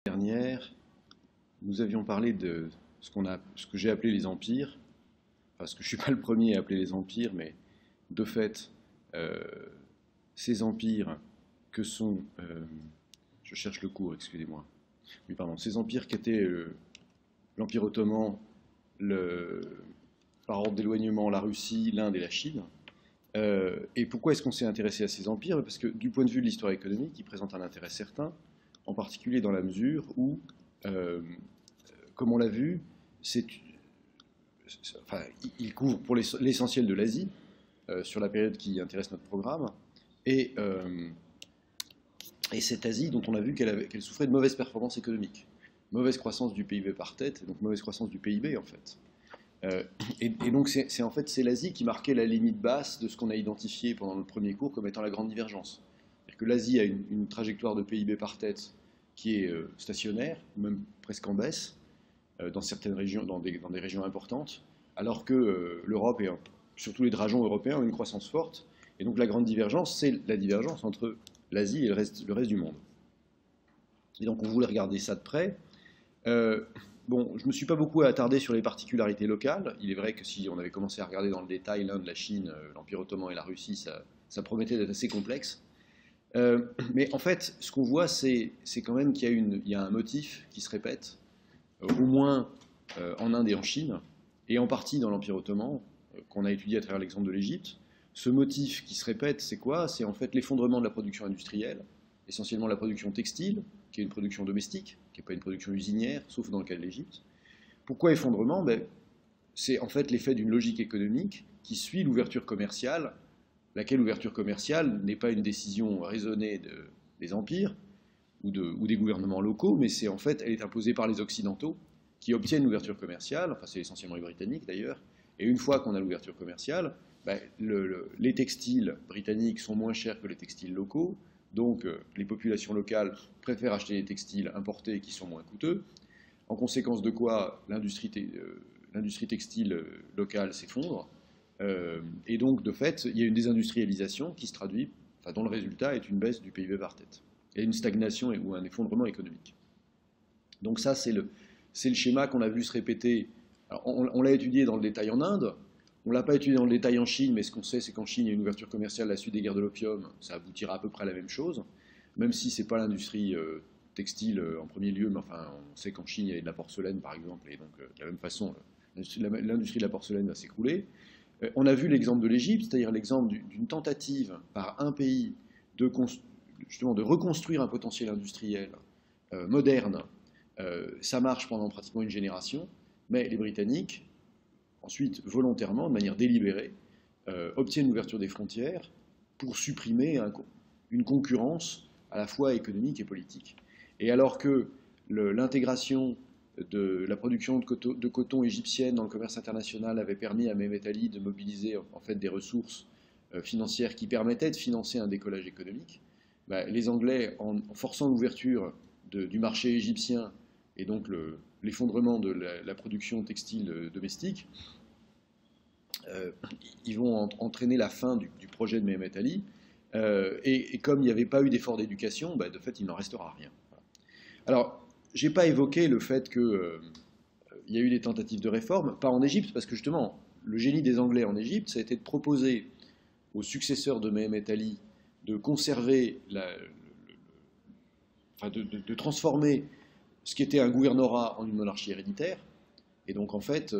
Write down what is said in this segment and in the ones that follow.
Dernière, nous avions parlé de ce que j'ai appelé les empires, parce que je ne suis pas le premier à appeler les empires, mais de fait, euh, ces empires que sont, je cherche le cours, excusez-moi, oui, pardon, ces empires qui étaient l'Empire ottoman, le, par ordre d'éloignement, la Russie, l'Inde et la Chine. Et pourquoi est-ce qu'on s'est intéressé à ces empires? Parce que du point de vue de l'histoire économique, ils présentent un intérêt certain, en particulier dans la mesure où, euh, comme on l'a vu, enfin, il couvre pour l'essentiel de l'Asie, sur la période qui intéresse notre programme, et, euh, et cette Asie dont on a vu qu'elle souffrait de mauvaises performances économiques, mauvaise croissance du PIB par tête, donc mauvaise croissance du PIB en fait. Et donc c'est en fait c'est l'Asie qui marquait la limite basse de ce qu'on a identifié pendant le premier cours comme étant la grande divergence. C'est-à-dire que l'Asie a une trajectoire de PIB par tête qui est stationnaire, même presque en baisse, dans certaines régions, dans des régions importantes, alors que l'Europe et surtout les dragons européens ont une croissance forte. Et donc la grande divergence, c'est la divergence entre l'Asie et le reste du monde. Et donc on voulait regarder ça de près. Bon, je ne me suis pas beaucoup attardé sur les particularités locales. Il est vrai que si on avait commencé à regarder dans le détail l'Inde, la Chine, l'Empire ottoman et la Russie, ça promettait d'être assez complexe. Mais en fait, ce qu'on voit, c'est quand même qu'il y a un motif qui se répète, au moins en Inde et en Chine, et en partie dans l'Empire ottoman, qu'on a étudié à travers l'exemple de l'Égypte. Ce motif qui se répète, c'est quoi? C'est en fait l'effondrement de la production industrielle, essentiellement la production textile, qui est une production domestique, qui n'est pas une production usinière, sauf dans le cas de l'Égypte. Pourquoi effondrement? C'est en fait l'effet d'une logique économique qui suit l'ouverture commerciale, laquelle ouverture commerciale n'est pas une décision raisonnée des empires ou des gouvernements locaux, mais c'est en fait, elle est imposée par les Occidentaux qui obtiennent l'ouverture commerciale, enfin c'est essentiellement les Britanniques d'ailleurs, et une fois qu'on a l'ouverture commerciale, les textiles britanniques sont moins chers que les textiles locaux, donc les populations locales préfèrent acheter des textiles importés qui sont moins coûteux, en conséquence de quoi l'industrie textile locale s'effondre, et donc de fait il y a une désindustrialisation qui se traduit, enfin, dont le résultat est une baisse du PIB par tête, et une stagnation ou un effondrement économique. Donc ça c'est le schéma qu'on a vu se répéter. Alors, on l'a étudié dans le détail en Inde, on ne l'a pas étudié dans le détail en Chine, mais ce qu'on sait, c'est qu'en Chine, il y a une ouverture commerciale à la suite des guerres de l'opium, ça aboutira à peu près à la même chose, même si ce n'est pas l'industrie textile en premier lieu, mais enfin, on sait qu'en Chine, il y a de la porcelaine, par exemple, et donc de la même façon, l'industrie de la porcelaine va s'écrouler. On a vu l'exemple de l'Égypte, c'est-à-dire l'exemple d'une tentative par un pays justement de reconstruire un potentiel industriel moderne. Ça marche pendant pratiquement une génération, mais les Britanniques, ensuite, volontairement, de manière délibérée, obtiennent l'ouverture des frontières pour supprimer une concurrence à la fois économique et politique. Et alors que l'intégration de la production de coton égyptienne dans le commerce international avait permis à Mehmet Ali de mobiliser en fait des ressources financières qui permettaient de financer un décollage économique, les Anglais, en forçant l'ouverture du marché égyptien et donc l'effondrement de la production textile domestique, ils vont entraîner la fin du projet de Mehmet Ali. Et comme il n'y avait pas eu d'effort d'éducation, de fait, il n'en restera rien. Voilà. Alors, je n'ai pas évoqué le fait qu'il y a eu des tentatives de réforme, pas en Égypte, parce que justement, le génie des Anglais en Égypte, ça a été de proposer aux successeurs de Mehmet Ali de conserver, de transformer ce qui était un gouvernorat en une monarchie héréditaire. Et donc, en fait,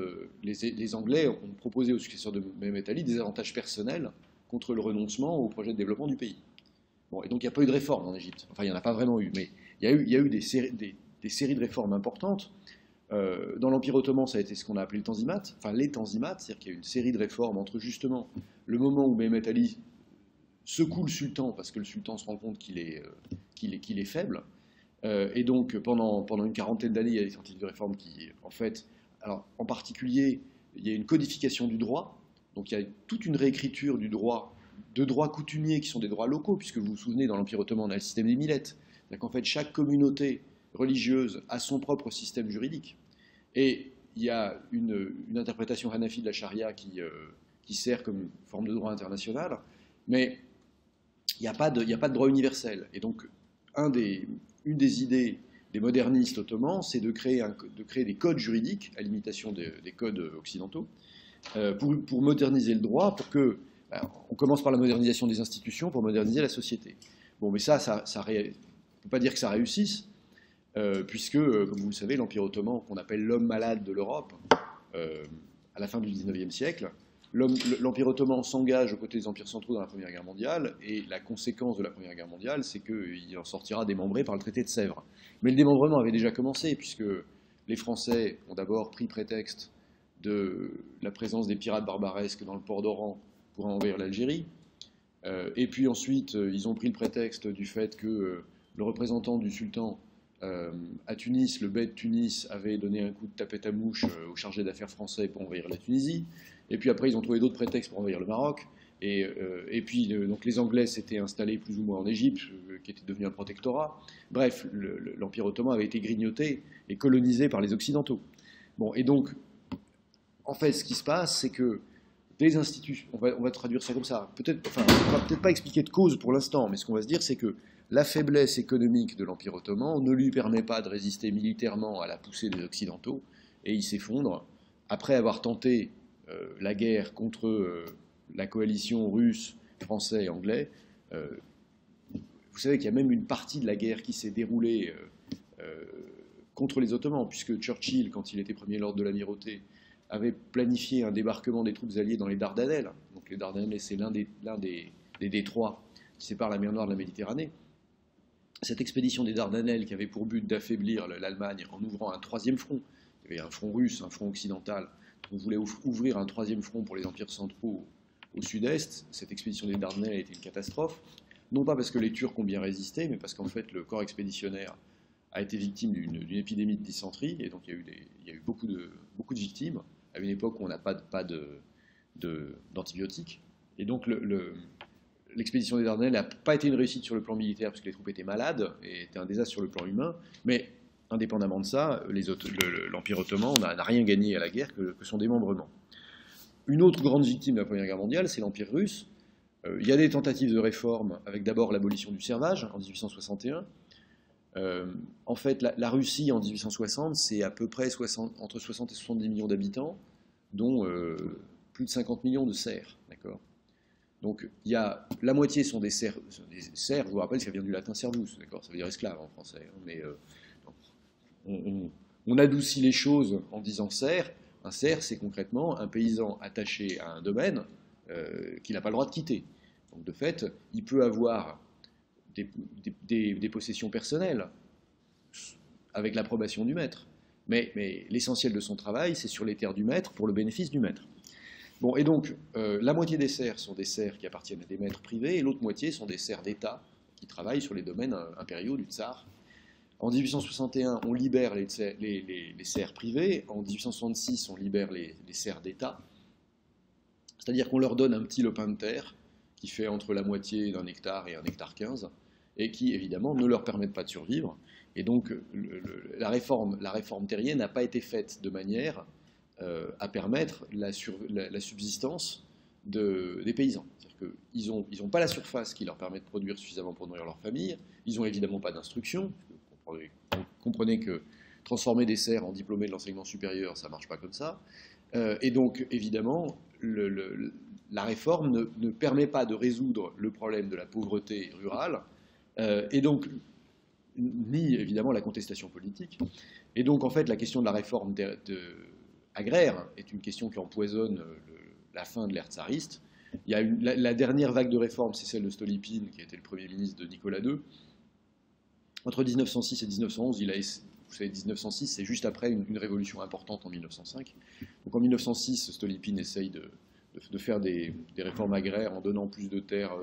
les Anglais ont proposé aux successeurs de Mehmet Ali des avantages personnels contre le renoncement au projet de développement du pays. Bon, et donc, il n'y a pas eu de réforme en Égypte. Enfin, il n'y en a pas vraiment eu, mais il y a eu des séries de réformes importantes. Dans l'Empire ottoman, ça a été ce qu'on a appelé le Tanzimat, enfin les Tanzimat, c'est-à-dire qu'il y a eu une série de réformes entre justement le moment où Mehmet Ali secoue le sultan, parce que le sultan se rend compte qu'il est faible, et donc pendant une quarantaine d'années, il y a des tentatives de réformes qui, en fait, alors en particulier, il y a une codification du droit, donc il y a toute une réécriture du droit, de droits coutumiers qui sont des droits locaux, puisque vous vous souvenez, dans l'Empire ottoman, on a le système des millettes, c'est-à-dire qu'en fait, chaque communauté religieuse a son propre système juridique. Et il y a une interprétation hanafi de la charia qui sert comme forme de droit international, mais il n'y a pas de droit universel. Et donc, une des idées des modernistes ottomans, c'est de créer des codes juridiques, à l'imitation des codes occidentaux, pour moderniser le droit, pour que... on commence par la modernisation des institutions pour moderniser la société. Bon, mais on ne peut pas dire que ça réussisse, puisque, comme vous le savez, l'Empire ottoman, qu'on appelle l'homme malade de l'Europe, à la fin du XIXe siècle, l'Empire ottoman s'engage aux côtés des empires centraux dans la Première Guerre mondiale, et la conséquence de la Première Guerre mondiale, c'est qu'il en sortira démembré par le traité de Sèvres. Mais le démembrement avait déjà commencé, puisque les Français ont d'abord pris prétexte de la présence des pirates barbaresques dans le port d'Oran pour envahir l'Algérie, et puis ensuite, ils ont pris le prétexte du fait que le représentant du sultan à Tunis, le bey de Tunis, avait donné un coup de tapette à mouche au chargé d'affaires français pour envahir la Tunisie. Et puis après, ils ont trouvé d'autres prétextes pour envahir le Maroc. Et puis, donc les Anglais s'étaient installés plus ou moins en Égypte, qui était devenu un protectorat. Bref, l'Empire ottoman avait été grignoté et colonisé par les Occidentaux. Bon, et donc, en fait, ce qui se passe, c'est que des institutions, on va traduire ça comme ça, on va peut-être pas expliquer de cause pour l'instant, mais ce qu'on va se dire, c'est que la faiblesse économique de l'Empire ottoman ne lui permet pas de résister militairement à la poussée des Occidentaux, et il s'effondre après avoir tenté la guerre contre la coalition russe, français et anglais. Vous savez qu'il y a même une partie de la guerre qui s'est déroulée contre les Ottomans, puisque Churchill, quand il était premier lord de l'amirauté, avait planifié un débarquement des troupes alliées dans les Dardanelles. Donc les Dardanelles, c'est l'un des détroits qui séparent la mer Noire de la Méditerranée. Cette expédition des Dardanelles, qui avait pour but d'affaiblir l'Allemagne en ouvrant un troisième front, il y avait un front russe, un front occidental, on voulait ouvrir un troisième front pour les empires centraux au sud-est. Cette expédition des Dardanelles a été une catastrophe, non pas parce que les Turcs ont bien résisté, mais parce qu'en fait le corps expéditionnaire a été victime d'une épidémie de dysenterie, et donc il y a eu beaucoup de victimes, à une époque où on n'a pas d'antibiotiques. Et donc l'expédition des Dardanelles n'a pas été une réussite sur le plan militaire, parce que les troupes étaient malades, et était un désastre sur le plan humain, mais indépendamment de ça, l'Empire ottoman n'a rien gagné à la guerre que son démembrement. Une autre grande victime de la Première Guerre mondiale, c'est l'Empire russe. Il y a des tentatives de réforme, avec d'abord l'abolition du servage en 1861. En fait, la Russie en 1860, c'est à peu près entre 60 et 70 millions d'habitants, dont plus de 50 millions de serfs. D'accord. Donc, la moitié sont des serfs. Je vous rappelle, ça vient du latin servus, d'accord, ça veut dire esclave en français. Mais on adoucit les choses en disant serf. Un serf, c'est concrètement un paysan attaché à un domaine qu'il n'a pas le droit de quitter. Donc, de fait, il peut avoir des possessions personnelles avec l'approbation du maître. Mais l'essentiel de son travail, c'est sur les terres du maître pour le bénéfice du maître. Bon, et donc, la moitié des serfs sont des serfs qui appartiennent à des maîtres privés, et l'autre moitié sont des serfs d'État qui travaillent sur les domaines impériaux du tsar. En 1861, on libère les serfs privés. En 1866, on libère les serfs d'État. C'est-à-dire qu'on leur donne un petit lopin de terre qui fait entre la moitié d'un hectare et 1,15 hectare, et qui, évidemment, ne leur permettent pas de survivre. Et donc, la réforme terrienne n'a pas été faite de manière à permettre la subsistance des paysans. C'est-à-dire qu'ils n'ont pas la surface qui leur permet de produire suffisamment pour nourrir leur famille. Ils n'ont évidemment pas d'instruction. Vous comprenez que transformer des serfs en diplômés de l'enseignement supérieur, ça ne marche pas comme ça. Et donc, évidemment, la réforme ne permet pas de résoudre le problème de la pauvreté rurale, et donc, ni évidemment la contestation politique. Et donc, en fait, la question de la réforme agraire est une question qui empoisonne la fin de l'ère tsariste. Il y a la dernière vague de réforme, c'est celle de Stolypine, qui était le premier ministre de Nicolas II. Entre 1906 et 1911, vous savez, 1906, c'est juste après une révolution importante en 1905. Donc en 1906, Stolypine essaye de faire des réformes agraires en donnant plus de terres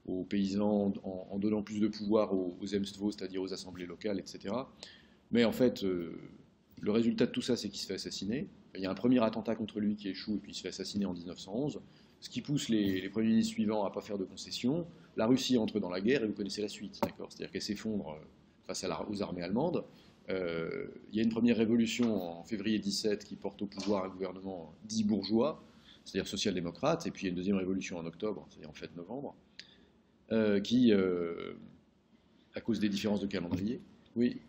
aux paysans, en donnant plus de pouvoir aux Zemstvos, c'est-à-dire aux assemblées locales, etc. Mais en fait, le résultat de tout ça, c'est qu'il se fait assassiner. Il y a un premier attentat contre lui qui échoue, et puis il se fait assassiner en 1911, ce qui pousse les premiers ministres suivants à ne pas faire de concessions. La Russie entre dans la guerre, et vous connaissez la suite, d'accord, c'est-à-dire qu'elle s'effondre face aux armées allemandes. Il y a une première révolution en février 17 qui porte au pouvoir un gouvernement dit bourgeois, c'est-à-dire social-démocrate, et puis il y a une deuxième révolution en octobre, c'est-à-dire en fait novembre, qui, à cause des différences de calendrier, oui.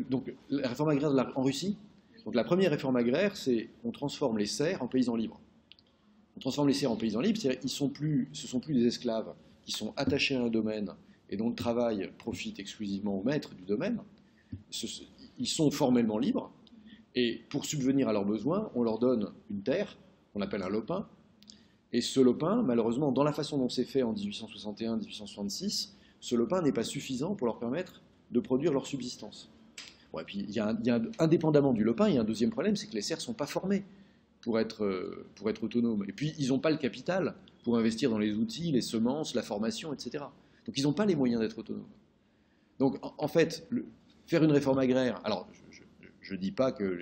Donc, la réforme agraire en Russie, donc la première réforme agraire, c'est qu'on transforme les serfs en paysans libres. On transforme les serfs en paysans libres, c'est-à-dire ce ne sont plus des esclaves qui sont attachés à un domaine et dont le travail profite exclusivement au maître du domaine. Ils sont formellement libres, et pour subvenir à leurs besoins, on leur donne une terre, qu'on appelle un lopin, et ce lopin, malheureusement, dans la façon dont c'est fait en 1861-1866, ce lopin n'est pas suffisant pour leur permettre de produire leur subsistance. Bon, et puis, indépendamment du lopin, il y a un deuxième problème, c'est que les serfs ne sont pas formés pour être autonomes. Et puis, ils n'ont pas le capital pour investir dans les outils, les semences, la formation, etc. Donc, ils n'ont pas les moyens d'être autonomes. Donc, en fait, faire une réforme agraire, alors, je ne dis pas que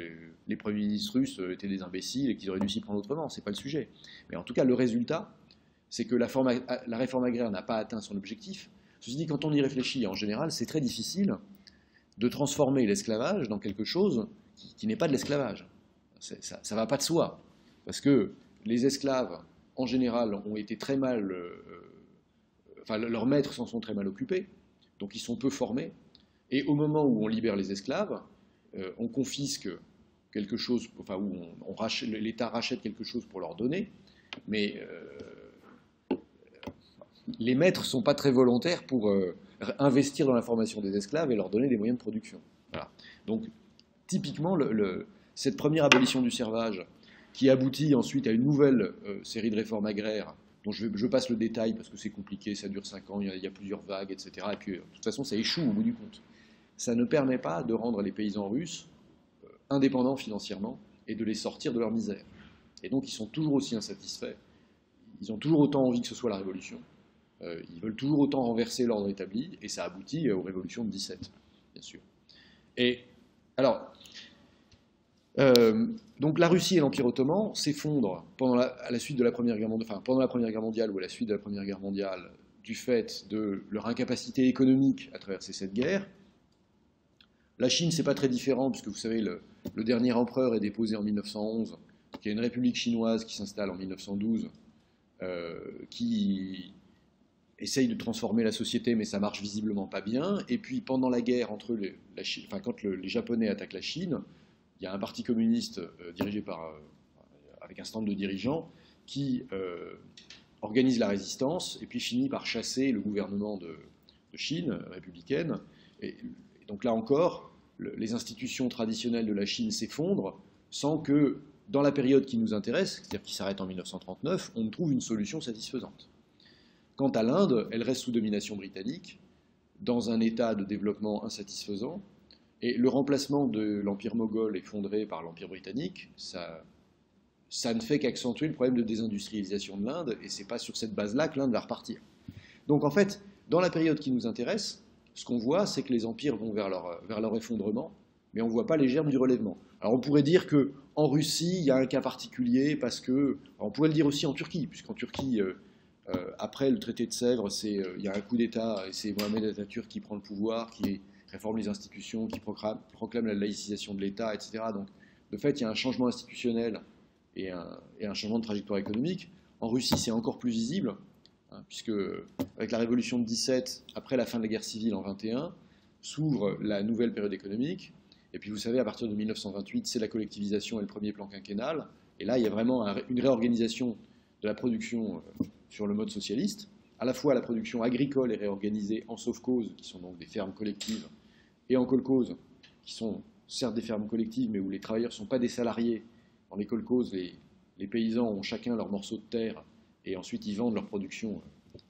les premiers ministres russes étaient des imbéciles et qu'ils auraient dû s'y prendre autrement, ce n'est pas le sujet. Mais en tout cas, le résultat, c'est que la réforme agraire n'a pas atteint son objectif. Ceci dit, quand on y réfléchit, en général, c'est très difficile de transformer l'esclavage dans quelque chose qui n'est pas de l'esclavage. Ça ne va pas de soi. Parce que les esclaves, en général, ont été très mal... enfin, leurs maîtres s'en sont très mal occupés, donc ils sont peu formés. Et au moment où on libère les esclaves, on confisque quelque chose, enfin, où l'État rachète quelque chose pour leur donner, mais les maîtres ne sont pas très volontaires pour investir dans la formation des esclaves et leur donner des moyens de production. Voilà. Donc, typiquement, cette première abolition du servage, qui aboutit ensuite à une nouvelle série de réformes agraires, dont je passe le détail parce que c'est compliqué, ça dure 5 ans, il y a plusieurs vagues, etc. Et puis, de toute façon, ça échoue au bout du compte. Ça ne permet pas de rendre les paysans russes indépendants financièrement et de les sortir de leur misère. Et donc, ils sont toujours aussi insatisfaits. Ils ont toujours autant envie que ce soit la révolution. Ils veulent toujours autant renverser l'ordre établi, et ça aboutit aux révolutions de 17, bien sûr. Et alors, donc la Russie et l'Empire ottoman s'effondrent pendant la suite de la Première Guerre mondiale, enfin pendant la Première Guerre mondiale ou à la suite de la Première Guerre mondiale, du fait de leur incapacité économique à traverser cette guerre. La Chine, c'est pas très différent, puisque vous savez, le dernier empereur est déposé en 1911, il y a une république chinoise qui s'installe en 1912, qui essaye de transformer la société, mais ça marche visiblement pas bien. Et puis pendant la guerre entre quand les Japonais attaquent la Chine, il y a un parti communiste dirigé avec un stand de dirigeants qui organise la résistance et puis finit par chasser le gouvernement de Chine républicaine. Et donc là encore, les institutions traditionnelles de la Chine s'effondrent sans que, dans la période qui nous intéresse, c'est-à-dire qui s'arrête en 1939, on ne trouve une solution satisfaisante. Quant à l'Inde, elle reste sous domination britannique, dans un état de développement insatisfaisant, et le remplacement de l'empire moghol effondré par l'empire britannique, ça ne fait qu'accentuer le problème de désindustrialisation de l'Inde, et c'est pas sur cette base-là que l'Inde va repartir. Donc en fait, dans la période qui nous intéresse, ce qu'on voit, c'est que les empires vont vers leur effondrement, mais on ne voit pas les germes du relèvement. Alors on pourrait dire qu'en Russie, il y a un cas particulier, parce que... on pourrait le dire aussi en Turquie, puisqu'en Turquie... après le traité de Sèvres, il y a un coup d'État et c'est Mohamed Atatürk qui prend le pouvoir, qui réforme les institutions, qui proclame la laïcisation de l'État, etc. Donc, de fait, il y a un changement institutionnel et un changement de trajectoire économique. En Russie, c'est encore plus visible, hein, puisque avec la révolution de 17, après la fin de la guerre civile en 21, s'ouvre la nouvelle période économique. Et puis, vous savez, à partir de 1928, c'est la collectivisation et le premier plan quinquennal. Et là, il y a vraiment une réorganisation de la production sur le mode socialiste. À la fois, la production agricole est réorganisée en sovkhozes, qui sont donc des fermes collectives, et en kolkhozes, qui sont certes des fermes collectives, mais où les travailleurs ne sont pas des salariés. Dans les kolkhozes, les paysans ont chacun leur morceau de terre, et ensuite ils vendent leur production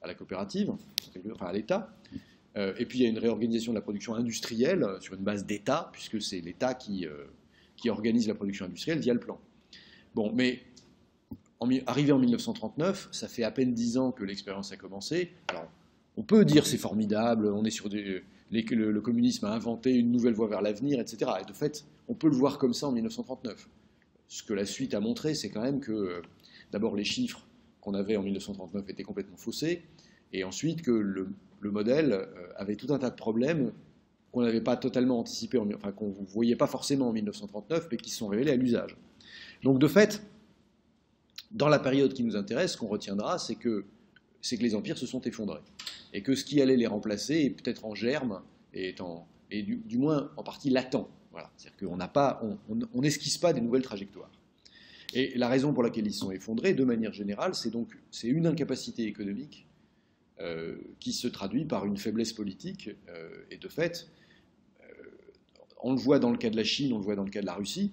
à la coopérative, enfin à l'État. Et puis il y a une réorganisation de la production industrielle sur une base d'État, puisque c'est l'État qui organise la production industrielle via le plan. Bon, mais arrivé en 1939, ça fait à peine 10 ans que l'expérience a commencé. Alors, on peut dire c'est formidable, on est sur le communisme a inventé une nouvelle voie vers l'avenir, etc. Et de fait, on peut le voir comme ça en 1939. Ce que la suite a montré, c'est quand même que, d'abord, les chiffres qu'on avait en 1939 étaient complètement faussés, et ensuite que le modèle avait tout un tas de problèmes qu'on n'avait pas totalement anticipés, enfin qu'on ne voyait pas forcément en 1939, mais qui se sont révélés à l'usage. Donc, de fait, dans la période qui nous intéresse, ce qu'on retiendra, c'est que les empires se sont effondrés. Et que ce qui allait les remplacer est peut-être en germe et est et du moins en partie latent. Voilà. C'est-à-dire qu'on n'esquisse pas des nouvelles trajectoires. Et la raison pour laquelle ils sont effondrés, de manière générale, c'est une incapacité économique qui se traduit par une faiblesse politique. Et de fait, on le voit dans le cas de la Chine, on le voit dans le cas de la Russie,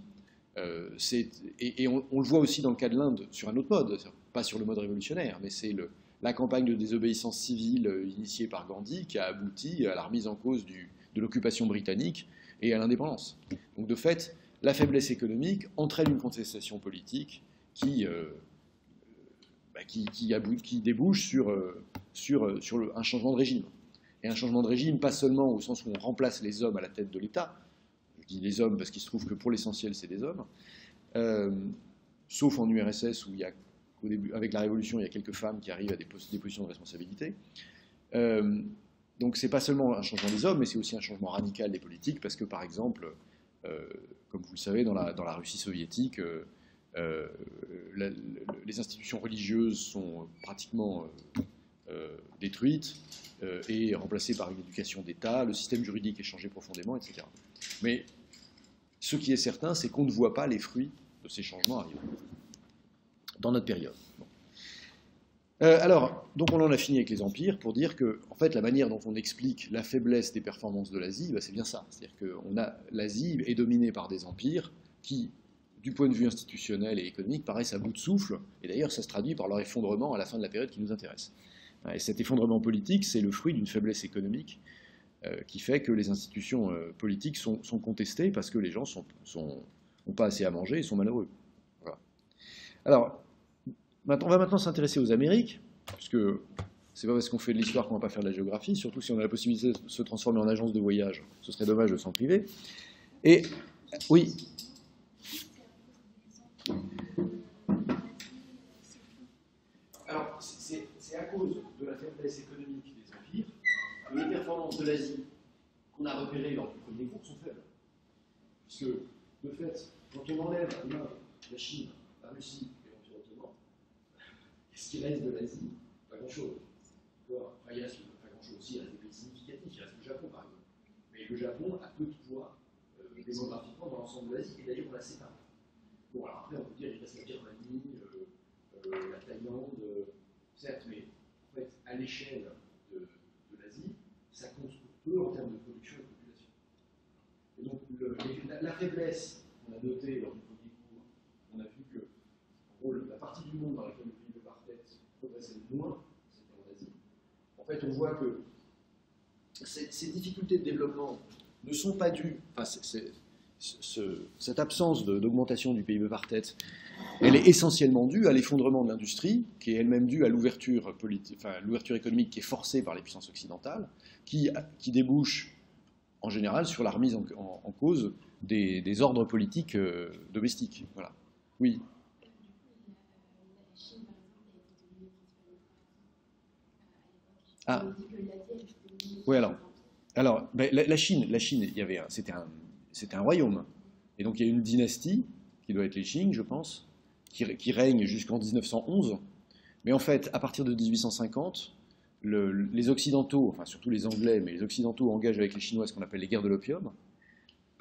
et on le voit aussi dans le cas de l'Inde sur un autre mode, pas sur le mode révolutionnaire, mais c'est la campagne de désobéissance civile initiée par Gandhi qui a abouti à la remise en cause de l'occupation britannique et à l'indépendance. Donc de fait, la faiblesse économique entraîne une contestation politique qui débouche sur un changement de régime. Et un changement de régime, pas seulement au sens où on remplace les hommes à la tête de l'État, je dis les hommes parce qu'il se trouve que pour l'essentiel c'est des hommes, sauf en URSS où au début, avec la Révolution, il y a quelques femmes qui arrivent à des positions de responsabilité. Donc c'est pas seulement un changement des hommes, mais c'est aussi un changement radical des politiques, parce que par exemple, comme vous le savez, dans la Russie soviétique, les institutions religieuses sont pratiquement détruites et remplacées par une éducation d'État, le système juridique est changé profondément, etc. Mais ce qui est certain, c'est qu'on ne voit pas les fruits de ces changements arriver dans notre période. Bon. Alors, donc on en a fini avec les empires pour dire que, en fait, la manière dont on explique la faiblesse des performances de l'Asie, c'est bien ça. C'est-à-dire que l'Asie est dominée par des empires qui, du point de vue institutionnel et économique, paraissent à bout de souffle, et d'ailleurs ça se traduit par leur effondrement à la fin de la période qui nous intéresse. Et cet effondrement politique, c'est le fruit d'une faiblesse économique qui fait que les institutions politiques sont contestées parce que les gens n'ont pas assez à manger et sont malheureux. Voilà. Alors, on va maintenant s'intéresser aux Amériques, puisque c'est pas parce qu'on fait de l'histoire qu'on va pas faire de la géographie, surtout si on a la possibilité de se transformer en agence de voyage, ce serait dommage de s'en priver. Et, oui. Alors, c'est à cause de la faiblesse économique des empires que les performances de l'Asie qu'on a repérées lors du premier cours sont faibles. Puisque, de fait, quand on enlève la Chine, la Russie et l'Empire ottoman, qu'est-ce qui reste de l'Asie? Pas grand-chose. Enfin, il reste pas grand-chose aussi, il reste des pays significatifs, il reste le Japon par exemple. Mais le Japon a peu de poids démographiquement dans l'ensemble de l'Asie, et d'ailleurs on la sépare. Bon, alors après on peut dire qu'il reste la Birmanie, la Thaïlande, certes, mais en fait, à l'échelle de l'Asie, ça compte peu en termes de production et de population. Et donc la faiblesse qu'on a notée lors du premier cours, on a vu que en gros, la partie du monde dans laquelle le pays de Bartlett progressait le moins, c'était en Asie. En fait, on voit que ces difficultés de développement ne sont pas dues, enfin, cette absence d'augmentation du PIB par tête, elle est essentiellement due à l'effondrement de l'industrie, qui est elle-même due à l'ouverture économique qui est forcée par les puissances occidentales, qui débouche en général sur la remise en cause des ordres politiques domestiques. Voilà. Oui. Ah. Oui, alors la Chine, c'était un royaume. Et donc il y a une dynastie, qui doit être les Qing, je pense, qui règne jusqu'en 1911. Mais en fait, à partir de 1850, les Occidentaux, enfin surtout les Anglais, mais les Occidentaux engagent avec les Chinois ce qu'on appelle les guerres de l'opium.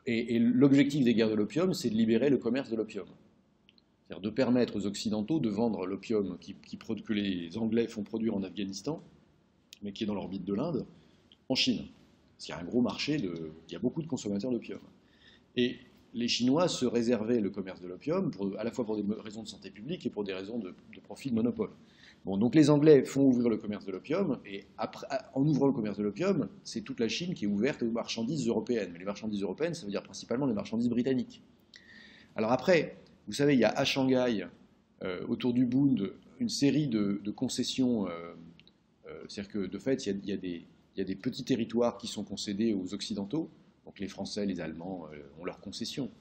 Et l'objectif des guerres de l'opium, c'est de libérer le commerce de l'opium. C'est-à-dire de permettre aux Occidentaux de vendre l'opium que les Anglais font produire en Afghanistan, mais qui est dans l'orbite de l'Inde, en Chine. Parce qu'il y a un gros marché, il y a beaucoup de consommateurs d'opium. Et les Chinois se réservaient le commerce de l'opium, à la fois pour des raisons de santé publique et pour des raisons de profit de monopole. Bon, donc les Anglais font ouvrir le commerce de l'opium, et après, en ouvrant le commerce de l'opium, c'est toute la Chine qui est ouverte aux marchandises européennes. Mais les marchandises européennes, ça veut dire principalement les marchandises britanniques. Alors après, vous savez, il y a à Shanghai, autour du Bund, une série de concessions. C'est-à-dire que de fait, il y a des petits territoires qui sont concédés aux Occidentaux. Donc les Français, les Allemands ont leurs concessions.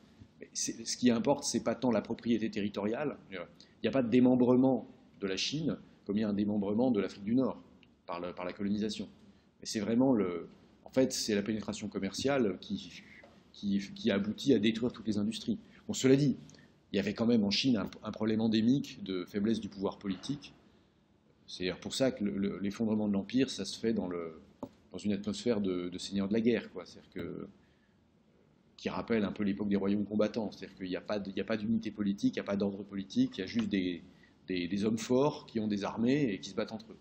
Mais ce qui importe, c'est pas tant la propriété territoriale. Il n'y a pas de démembrement de la Chine comme il y a un démembrement de l'Afrique du Nord par la colonisation. Mais c'est vraiment en fait, c'est la pénétration commerciale qui a abouti à détruire toutes les industries. Bon, cela dit, il y avait quand même en Chine un problème endémique de faiblesse du pouvoir politique. C'est pour ça que l'effondrement de l'Empire, ça se fait dans dans une atmosphère de seigneur de la guerre, quoi. C'est-à-dire qui rappelle un peu l'époque des royaumes combattants. C'est-à-dire qu'il n'y a pas d'unité politique, il n'y a pas d'ordre politique, il y a juste des hommes forts qui ont des armées et qui se battent entre eux.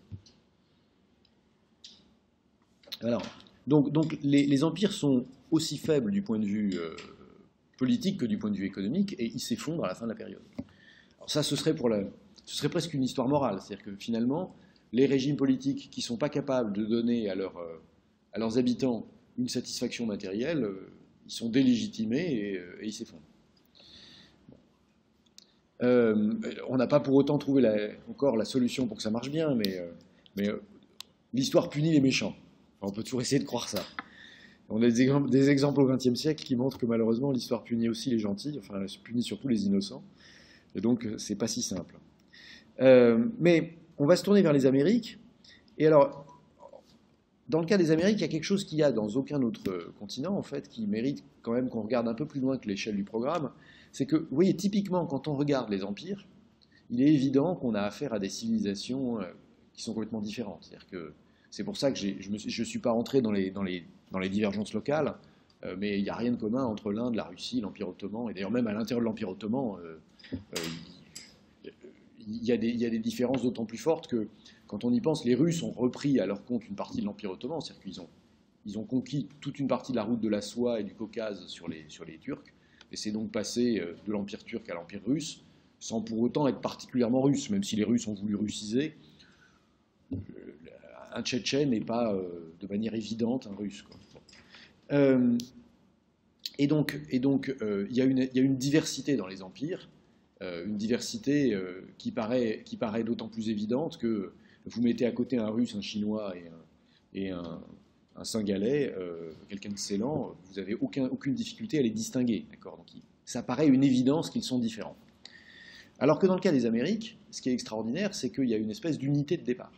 Alors, donc les empires sont aussi faibles du point de vue politique que du point de vue économique, et ils s'effondrent à la fin de la période. Alors ça, ce serait presque une histoire morale. C'est-à-dire que finalement, les régimes politiques qui ne sont pas capables de donner à leurs habitants une satisfaction matérielle, ils sont délégitimés et ils s'effondrent. On n'a pas pour autant trouvé encore la solution pour que ça marche bien, mais l'histoire punit les méchants. Enfin, on peut toujours essayer de croire ça. On a des exemples au XXe siècle qui montrent que malheureusement l'histoire punit aussi les gentils, enfin elle punit surtout les innocents, et donc c'est pas si simple. Mais on va se tourner vers les Amériques, et alors dans le cas des Amériques, il y a quelque chose qu'il n'y a dans aucun autre continent en fait, qui mérite quand même qu'on regarde un peu plus loin que l'échelle du programme, c'est que, vous voyez, typiquement quand on regarde les empires, il est évident qu'on a affaire à des civilisations qui sont complètement différentes. C'est-à-dire que c'est pour ça que je ne suis pas rentré dans les divergences locales, mais il n'y a rien de commun entre l'Inde, la Russie, l'Empire ottoman, et d'ailleurs même à l'intérieur de l'Empire ottoman, il y a des différences d'autant plus fortes que, quand on y pense, les Russes ont repris à leur compte une partie de l'Empire ottoman, c'est-à-dire qu'ils ont conquis toute une partie de la route de la soie et du Caucase sur les Turcs, et c'est donc passé de l'Empire turc à l'Empire russe, sans pour autant être particulièrement russe, même si les Russes ont voulu russiser. Un Tchétchène n'est pas de manière évidente un Russe, quoi. Et donc, il y a une diversité dans les empires, une diversité qui paraît d'autant plus évidente que vous mettez à côté un Russe, un Chinois et un Singalais, quelqu'un de Ceylan, vous n'avez aucune difficulté à les distinguer. Donc, ça paraît une évidence qu'ils sont différents. Alors que dans le cas des Amériques, ce qui est extraordinaire, c'est qu'il y a une espèce d'unité de départ.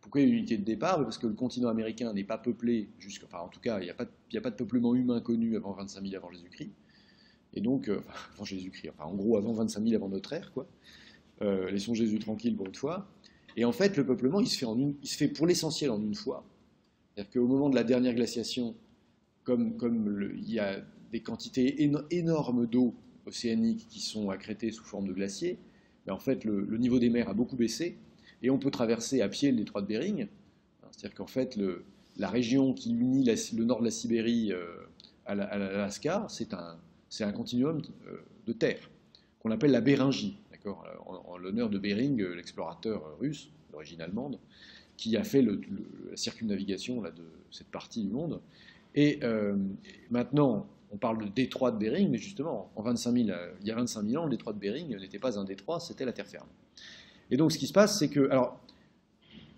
Pourquoi il y a une unité de départ? Parce que le continent américain n'est pas peuplé, en tout cas, il n'y a pas de peuplement humain connu avant 25 000 avant Jésus-Christ. Et donc, avant Jésus-Christ, en gros avant 25 000 avant notre ère, quoi. Laissons Jésus tranquille pour une fois. Et en fait, le peuplement, il se fait pour l'essentiel en une fois. C'est-à-dire qu'au moment de la dernière glaciation, il y a des quantités énormes d'eau océanique qui sont accrétées sous forme de glaciers, mais en fait, le niveau des mers a beaucoup baissé, et on peut traverser à pied le détroit de Bering. C'est-à-dire qu'en fait, la région qui unit le nord de la Sibérie à l'Alaska, c'est un continuum de terre, qu'on appelle la Béringie, en l'honneur de Bering, l'explorateur russe, d'origine allemande, qui a fait la circumnavigation là, de cette partie du monde. Et maintenant, on parle de détroit de Bering, mais justement, il y a 25 000 ans, le détroit de Bering n'était pas un détroit, c'était la terre ferme. Et donc, ce qui se passe, c'est que, alors,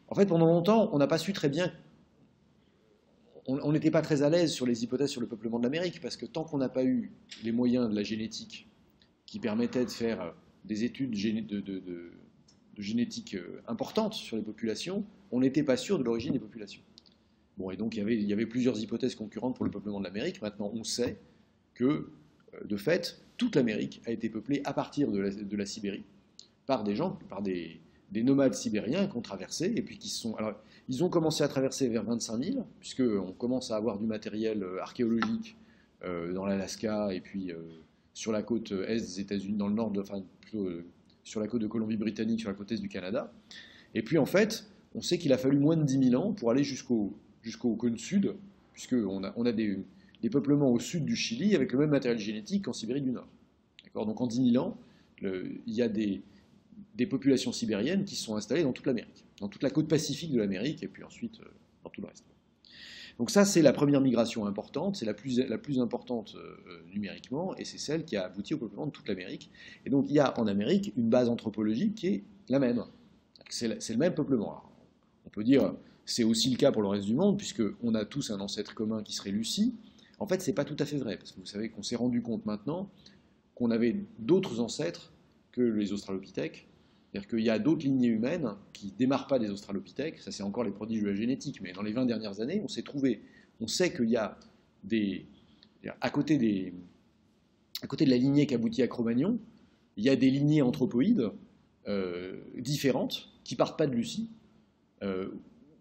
en fait, pendant longtemps, on n'a pas su très bien, on n'était pas très à l'aise sur les hypothèses sur le peuplement de l'Amérique, parce que tant qu'on n'a pas eu les moyens de la génétique qui permettaient de faire des études de génétique importantes sur les populations, on n'était pas sûr de l'origine des populations. Bon, et donc il y avait plusieurs hypothèses concurrentes pour le peuplement de l'Amérique. Maintenant, on sait que, de fait, toute l'Amérique a été peuplée à partir de la Sibérie par des nomades sibériens qui ont traversé, et puis alors, ils ont commencé à traverser vers 25 000, puisqu'on commence à avoir du matériel archéologique dans l'Alaska, et puis sur la côte est des États-Unis, dans le nord, plutôt sur la côte de Colombie-Britannique, sur la côte est du Canada. Et puis en fait, on sait qu'il a fallu moins de 10 000 ans pour aller jusqu'au cône sud, puisqu'on a des peuplements au sud du Chili avec le même matériel génétique qu'en Sibérie du Nord. Donc en 10 000 ans, il y a des populations sibériennes qui se sont installées dans toute l'Amérique, dans toute la côte pacifique de l'Amérique, et puis ensuite dans tout le reste. Donc ça, c'est la première migration importante, c'est la plus importante numériquement, et c'est celle qui a abouti au peuplement de toute l'Amérique. Et donc il y a en Amérique une base anthropologique qui est la même. C'est le même peuplement. Alors, on peut dire, c'est aussi le cas pour le reste du monde, puisqu'on a tous un ancêtre commun qui serait Lucie. En fait, c'est pas tout à fait vrai, parce que vous savez qu'on s'est rendu compte maintenant qu'on avait d'autres ancêtres que les australopithèques. C'est-à-dire qu'il y a d'autres lignées humaines qui ne démarrent pas des australopithèques, ça c'est encore les prodiges de la génétique, mais dans les 20 dernières années, on sait qu'il y a à côté de la lignée qui aboutit à Cro-Magnon, il y a des lignées anthropoïdes différentes qui ne partent pas de Lucie,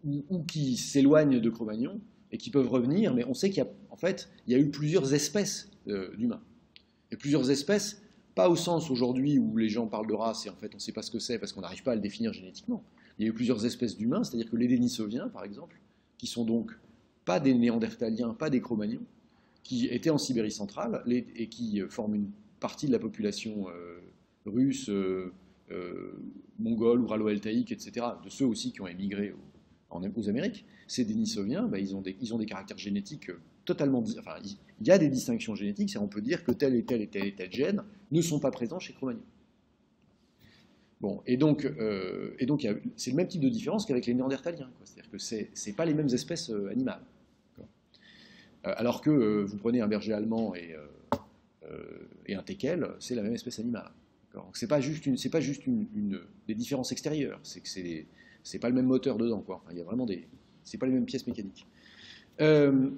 ou qui s'éloignent de Cro-Magnon et qui peuvent revenir, mais on sait en fait, il y a eu plusieurs espèces d'humains. Et plusieurs espèces, pas au sens aujourd'hui où les gens parlent de race et en fait on ne sait pas ce que c'est parce qu'on n'arrive pas à le définir génétiquement. Il y a eu plusieurs espèces d'humains, c'est-à-dire que les Denisoviens, par exemple, qui sont donc pas des Néandertaliens, pas des Cro-Magnons, qui étaient en Sibérie centrale et qui forment une partie de la population russe, mongole, ouralo-altaïque, etc., de ceux aussi qui ont émigré aux Amériques, ces Denisoviens, ils ont des caractères génétiques totalement... Enfin, il y a des distinctions génétiques, on peut dire que tel et tel et tel et tel gène ne sont pas présents chez Cro-Magnon. Bon, et donc c'est le même type de différence qu'avec les Néandertaliens. C'est-à-dire que ce n'est pas les mêmes espèces animales. Alors que vous prenez un berger allemand et un teckel, c'est la même espèce animale. Donc c'est pas juste des différences extérieures, c'est que c'est pas le même moteur dedans, quoi. Enfin, il y a vraiment c'est pas les mêmes pièces mécaniques. On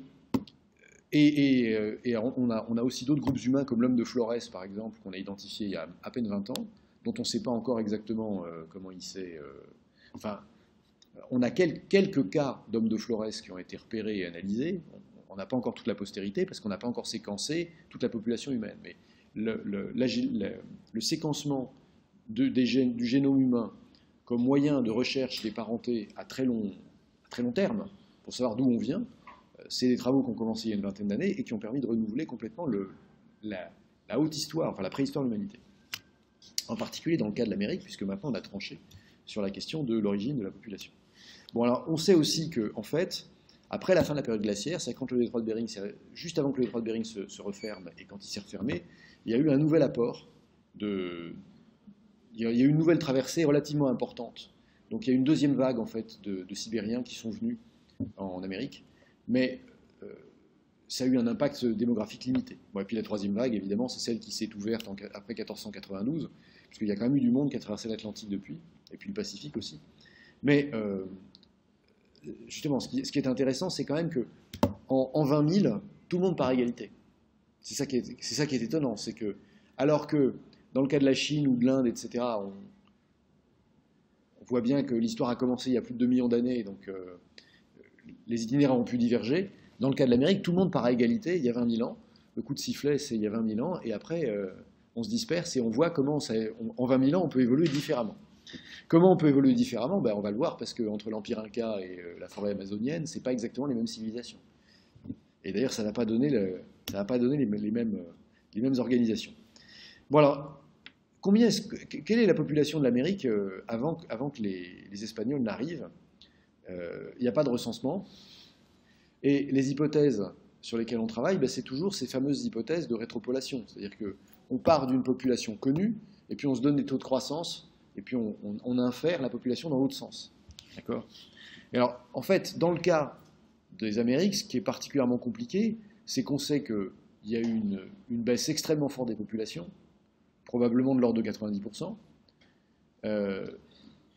a aussi d'autres groupes humains comme l'homme de Flores, par exemple, qu'on a identifié il y a à peine 20 ans, dont on ne sait pas encore exactement comment il s'est... enfin, on a quelques cas d'hommes de Flores qui ont été repérés et analysés. On n'a pas encore toute la postérité parce qu'on n'a pas encore séquencé toute la population humaine. Mais le séquencement du génome humain comme moyen de recherche des parentés à très long terme, pour savoir d'où on vient, c'est des travaux qui ont commencé il y a une vingtaine d'années et qui ont permis de renouveler complètement la haute histoire, enfin la préhistoire de l'humanité. En particulier dans le cas de l'Amérique, puisque maintenant on a tranché sur la question de l'origine de la population. Bon, alors on sait aussi que, en fait, après la fin de la période glaciaire, c'est quand le détroit de Bering, juste avant que le détroit de Bering se referme et quand il s'est refermé, il y a eu un nouvel apport il y a eu une nouvelle traversée relativement importante. Donc il y a eu une deuxième vague en fait de Sibériens qui sont venus en Amérique, mais ça a eu un impact démographique limité. Bon, et puis la troisième vague, évidemment, c'est celle qui s'est ouverte après 1492, puisqu'il y a quand même eu du monde qui a traversé l'Atlantique depuis, et puis le Pacifique aussi. Mais justement, ce qui est intéressant, c'est quand même que en 20 000, tout le monde part à égalité. C'est ça qui est étonnant, c'est que, alors que dans le cas de la Chine ou de l'Inde, etc., on voit bien que l'histoire a commencé il y a plus de 2 millions d'années, donc les itinéraires ont pu diverger. Dans le cas de l'Amérique, tout le monde part à égalité il y a 20 000 ans. Le coup de sifflet, c'est il y a 20 000 ans, et après, on se disperse et on voit comment, en 20 000 ans, on peut évoluer différemment. Comment on peut évoluer différemment? On va le voir parce qu'entre l'Empire Inca et la forêt amazonienne, ce n'est pas exactement les mêmes civilisations. Et d'ailleurs, ça n'a pas donné, les mêmes organisations. Bon alors, quelle est la population de l'Amérique avant que les Espagnols n'arrivent? Il n'y a pas de recensement. Et les hypothèses sur lesquelles on travaille, c'est toujours ces fameuses hypothèses de rétropolation. C'est-à-dire qu'on part d'une population connue, et puis on se donne des taux de croissance, et puis on infère la population dans l'autre sens. D'accord? Et alors, en fait, dans le cas des Amériques, ce qui est particulièrement compliqué, c'est qu'on sait qu'il y a eu une baisse extrêmement forte des populations, probablement de l'ordre de 90%.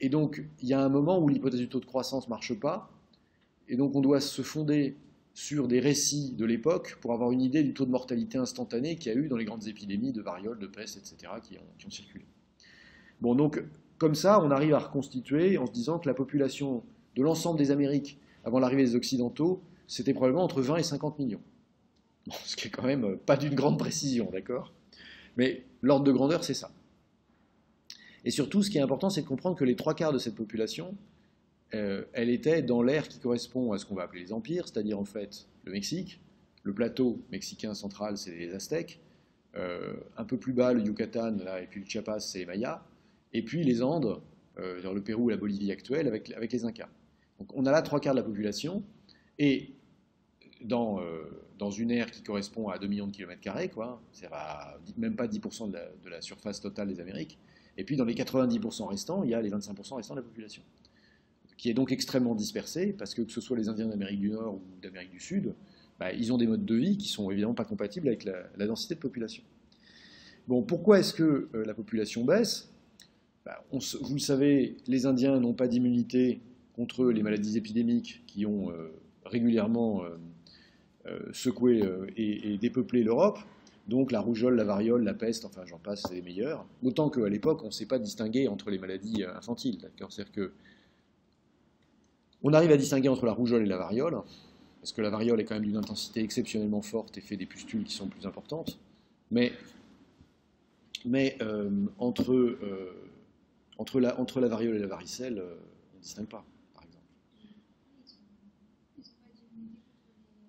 Et donc, il y a un moment où l'hypothèse du taux de croissance ne marche pas, et donc on doit se fonder sur des récits de l'époque pour avoir une idée du taux de mortalité instantané qu'il y a eu dans les grandes épidémies de variole, de peste, etc., qui ont circulé. Bon, donc, comme ça, on arrive à reconstituer en se disant que la population de l'ensemble des Amériques avant l'arrivée des Occidentaux, c'était probablement entre 20 et 50 millions. Bon, ce qui est quand même pas d'une grande précision, d'accord? Mais l'ordre de grandeur, c'est ça. Et surtout, ce qui est important, c'est de comprendre que les 3/4 de cette population, elle était dans l'ère qui correspond à ce qu'on va appeler les empires, c'est-à-dire en fait le Mexique, le plateau mexicain central, c'est les Aztèques, un peu plus bas le Yucatan, là, et puis le Chiapas, c'est les Mayas, et puis les Andes, le Pérou et la Bolivie actuelle, avec les Incas. Donc on a là 3/4 de la population, et dans une ère qui correspond à 2 millions de kilomètres carrés, quoi, c'est même pas 10% de la surface totale des Amériques, et puis dans les 90% restants, il y a les 25% restants de la population, qui est donc extrêmement dispersée, parce que ce soit les Indiens d'Amérique du Nord ou d'Amérique du Sud, ils ont des modes de vie qui sont évidemment pas compatibles avec la densité de population. Bon, pourquoi est-ce que la population baisse? Vous le savez, les Indiens n'ont pas d'immunité contre les maladies épidémiques qui ont régulièrement secoué et dépeuplé l'Europe. Donc la rougeole, la variole, la peste, enfin j'en passe, c'est les meilleurs. Autant qu'à l'époque, on ne sait pas distinguer entre les maladies infantiles. C'est-à-dire que On arrive à distinguer entre la rougeole et la variole, parce que la variole est quand même d'une intensité exceptionnellement forte et fait des pustules qui sont plus importantes. Mais entre la variole et la varicelle, on ne distingue pas, par exemple.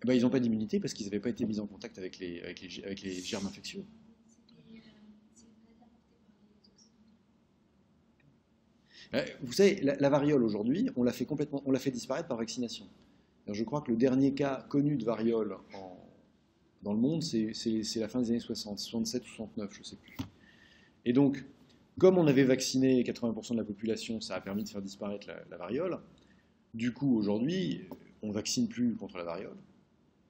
Eh ben, ils n'ont pas d'immunité parce qu'ils n'avaient pas été mis en contact avec les germes infectieux. Vous savez, la variole aujourd'hui, on l'a fait disparaître par vaccination. Alors, je crois que le dernier cas connu de variole dans le monde, c'est la fin des années 60, 67 ou 69, je ne sais plus. Et donc, comme on avait vacciné 80% de la population, ça a permis de faire disparaître la variole. Du coup, aujourd'hui, on ne vaccine plus contre la variole.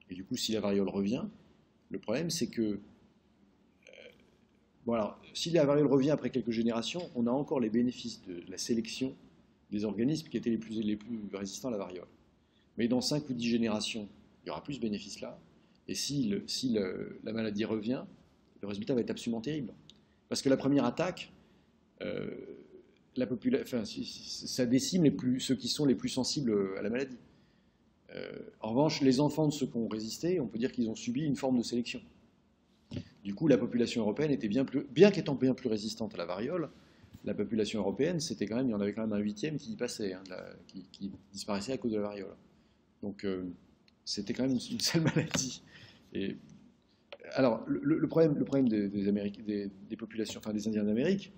Et du coup, si la variole revient, le problème, c'est que voilà, si la variole revient après quelques générations, on a encore les bénéfices de la sélection des organismes qui étaient les plus résistants à la variole. Mais dans 5 ou 10 générations, il y aura plus ce bénéfice-là. Et si la maladie revient, le résultat va être absolument terrible. Parce que la première attaque, ça décime ceux qui sont les plus sensibles à la maladie. En revanche, les enfants de ceux qui ont résisté, on peut dire qu'ils ont subi une forme de sélection. Du coup, la population européenne était bien qu'étant bien plus résistante à la variole, la population européenne, il y en avait quand même un huitième qui y passait, qui disparaissait à cause de la variole. Donc, c'était quand même une sale maladie. Et, alors, le problème des populations, enfin des Indiens d'Amérique,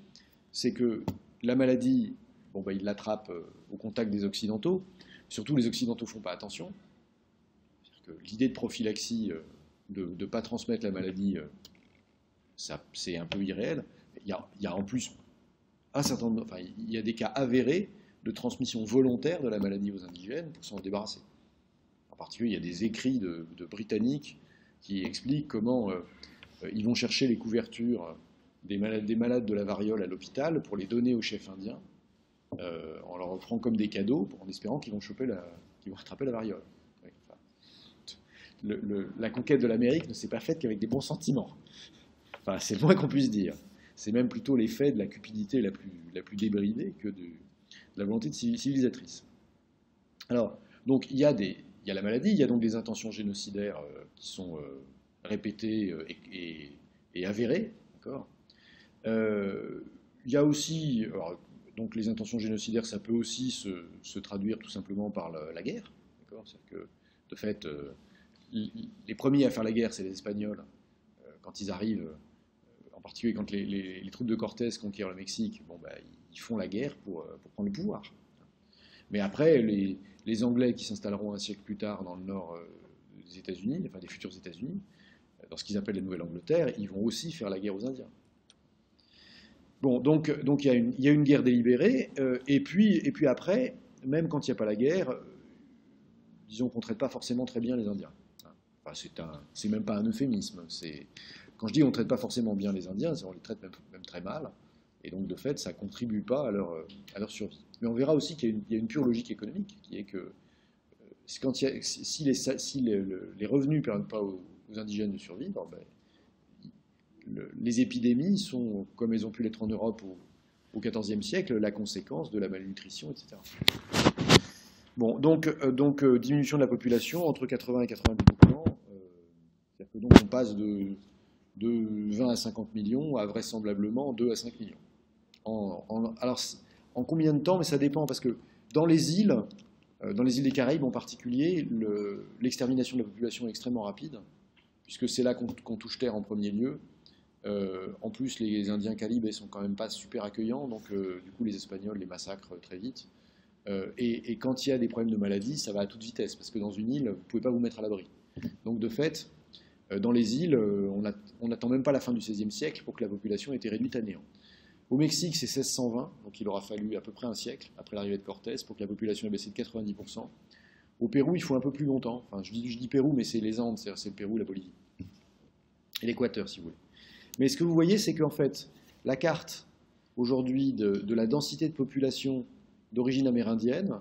c'est que la maladie, ils l'attrapent au contact des Occidentaux. Surtout, les Occidentaux ne font pas attention. L'idée de prophylaxie, de ne pas transmettre la maladie, c'est un peu irréel. Il y a en plus il y a des cas avérés de transmission volontaire de la maladie aux indigènes pour s'en débarrasser. En particulier, il y a des écrits de Britanniques qui expliquent comment ils vont chercher les couvertures des malades de la variole à l'hôpital pour les donner aux chefs indiens, en leur offrant comme des cadeaux, en espérant qu'ils vont rattraper la variole. Oui, enfin, la conquête de l'Amérique ne s'est pas faite qu'avec des bons sentiments. Enfin, c'est le moins qu'on puisse dire. C'est même plutôt l'effet de la cupidité la plus débridée que de la volonté civilisatrice. Alors, donc, il y a la maladie, il y a donc des intentions génocidaires qui sont répétées et avérées. D'accord. Il y a aussi, donc les intentions génocidaires, ça peut aussi se traduire tout simplement par la guerre. D'accord. C'est-à-dire que, de fait, les premiers à faire la guerre, c'est les Espagnols. Quand ils arrivent, en particulier quand les troupes de Cortés conquièrent le Mexique, ils font la guerre pour prendre le pouvoir. Mais après, les Anglais qui s'installeront un siècle plus tard dans le nord des États-Unis, enfin des futurs États-Unis, dans ce qu'ils appellent la Nouvelle-Angleterre, ils vont aussi faire la guerre aux Indiens. Bon, donc il y a une guerre délibérée, et puis après, même quand il n'y a pas la guerre, disons qu'on ne traite pas forcément très bien les Indiens. Enfin, c'est même pas un euphémisme. Quand je dis on ne traite pas forcément bien les Indiens, on les traite même très mal, et donc de fait, ça ne contribue pas à leur survie. Mais on verra aussi qu'il y a une pure logique économique, qui est que si les revenus ne permettent pas aux indigènes de survivre, les épidémies sont, comme elles ont pu l'être en Europe au XIVe siècle, la conséquence de la malnutrition, etc. Bon, donc diminution de la population entre 80 et 90%, c'est-à-dire que donc on passe de 20 à 50 millions à vraisemblablement 2 à 5 millions. Alors, en combien de temps? Mais ça dépend, parce que dans les îles des Caraïbes en particulier, l'extermination de la population est extrêmement rapide, puisque c'est là qu'on touche terre en premier lieu. En plus, les Indiens Calibés sont quand même pas super accueillants, donc du coup les Espagnols les massacrent très vite. Et quand il y a des problèmes de maladie, ça va à toute vitesse, parce que dans une île, vous ne pouvez pas vous mettre à l'abri. Donc de fait, dans les îles, on n'attend même pas la fin du XVIe siècle pour que la population ait été réduite à néant. Au Mexique, c'est 1620, donc il aura fallu à peu près un siècle après l'arrivée de Cortés pour que la population ait baissé de 90%. Au Pérou, il faut un peu plus longtemps. Enfin, je dis Pérou, mais c'est les Andes, c'est le Pérou, la Bolivie. Et l'Équateur, si vous voulez. Mais ce que vous voyez, c'est qu'en fait, la carte, aujourd'hui, de la densité de population d'origine amérindienne,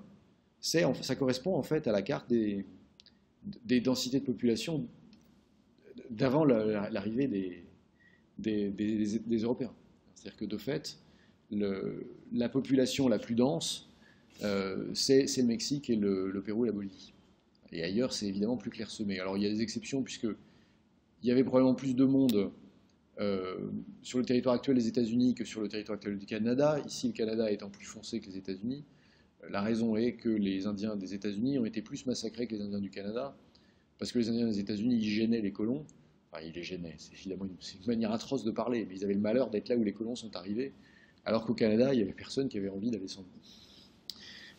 ça correspond en fait à la carte des densités de population d'avant l'arrivée des Européens. C'est-à-dire que de fait, la population la plus dense c'est le Mexique et le Pérou et la Bolivie. Et ailleurs, c'est évidemment plus clairsemé. Alors il y a des exceptions, puisqu'il y avait probablement plus de monde sur le territoire actuel des États-Unis que sur le territoire actuel du Canada. Ici, le Canada étant plus foncé que les États-Unis. La raison est que les Indiens des États-Unis ont été plus massacrés que les Indiens du Canada, parce que les Indiens des États-Unis, ils gênaient les colons. Enfin, ils les gênaient, c'est évidemment une manière atroce de parler, mais ils avaient le malheur d'être là où les colons sont arrivés, alors qu'au Canada, il n'y avait personne qui avait envie d'aller s'en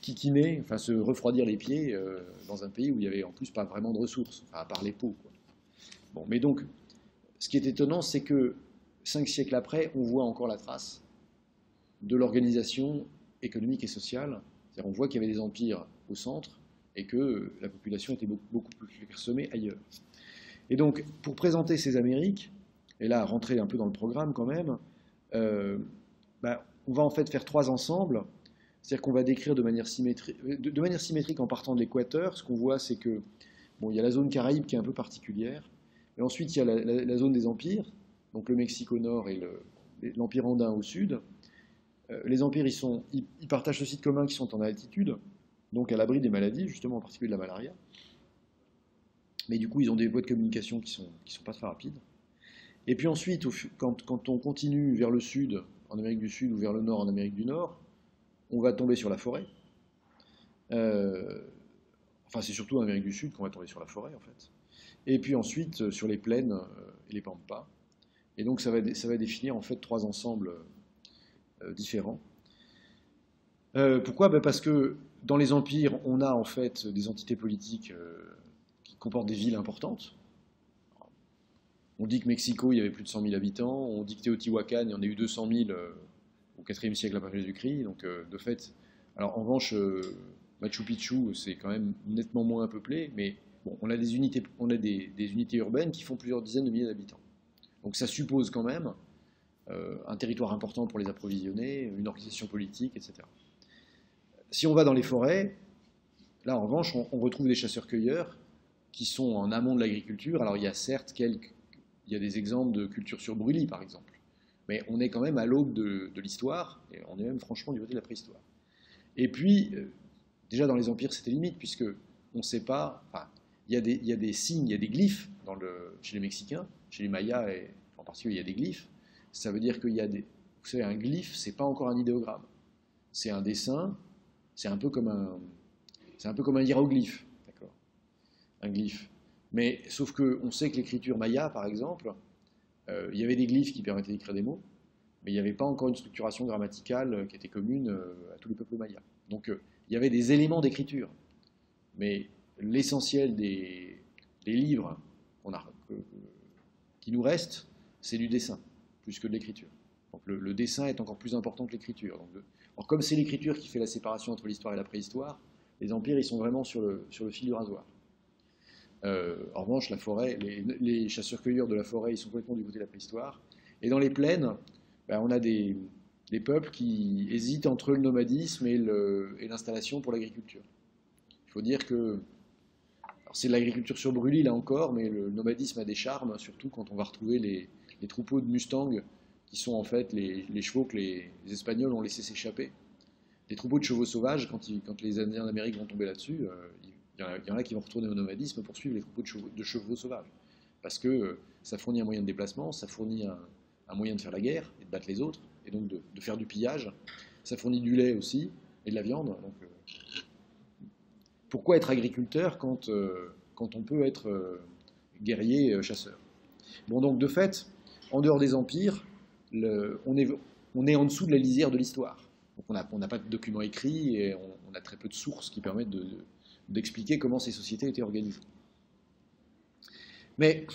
kikiner, enfin se refroidir les pieds dans un pays où il n'y avait en plus pas vraiment de ressources, enfin, à part les peaux, quoi. Bon, mais donc, ce qui est étonnant, c'est que 5 siècles après, on voit encore la trace de l'organisation économique et sociale. C'est-à-dire, on voit qu'il y avait des empires au centre et que la population était beaucoup plus clairsemée ailleurs. Et donc, pour présenter ces Amériques, et là, rentrer un peu dans le programme quand même, on va en fait faire 3 ensembles. C'est-à-dire qu'on va décrire de manière symétrique en partant de l'équateur. Ce qu'on voit, c'est que il y a la zone Caraïbe qui est un peu particulière. Et ensuite, il y a la zone des empires, donc le Mexique au nord et l'empire andin au sud. Les empires, ils partagent ce site commun qui sont en altitude, donc à l'abri des maladies, justement en particulier de la malaria. Mais du coup, ils ont des voies de communication qui sont pas très rapides. Et puis ensuite, quand on continue vers le sud, en Amérique du Sud, ou vers le nord, en Amérique du Nord, on va tomber sur la forêt. Enfin, c'est surtout en Amérique du Sud qu'on va tomber sur la forêt, en fait. Et puis ensuite, sur les plaines et les pampas. Et donc, ça va définir, en fait, 3 ensembles différents. Pourquoi ? Parce que dans les empires, on a en fait des entités politiques qui comportent des villes importantes. On dit que Mexico, il y avait plus de 100 000 habitants. On dit que Teotihuacan, il y en a eu 200 000 au IVe siècle après Jésus-Christ. Donc, de fait, alors en revanche, Machu Picchu, c'est quand même nettement moins peuplé, mais bon, on a des unités urbaines qui font plusieurs dizaines de milliers d'habitants. Donc, ça suppose quand même un territoire important pour les approvisionner, une organisation politique, etc. Si on va dans les forêts, là en revanche, on retrouve des chasseurs-cueilleurs qui sont en amont de l'agriculture. Alors il y a certes il y a des exemples de culture sur brûlis, par exemple, mais on est quand même à l'aube de l'histoire, et on est même franchement du côté de la préhistoire. Et puis, déjà dans les empires, c'était limite, puisque on ne sait pas, enfin, il y a des signes, il y a des glyphes chez les Mexicains, chez les Mayas, et en particulier, il y a des glyphes. Ça veut dire qu'il y a des... Vous savez, un glyphe, c'est pas encore un idéogramme. C'est un dessin, c'est un peu comme un hiéroglyphe, d'accord ? Un glyphe. Mais sauf qu'on sait que l'écriture maya, par exemple, il y avait des glyphes qui permettaient d'écrire des mots, mais il n'y avait pas encore une structuration grammaticale qui était commune à tous les peuples mayas. Donc il y avait des éléments d'écriture, mais l'essentiel des livres qui nous restent, c'est du dessin, plus que de l'écriture. Donc le dessin est encore plus important que l'écriture. Alors comme c'est l'écriture qui fait la séparation entre l'histoire et la préhistoire, les empires ils sont vraiment sur le fil du rasoir. En revanche, la forêt, les chasseurs-cueilleurs de la forêt, ils sont complètement du côté de la préhistoire. Et dans les plaines, on a des peuples qui hésitent entre le nomadisme et l'installation pour l'agriculture. Il faut dire que c'est de l'agriculture sur brûlis là encore, mais le nomadisme a des charmes, surtout quand on va retrouver les troupeaux de Mustangs, qui sont en fait les chevaux que les Espagnols ont laissé s'échapper. Les troupeaux de chevaux sauvages, quand les Indiens d'Amérique vont tomber là-dessus, il y en a qui vont retourner au nomadisme pour suivre les troupeaux de chevaux sauvages. Parce que ça fournit un moyen de déplacement, ça fournit un moyen de faire la guerre et de battre les autres, et donc de faire du pillage. Ça fournit du lait aussi, et de la viande. Donc, pourquoi être agriculteur quand on peut être guerrier, chasseur ? Bon, donc de fait, en dehors des empires, on est en dessous de la lisière de l'histoire. Donc on n'a pas de documents écrits et on a très peu de sources qui permettent d'expliquer comment ces sociétés étaient organisées. Mais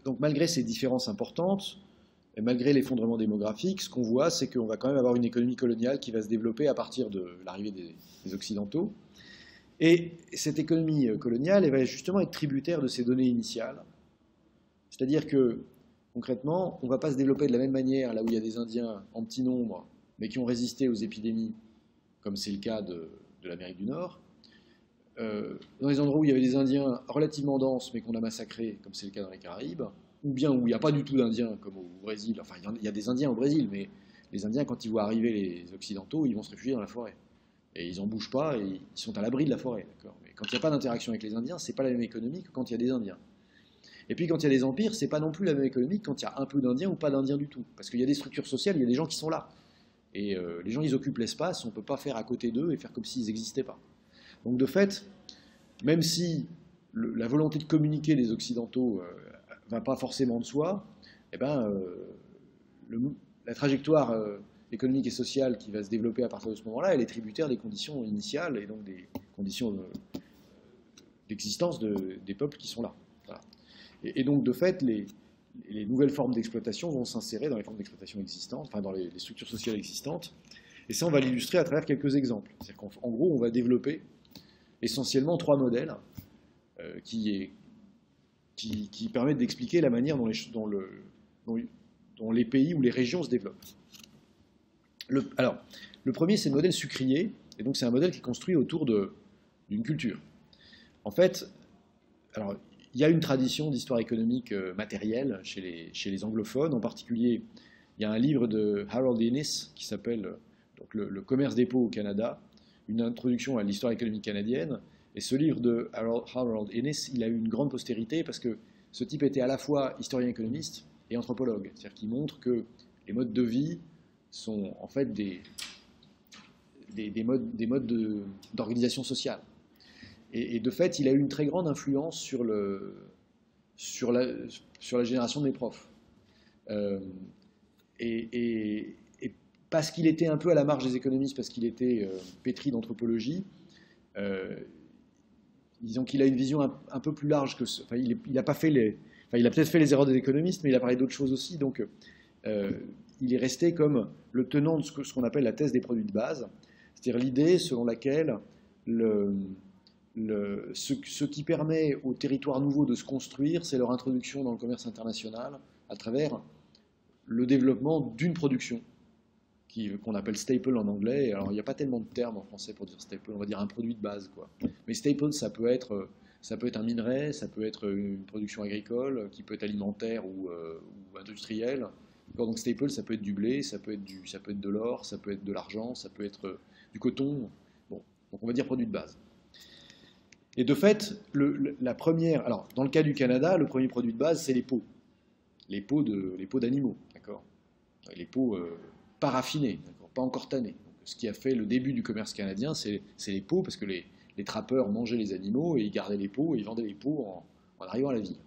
donc malgré ces différences importantes, et malgré l'effondrement démographique, ce qu'on voit, c'est qu'on va quand même avoir une économie coloniale qui va se développer à partir de l'arrivée des Occidentaux. Et cette économie coloniale, elle va justement être tributaire de ces données initiales. C'est-à-dire que, concrètement, on ne va pas se développer de la même manière là où il y a des Indiens en petit nombre, mais qui ont résisté aux épidémies, comme c'est le cas de l'Amérique du Nord. Dans les endroits où il y avait des Indiens relativement denses, mais qu'on a massacrés, comme c'est le cas dans les Caraïbes, ou bien où il n'y a pas du tout d'Indiens, comme au Brésil. Enfin, il y a des Indiens au Brésil, mais les Indiens, quand ils voient arriver les Occidentaux, ils vont se réfugier dans la forêt. Et ils n'en bougent pas, et ils sont à l'abri de la forêt. Mais quand il n'y a pas d'interaction avec les Indiens, ce n'est pas la même économie que quand il y a des Indiens. Et puis quand il y a des empires, ce n'est pas non plus la même économie que quand il y a un peu d'Indiens ou pas d'Indiens du tout. Parce qu'il y a des structures sociales, il y a des gens qui sont là. Et les gens, ils occupent l'espace, on ne peut pas faire à côté d'eux et faire comme s'ils n'existaient pas. Donc de fait, même si la volonté de communiquer des Occidentaux ne va pas forcément de soi, eh ben, la trajectoire économique et sociale qui va se développer à partir de ce moment-là, elle est tributaire des conditions initiales et donc des conditions d'existence des peuples qui sont là. Voilà. Et donc, de fait, les nouvelles formes d'exploitation vont s'insérer dans les formes d'exploitation existantes, enfin dans les structures sociales existantes. Et ça, on va l'illustrer à travers quelques exemples. C'est-à-dire qu'en gros, on va développer essentiellement 3 modèles qui permettent d'expliquer la manière dont les pays ou les régions se développent. Alors, le premier, c'est le modèle sucrier, et donc c'est un modèle qui est construit autour d'une culture. En fait, alors, il y a une tradition d'histoire économique matérielle chez les anglophones, en particulier, il y a un livre de Harold Innis qui s'appelle donc, le commerce des peaux au Canada, une introduction à l'histoire économique canadienne, et ce livre de Harold Innis, il a eu une grande postérité parce que ce type était à la fois historien économiste et anthropologue, c'est-à-dire qu'il montre que les modes de vie sont en fait des modes d'organisation sociale. Et de fait, il a eu une très grande influence sur la génération de mes profs. Et parce qu'il était un peu à la marge des économistes, parce qu'il était pétri d'anthropologie, disons qu'il a une vision un peu plus large que ce. Enfin, il a peut-être fait les erreurs des économistes, mais il a parlé d'autres choses aussi. Donc, il est resté comme le tenant de ce qu'on appelle la thèse des produits de base, c'est-à-dire l'idée selon laquelle ce qui permet aux territoires nouveaux de se construire, c'est leur introduction dans le commerce international à travers le développement d'une production qu'on appelle staple en anglais. Alors, il n'y a pas tellement de termes en français pour dire staple, on va dire un produit de base, quoi. Mais staple, ça peut être un minerai, ça peut être une production agricole, qui peut être alimentaire ou industrielle. Donc staple, ça peut être du blé, ça peut être de l'or, ça peut être de l'argent, ça peut être du coton. Bon, donc on va dire produit de base. Et de fait, alors dans le cas du Canada, le premier produit de base, c'est les peaux d'animaux, d'accord. Les peaux pas raffinées, pas encore tannées. Donc, ce qui a fait le début du commerce canadien, c'est les peaux, parce que les trappeurs mangeaient les animaux et ils gardaient les peaux et ils vendaient les peaux en arrivant à la ville.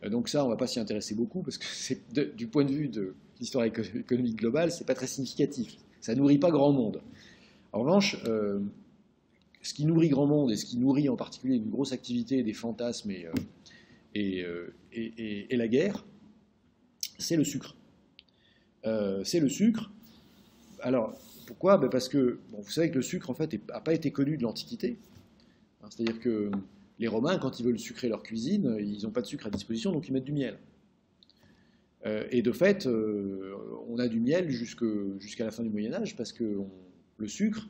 Donc ça, on ne va pas s'y intéresser beaucoup, parce que du point de vue de l'histoire économique globale, c'est pas très significatif. Ça nourrit pas grand monde. En revanche, ce qui nourrit grand monde, et ce qui nourrit en particulier une grosse activité des fantasmes et la guerre, c'est le sucre. C'est le sucre. Alors, pourquoi ? Parce que, vous savez que le sucre, en fait, n'a pas été connu de l'Antiquité. C'est-à-dire que les Romains, quand ils veulent sucrer leur cuisine, ils n'ont pas de sucre à disposition, donc ils mettent du miel. Et de fait, on a du miel jusqu'à la fin du Moyen-Âge, parce que le sucre,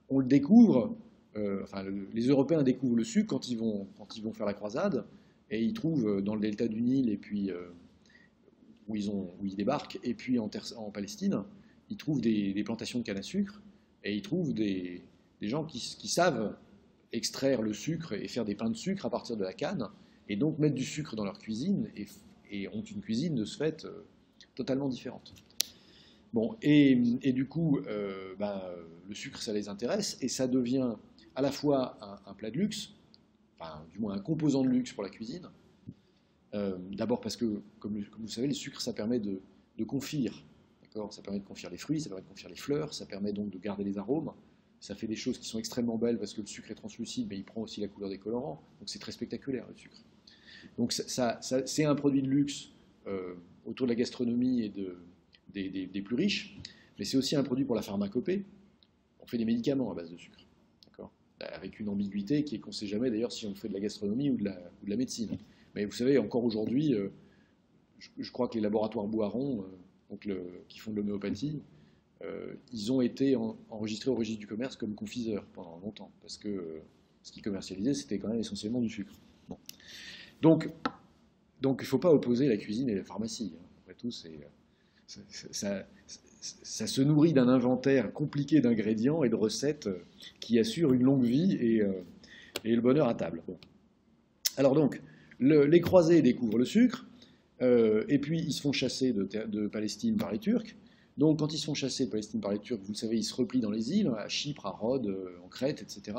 on le découvre, les Européens découvrent le sucre quand ils vont faire la croisade, et ils trouvent dans le delta du Nil, et puis où ils débarquent, et puis en Palestine, ils trouvent des plantations de canne à sucre, et ils trouvent des gens qui savent extraire le sucre et faire des pains de sucre à partir de la canne, et donc mettre du sucre dans leur cuisine, et ont une cuisine de ce fait totalement différente. Bon, et du coup, le sucre, ça les intéresse, et ça devient à la fois un plat de luxe, enfin, du moins un composant de luxe pour la cuisine. D'abord parce que, comme vous savez, le sucre, ça permet de confire. Ça permet de confire les fruits, ça permet de confire les fleurs, ça permet donc de garder les arômes. Ça fait des choses qui sont extrêmement belles parce que le sucre est translucide, mais il prend aussi la couleur des colorants. Donc c'est très spectaculaire, le sucre. Donc c'est un produit de luxe autour de la gastronomie et des plus riches, mais c'est aussi un produit pour la pharmacopée. On fait des médicaments à base de sucre, avec une ambiguïté qui est qu'on ne sait jamais d'ailleurs si on fait de la gastronomie ou de la médecine. Mais vous savez, encore aujourd'hui, je crois que les laboratoires Boiron, qui font de l'homéopathie, ils ont été enregistrés au registre du commerce comme confiseurs pendant longtemps, parce que ce qu'ils commercialisaient, c'était quand même essentiellement du sucre. Bon. Donc il ne faut pas opposer la cuisine et la pharmacie. Après tout, ça se nourrit d'un inventaire compliqué d'ingrédients et de recettes qui assurent une longue vie et le bonheur à table. Bon. Alors donc, les croisés découvrent le sucre, et puis ils se font chasser de Palestine par les Turcs. Donc quand ils se font chasser de Palestine par les Turcs, vous le savez, ils se replient dans les îles, à Chypre, à Rhodes, en Crète, etc.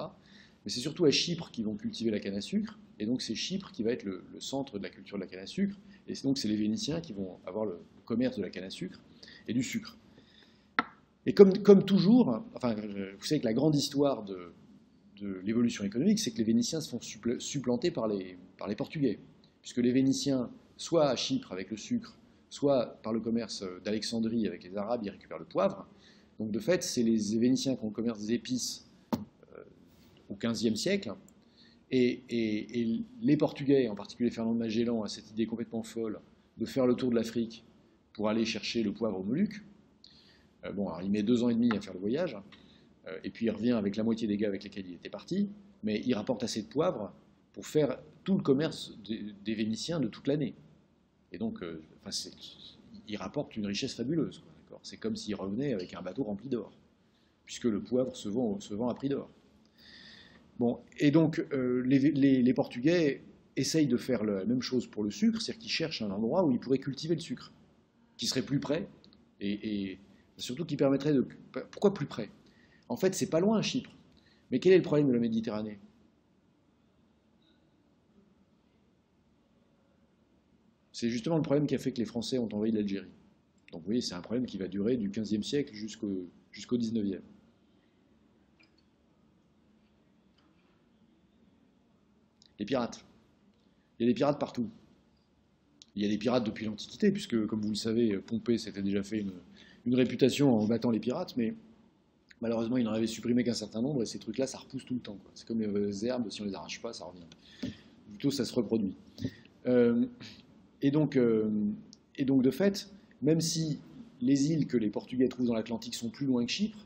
Mais c'est surtout à Chypre qu'ils vont cultiver la canne à sucre, et donc c'est Chypre qui va être le centre de la culture de la canne à sucre, et donc c'est les Vénitiens qui vont avoir le commerce de la canne à sucre et du sucre. Et comme toujours, enfin, vous savez que la grande histoire de l'évolution économique, c'est que les Vénitiens se font supplanter par les Portugais, puisque les Vénitiens, soit à Chypre avec le sucre, soit par le commerce d'Alexandrie avec les Arabes, ils récupèrent le poivre. Donc de fait, c'est les Vénitiens qui ont le commerce des épices au XVe siècle, et les Portugais, en particulier Fernand de Magellan, a cette idée complètement folle de faire le tour de l'Afrique pour aller chercher le poivre aux Moluques. Bon, alors il met 2 ans et demi à faire le voyage, et puis il revient avec la moitié des gars avec lesquels il était parti, mais il rapporte assez de poivre pour faire tout le commerce des Vénitiens de toute l'année. Et donc, il rapporte une richesse fabuleuse. C'est comme s'il revenait avec un bateau rempli d'or, puisque le poivre se vend à prix d'or. Bon, et donc, les Portugais essayent de faire la même chose pour le sucre, c'est-à-dire qu'ils cherchent un endroit où ils pourraient cultiver le sucre, qui serait plus près, et surtout qui permettrait de... Pourquoi plus près? En fait, c'est pas loin, Chypre. Mais quel est le problème de la Méditerranée? C'est justement le problème qui a fait que les Français ont envahi l'Algérie. Donc vous voyez, c'est un problème qui va durer du XVe siècle jusqu'au XIXe. Les pirates. Il y a des pirates partout. Il y a des pirates depuis l'Antiquité, puisque, comme vous le savez, Pompée s'était déjà fait une réputation en battant les pirates, mais malheureusement, il n'en avait supprimé qu'un certain nombre, et ces trucs-là, ça repousse tout le temps. C'est comme les herbes, si on ne les arrache pas, ça revient. Plutôt, ça se reproduit. Et donc, de fait, même si les îles que les Portugais trouvent dans l'Atlantique sont plus loin que Chypre,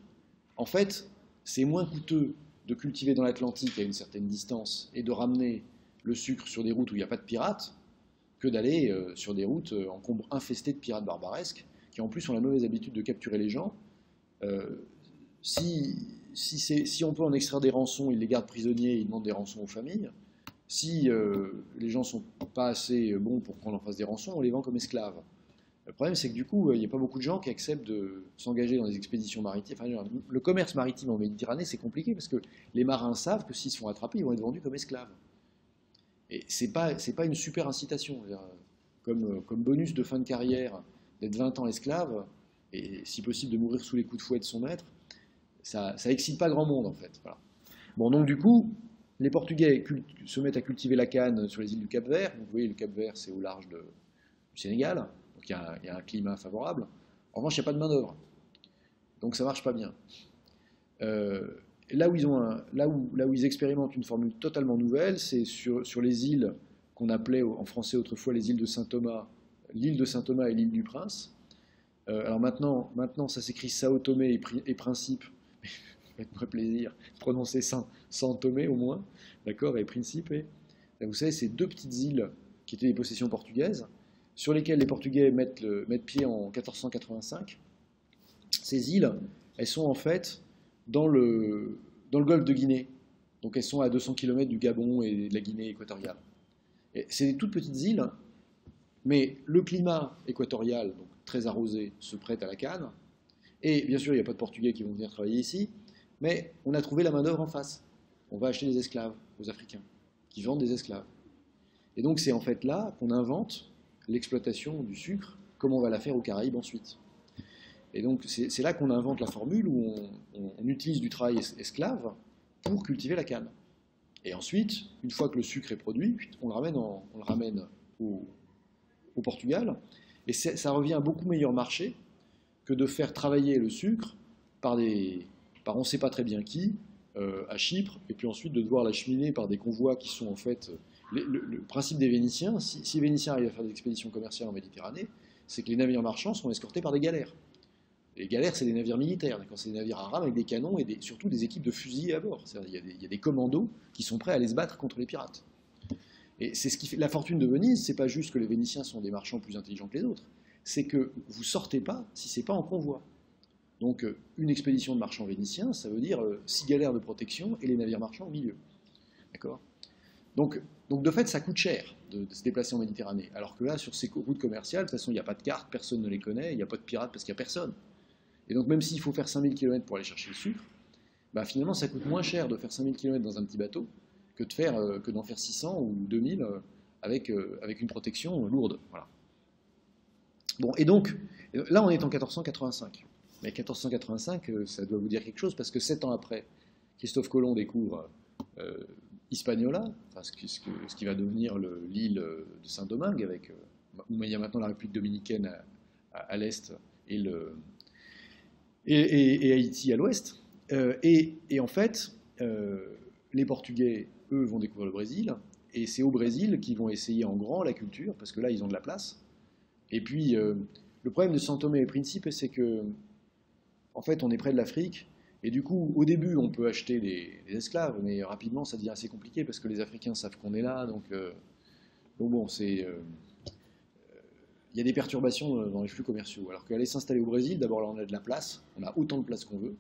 en fait, c'est moins coûteux de cultiver dans l'Atlantique à une certaine distance et de ramener le sucre sur des routes où il n'y a pas de pirates que d'aller sur des routes infestées de pirates barbaresques qui en plus ont la mauvaise habitude de capturer les gens. Si on peut en extraire des rançons, ils les gardent prisonniers, ils demandent des rançons aux familles. Si les gens ne sont pas assez bons pour qu'on en fasse des rançons, on les vend comme esclaves. Le problème, c'est que du coup, il n'y a pas beaucoup de gens qui acceptent de s'engager dans des expéditions maritimes. Enfin, le commerce maritime en Méditerranée, c'est compliqué parce que les marins savent que s'ils se font attraper, ils vont être vendus comme esclaves. Et c'est pas une super incitation. Comme bonus de fin de carrière, d'être 20 ans esclave, et si possible de mourir sous les coups de fouet de son maître, ça excite pas grand monde en fait. Voilà. Bon, donc du coup, les Portugais se mettent à cultiver la canne sur les îles du Cap-Vert. Donc, vous voyez, le Cap-Vert, c'est au large du Sénégal. Donc, il y a un climat favorable. En revanche, il n'y a pas de main-d'œuvre. Donc, ça ne marche pas bien. Là où ils expérimentent une formule totalement nouvelle, c'est sur les îles qu'on appelait en français autrefois les îles de Saint-Thomas, l'île de Saint-Thomas et l'île du Prince. Alors maintenant, ça s'écrit Sao Tomé et Principe. Faites-moi plaisir, prononcez San Tomé au moins, d'accord, et Principe. Vous savez, c'est 2 petites îles qui étaient des possessions portugaises, sur lesquelles les Portugais mettent pied en 1485. Ces îles, elles sont en fait dans le golfe de Guinée. Donc elles sont à 200 km du Gabon et de la Guinée équatoriale. C'est des toutes petites îles, mais le climat équatorial, donc très arrosé, se prête à la canne. Et bien sûr, il n'y a pas de Portugais qui vont venir travailler ici, mais on a trouvé la main-d'œuvre en face. On va acheter des esclaves aux Africains, qui vendent des esclaves. Et donc c'est en fait là qu'on invente l'exploitation du sucre, comme on va la faire aux Caraïbes ensuite. Et donc c'est là qu'on invente la formule où on utilise du travail esclave pour cultiver la canne. Et ensuite, une fois que le sucre est produit, on le ramène au Portugal, et ça revient à beaucoup meilleur marché que de faire travailler le sucre par on ne sait pas très bien qui, à Chypre, et puis ensuite de devoir l'acheminer par des convois qui sont en fait... Le principe des Vénitiens, si les Vénitiens arrivent à faire des expéditions commerciales en Méditerranée, c'est que les navires marchands sont escortés par des galères. Les galères, c'est des navires militaires, c'est des navires à rame avec des canons et surtout des équipes de fusiliers à bord. Il y a des commandos qui sont prêts à aller se battre contre les pirates. Et c'est ce qui fait la fortune de Venise, c'est pas juste que les Vénitiens sont des marchands plus intelligents que les autres, c'est que vous sortez pas si c'est pas en convoi. Donc une expédition de marchands vénitiens, ça veut dire 6 galères de protection et les navires marchands au milieu. D'accord ? Donc, de fait, ça coûte cher de se déplacer en Méditerranée. Alors que là, sur ces routes commerciales, de toute façon, il n'y a pas de carte, personne ne les connaît, il n'y a pas de pirates parce qu'il n'y a personne. Et donc même s'il faut faire 5000 km pour aller chercher le sucre, bah, finalement, ça coûte moins cher de faire 5000 km dans un petit bateau que d'en faire 600 ou 2000 avec une protection lourde. Voilà. Bon, et donc, là, on est en 1485. Mais 1485, ça doit vous dire quelque chose, parce que 7 ans après, Christophe Colomb découvre Hispaniola, enfin, ce qui va devenir l'île de Saint-Domingue, où il y a maintenant la République dominicaine à l'est et Haïti à l'ouest. Et en fait, les Portugais, eux, vont découvrir le Brésil, et c'est au Brésil qu'ils vont essayer en grand la culture, parce que là, ils ont de la place. Et puis, le problème de São Tomé et Príncipe, c'est que, en fait, on est près de l'Afrique, et du coup, au début, on peut acheter des esclaves, mais rapidement, ça devient assez compliqué, parce que les Africains savent qu'on est là, donc bon, il y a des perturbations dans les flux commerciaux. Alors qu'aller s'installer au Brésil, d'abord là, on a de la place, on a autant de place qu'on veut,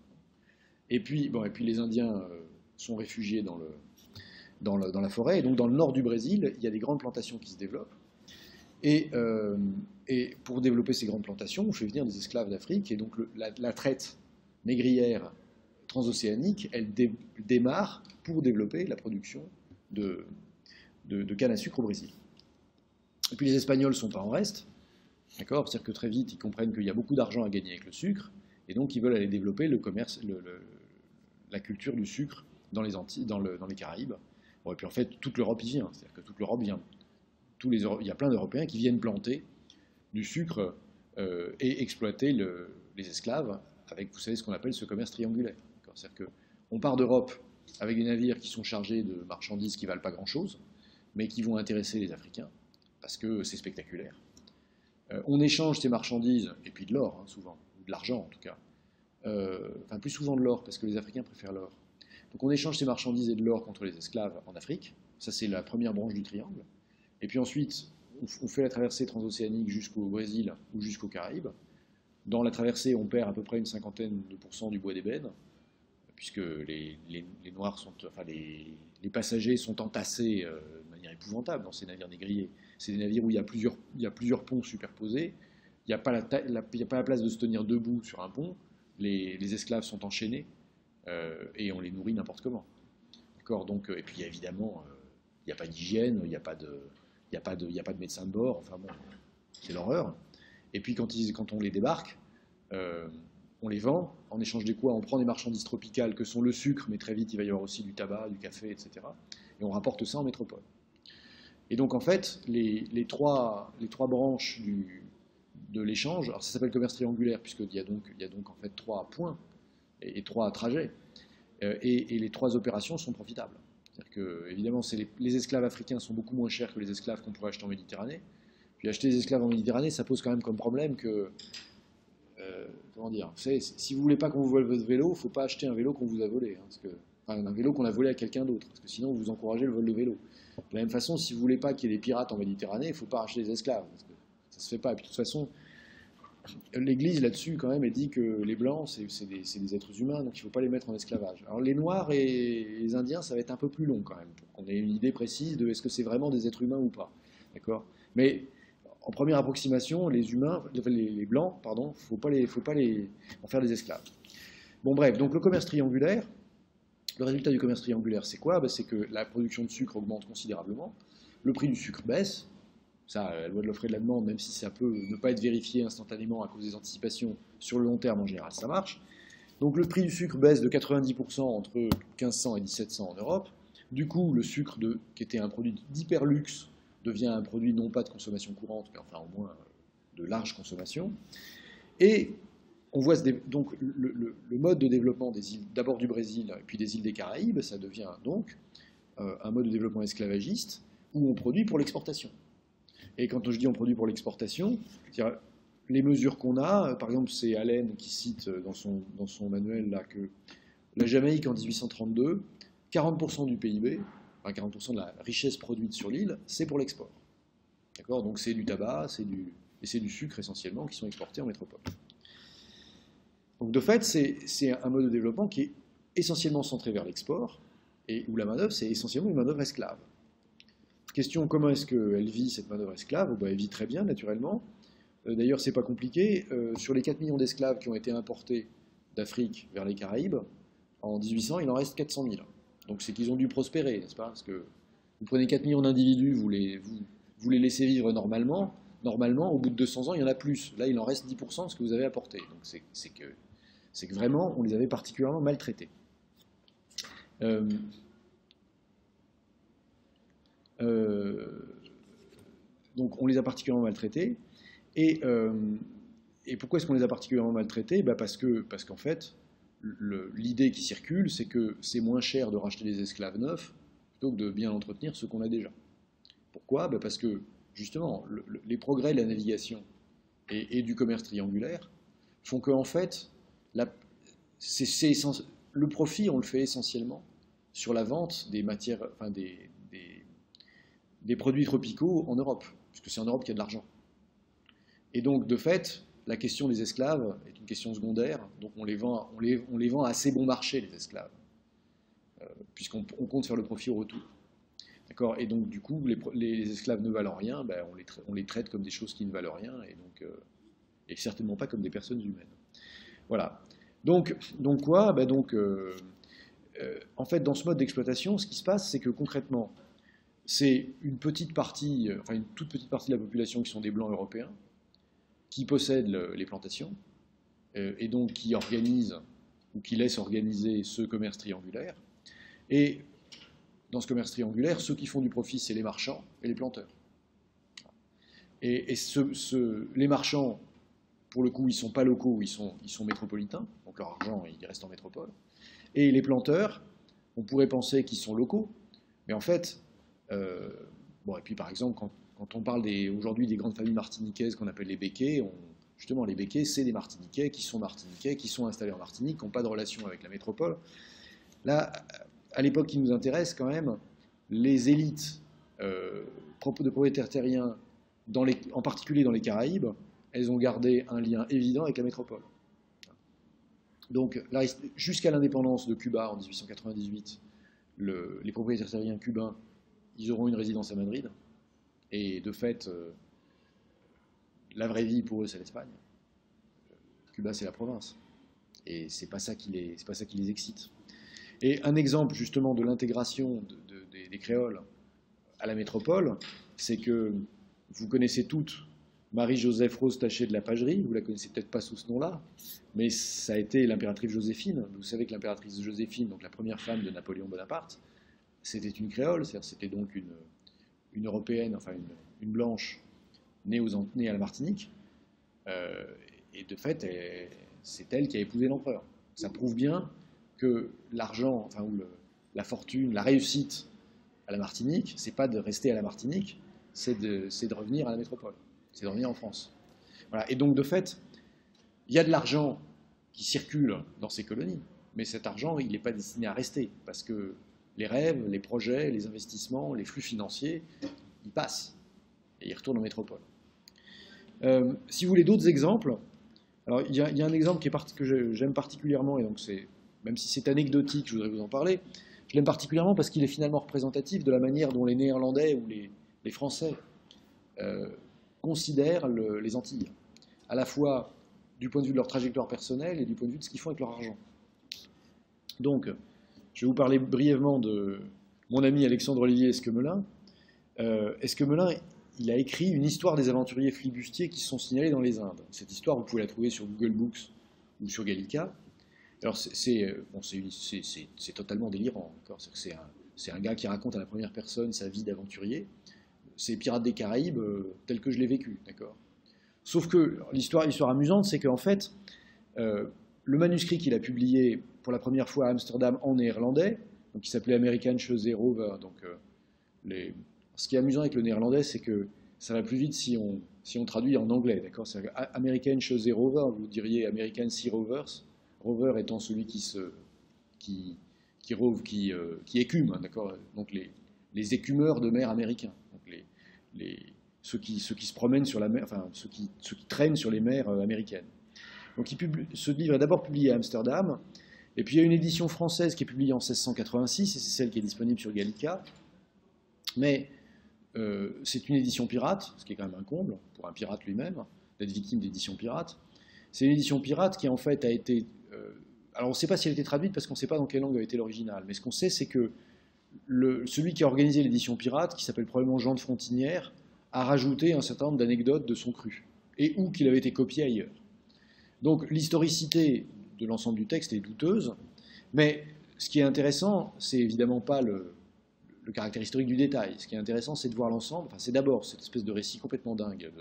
et puis les Indiens sont réfugiés dans la forêt, et donc dans le nord du Brésil, il y a des grandes plantations qui se développent. Et pour développer ces grandes plantations, on fait venir des esclaves d'Afrique, et donc la traite négrière transocéanique, elle démarre pour développer la production de canne à sucre au Brésil. Et puis les Espagnols ne sont pas en reste, d'accord ? C'est-à-dire que très vite, ils comprennent qu'il y a beaucoup d'argent à gagner avec le sucre, et donc ils veulent aller développer le commerce, la culture du sucre dans les Antilles, dans les Caraïbes. Bon, et puis en fait, toute l'Europe y vient, c'est-à-dire que toute l'Europe vient. Il y a plein d'Européens qui viennent planter du sucre et exploiter les esclaves avec, vous savez, ce qu'on appelle ce commerce triangulaire. C'est-à-dire qu'on part d'Europe avec des navires qui sont chargés de marchandises qui ne valent pas grand-chose, mais qui vont intéresser les Africains, parce que c'est spectaculaire. On échange ces marchandises, et puis de l'or, hein, souvent, ou de l'argent en tout cas. Enfin, plus souvent de l'or, parce que les Africains préfèrent l'or. Donc on échange ces marchandises et de l'or contre les esclaves en Afrique. Ça, c'est la première branche du triangle. Et puis ensuite, on fait la traversée transocéanique jusqu'au Brésil ou jusqu'aux Caraïbes. Dans la traversée, on perd à peu près une 50% du bois d'ébène, puisque les Noirs les passagers sont entassés de manière épouvantable dans ces navires négriers. C'est des navires où il y a plusieurs ponts superposés. Il n'y a pas la place de se tenir debout sur un pont. Les esclaves sont enchaînés et on les nourrit n'importe comment. D'accord ? Donc, et puis évidemment, il n'y a pas d'hygiène, il n'y a pas de médecin de bord. Enfin bon, c'est l'horreur. Et puis quand on les débarque, on les vend, en échange de quoi on prend des marchandises tropicales que sont le sucre, mais très vite il va y avoir aussi du tabac, du café, etc. Et on rapporte ça en métropole. Et donc en fait, les trois branches de l'échange, alors ça s'appelle commerce triangulaire, puisqu'il y a donc en fait 3 points et 3 trajets, et les 3 opérations sont profitables. C'est-à-dire que, évidemment, les esclaves africains sont beaucoup moins chers que les esclaves qu'on pourrait acheter en Méditerranée. Puis acheter des esclaves en Méditerranée, ça pose quand même comme problème que, comment dire, vous savez, si vous voulez pas qu'on vous vole votre vélo, il ne faut pas acheter un vélo qu'on vous a volé, hein, un vélo qu'on a volé à quelqu'un d'autre, parce que sinon vous encouragez le vol de vélo. De la même façon, si vous voulez pas qu'il y ait des pirates en Méditerranée, il ne faut pas acheter des esclaves, parce que ça se fait pas. Et puis de toute façon, l'Église là-dessus quand même, elle dit que les blancs c'est des êtres humains, donc il ne faut pas les mettre en esclavage. Alors les Noirs et les Indiens, ça va être un peu plus long quand même, pour qu'on ait une idée précise de est-ce que c'est vraiment des êtres humains ou pas, d'accord ? Mais en première approximation, les blancs, pardon, faut pas les en faire des esclaves. Bon bref, donc le commerce triangulaire, le résultat du commerce triangulaire, c'est quoi ? C'est que la production de sucre augmente considérablement, le prix du sucre baisse, ça, la loi de l'offre et de la demande, même si ça peut ne pas être vérifié instantanément à cause des anticipations, sur le long terme en général, ça marche. Donc le prix du sucre baisse de 90% entre 1500 et 1700 en Europe. Du coup, le sucre, qui était un produit d'hyperluxe, devient un produit non pas de consommation courante, mais enfin au moins de large consommation. Et on voit donc le mode de développement des îles, d'abord du Brésil et puis des îles des Caraïbes, ça devient donc un mode de développement esclavagiste où on produit pour l'exportation. Et quand je dis on produit pour l'exportation, c'est-à-dire les mesures qu'on a, par exemple c'est Allen qui cite dans son manuel là, que la Jamaïque en 1832, 40% du PIB, enfin 40% de la richesse produite sur l'île, c'est pour l'export. D'accord ? Donc c'est du tabac, c'est du sucre essentiellement qui sont exportés en métropole. Donc de fait, c'est un mode de développement qui est essentiellement centré vers l'export, et où la main-d'œuvre, c'est essentiellement une main-d'œuvre esclave. Question, comment est-ce qu'elle vit, cette main-d'œuvre esclave? Elle vit très bien, naturellement. D'ailleurs, c'est pas compliqué. Sur les 4 millions d'esclaves qui ont été importés d'Afrique vers les Caraïbes, en 1800, il en reste 400 000. Donc c'est qu'ils ont dû prospérer, n'est-ce pas? Parce que vous prenez 4 millions d'individus, vous les laissez vivre normalement, au bout de 200 ans, il y en a plus. Là, il en reste 10% de ce que vous avez apporté. Donc c'est que vraiment, on les avait particulièrement maltraités. Donc on les a particulièrement maltraités. Et pourquoi est-ce qu'on les a particulièrement maltraités? Parce qu'en fait, l'idée qui circule, c'est que c'est moins cher de racheter des esclaves neufs plutôt que de bien entretenir ceux qu'on a déjà. Pourquoi? Parce que, justement, les progrès de la navigation et du commerce triangulaire font qu'en fait, le profit, on le fait essentiellement sur la vente des matières, enfin des produits tropicaux en Europe, puisque c'est en Europe qu'il y a de l'argent. Et donc, de fait, la question des esclaves est une question secondaire, donc on les vend à assez bon marché, les esclaves, puisqu'on compte faire le profit au retour. D'accord? Et donc, du coup, les esclaves ne valent rien, on les traite comme des choses qui ne valent rien, et certainement pas comme des personnes humaines. Voilà. Donc quoi? En fait, dans ce mode d'exploitation, ce qui se passe, c'est que concrètement, c'est une toute petite partie de la population qui sont des blancs européens, qui possèdent les plantations, et donc qui organisent ou qui laissent organiser ce commerce triangulaire. Et dans ce commerce triangulaire, ceux qui font du profit, c'est les marchands et les planteurs. Et les marchands, pour le coup, ils ne sont pas locaux, ils sont métropolitains, donc leur argent, il reste en métropole. Et les planteurs, on pourrait penser qu'ils sont locaux, mais en fait, et puis par exemple, quand on parle aujourd'hui des grandes familles martiniquaises qu'on appelle les Béquets, justement, les Béquets, c'est des Martiniquais, qui sont installés en Martinique, qui n'ont pas de relation avec la métropole. Là, à l'époque qui nous intéresse quand même, les élites de propriétaires terriens, en particulier dans les Caraïbes, elles ont gardé un lien évident avec la métropole. Donc, jusqu'à l'indépendance de Cuba en 1898, les propriétaires terriens cubains, ils auront une résidence à Madrid. Et de fait, la vraie vie pour eux, c'est l'Espagne. Cuba, c'est la province. Et c'est pas ça qui les excite. Et un exemple justement de l'intégration des créoles à la métropole, c'est que vous connaissez toutes Marie-Joseph Rose Taché de la Pagerie, vous la connaissez peut-être pas sous ce nom-là, mais ça a été l'impératrice Joséphine. Vous savez que l'impératrice Joséphine, donc la première femme de Napoléon Bonaparte, c'était une créole, c'est-à-dire c'était donc une européenne, enfin une blanche née à la Martinique, et de fait, c'est elle qui a épousé l'empereur. Ça prouve bien que l'argent, la fortune, la réussite à la Martinique, c'est pas de rester à la Martinique, c'est de revenir à la métropole, c'est de revenir en France. Voilà. Et donc de fait, il y a de l'argent qui circule dans ces colonies, mais cet argent, il n'est pas destiné à rester, parce que les rêves, les projets, les investissements, les flux financiers, ils passent et ils retournent en métropole. Si vous voulez d'autres exemples, alors il y a un exemple que j'aime particulièrement, et donc même si c'est anecdotique, je voudrais vous en parler. Je l'aime particulièrement parce qu'il est finalement représentatif de la manière dont les Néerlandais ou les Français considèrent les Antilles, à la fois du point de vue de leur trajectoire personnelle et du point de vue de ce qu'ils font avec leur argent. Donc, je vais vous parler brièvement de mon ami Alexandre-Olivier Esquemelin. Esquemelin, il a écrit une histoire des aventuriers flibustiers qui se sont signalés dans les Indes. Cette histoire, vous pouvez la trouver sur Google Books ou sur Gallica. Alors, c'est totalement délirant. C'est un gars qui raconte à la première personne sa vie d'aventurier. C'est Pirates des Caraïbes tel que je l'ai vécu, d'accord. Sauf que l'histoire amusante, c'est qu'en fait, le manuscrit qu'il a publié pour la première fois à Amsterdam en néerlandais, donc qui s'appelait American Chose Rover. Donc, ce qui est amusant avec le néerlandais, c'est que ça va plus vite si on traduit en anglais, d'accord. American Chose Rover, vous diriez American Sea Rovers, rover étant celui qui écume, d'accord. Donc les écumeurs de mer américains, donc ceux qui se promènent sur la mer, enfin ceux qui traînent sur les mers américaines. Donc ce livre est d'abord publié à Amsterdam, et puis il y a une édition française qui est publiée en 1686, et c'est celle qui est disponible sur Gallica. Mais c'est une édition pirate, ce qui est quand même un comble pour un pirate lui-même, d'être victime d'édition pirate. C'est une édition pirate qui en fait a été... alors on ne sait pas si elle a été traduite parce qu'on ne sait pas dans quelle langue a été l'original, mais ce qu'on sait c'est que celui qui a organisé l'édition pirate, qui s'appelle probablement Jean de Frontinière, a rajouté un certain nombre d'anecdotes de son cru, et ou qu'il avait été copié ailleurs. Donc l'historicité de l'ensemble du texte est douteuse, mais ce qui est intéressant, c'est évidemment pas le caractère historique du détail. Ce qui est intéressant, c'est de voir l'ensemble. Enfin, c'est d'abord cette espèce de récit complètement dingue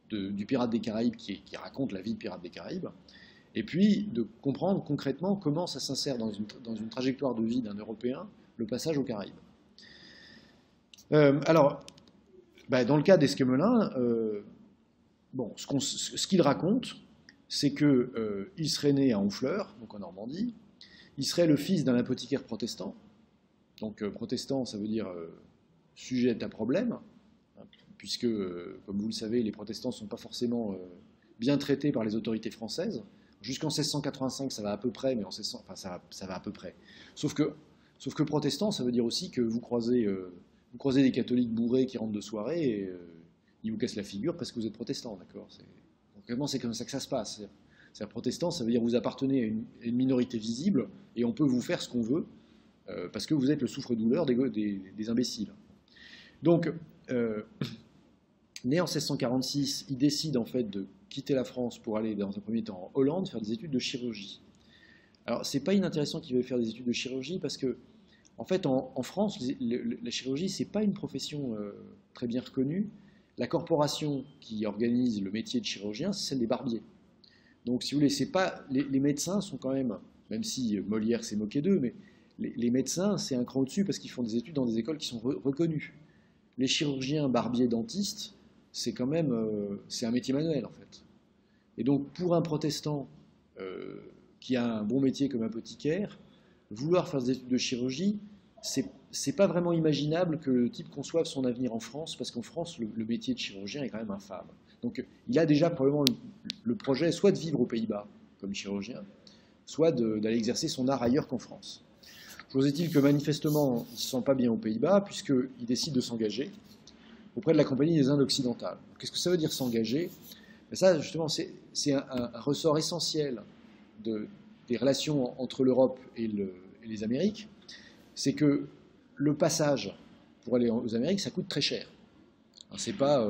du pirate des Caraïbes qui raconte la vie de pirate des Caraïbes, et puis de comprendre concrètement comment ça s'insère dans une trajectoire de vie d'un Européen, le passage aux Caraïbes. Alors, dans le cas d'Esquemelin, bon, ce qu'il raconte, c'est qu'il serait né à Honfleur, donc en Normandie, il serait le fils d'un apothicaire protestant. Donc protestant, ça veut dire sujet à problème, hein, puisque, comme vous le savez, les protestants ne sont pas forcément bien traités par les autorités françaises. Jusqu'en 1685, ça va à peu près, mais en 1600, enfin, ça va à peu près. Sauf que protestant, ça veut dire aussi que vous croisez des catholiques bourrés qui rentrent de soirée et ils vous cassent la figure parce que vous êtes protestant, d'accord? Concrètement, c'est comme ça que ça se passe. C'est-à-dire protestant, ça veut dire que vous appartenez à une minorité visible et on peut vous faire ce qu'on veut parce que vous êtes le souffre-douleur des imbéciles. Donc, né en 1646, il décide en fait de quitter la France pour aller dans un premier temps en Hollande faire des études de chirurgie. Alors, c'est pas inintéressant qu'il veuille faire des études de chirurgie parce que, en fait, en France, la chirurgie, c'est pas une profession très bien reconnue. La corporation qui organise le métier de chirurgien, c'est celle des barbiers. Donc, si vous voulez, c'est pas, les médecins sont quand même si Molière s'est moqué d'eux, mais les médecins, c'est un cran au-dessus parce qu'ils font des études dans des écoles qui sont reconnues. Les chirurgiens, barbiers, dentistes, c'est quand même c'est un métier manuel, en fait. Et donc, pour un protestant qui a un bon métier comme apothicaire, vouloir faire des études de chirurgie, c'est pas vraiment imaginable que le type conçoive son avenir en France, parce qu'en France, le métier de chirurgien est quand même infâme. Donc, il a déjà probablement le projet soit de vivre aux Pays-Bas comme chirurgien, soit d'aller exercer son art ailleurs qu'en France. Chose est-il que manifestement, il ne se sent pas bien aux Pays-Bas, puisqu'il décide de s'engager auprès de la Compagnie des Indes occidentales. Qu'est-ce que ça veut dire s'engager? Ça, justement, c'est un ressort essentiel des relations entre l'Europe et les Amériques. C'est que le passage pour aller aux Amériques, ça coûte très cher. C'est pas,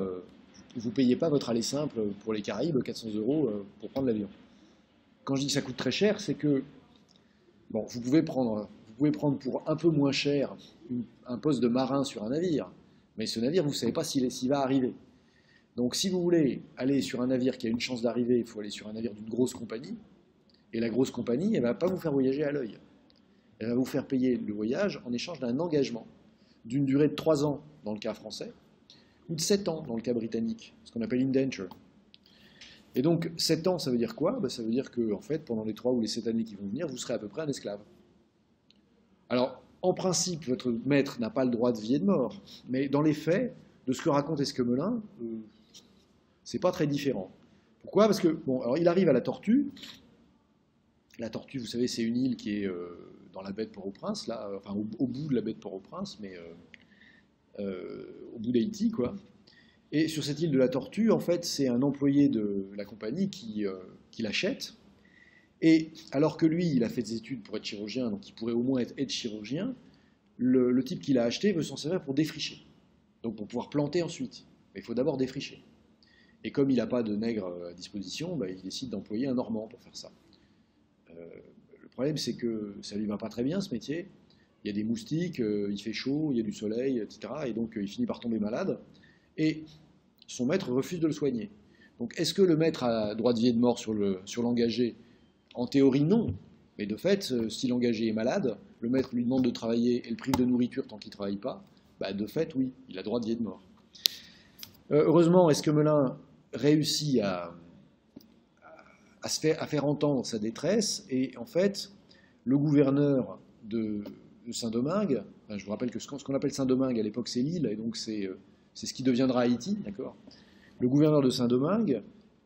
vous ne payez pas votre aller simple pour les Caraïbes, 400 € pour prendre l'avion. Quand je dis que ça coûte très cher, c'est que bon, vous pouvez prendre pour un peu moins cher un poste de marin sur un navire, mais ce navire, vous ne savez pas s'il va arriver. Donc si vous voulez aller sur un navire qui a une chance d'arriver, il faut aller sur un navire d'une grosse compagnie, et la grosse compagnie, elle ne va pas vous faire voyager à l'œil. Elle va vous faire payer le voyage en échange d'un engagement d'une durée de 3 ans dans le cas français, ou de 7 ans dans le cas britannique, ce qu'on appelle indenture. Et donc 7 ans, ça veut dire quoi? Ça veut dire que en fait, pendant les 3 ou les 7 années qui vont venir, vous serez à peu près un esclave. Alors, en principe, votre maître n'a pas le droit de vie et de mort, mais dans les faits, de ce que raconte Esquemelin, c'est pas très différent. Pourquoi? Parce que, bon, alors il arrive à la Tortue. La Tortue, vous savez, c'est une île qui est dans la baie de Port-au-Prince, là, enfin au bout de la baie de Port-au-Prince, mais au bout d'Haïti, quoi. Et sur cette île de la Tortue, en fait, c'est un employé de la compagnie qui l'achète. Et alors que lui, il a fait des études pour être chirurgien, donc il pourrait au moins être chirurgien, le type qui l'a acheté veut s'en servir pour défricher. Donc pour pouvoir planter ensuite. Mais il faut d'abord défricher. Et comme il n'a pas de nègre à disposition, il décide d'employer un Normand pour faire ça. Le problème, c'est que ça ne lui va pas très bien, ce métier. Il y a des moustiques, il fait chaud, il y a du soleil, etc. Et donc il finit par tomber malade. Et son maître refuse de le soigner. Donc est-ce que le maître a droit de vie et de mort sur l'engagé? En théorie, non. Mais de fait, si l'engagé est malade, le maître lui demande de travailler et le prive de nourriture tant qu'il ne travaille pas, de fait, oui, il a droit de vie et de mort. Heureusement, Esquemelin réussit à faire entendre sa détresse, et en fait, le gouverneur de Saint-Domingue, enfin, je vous rappelle que ce qu'on appelle Saint-Domingue à l'époque, c'est l'île, et donc c'est ce qui deviendra Haïti, d'accord? Le gouverneur de Saint-Domingue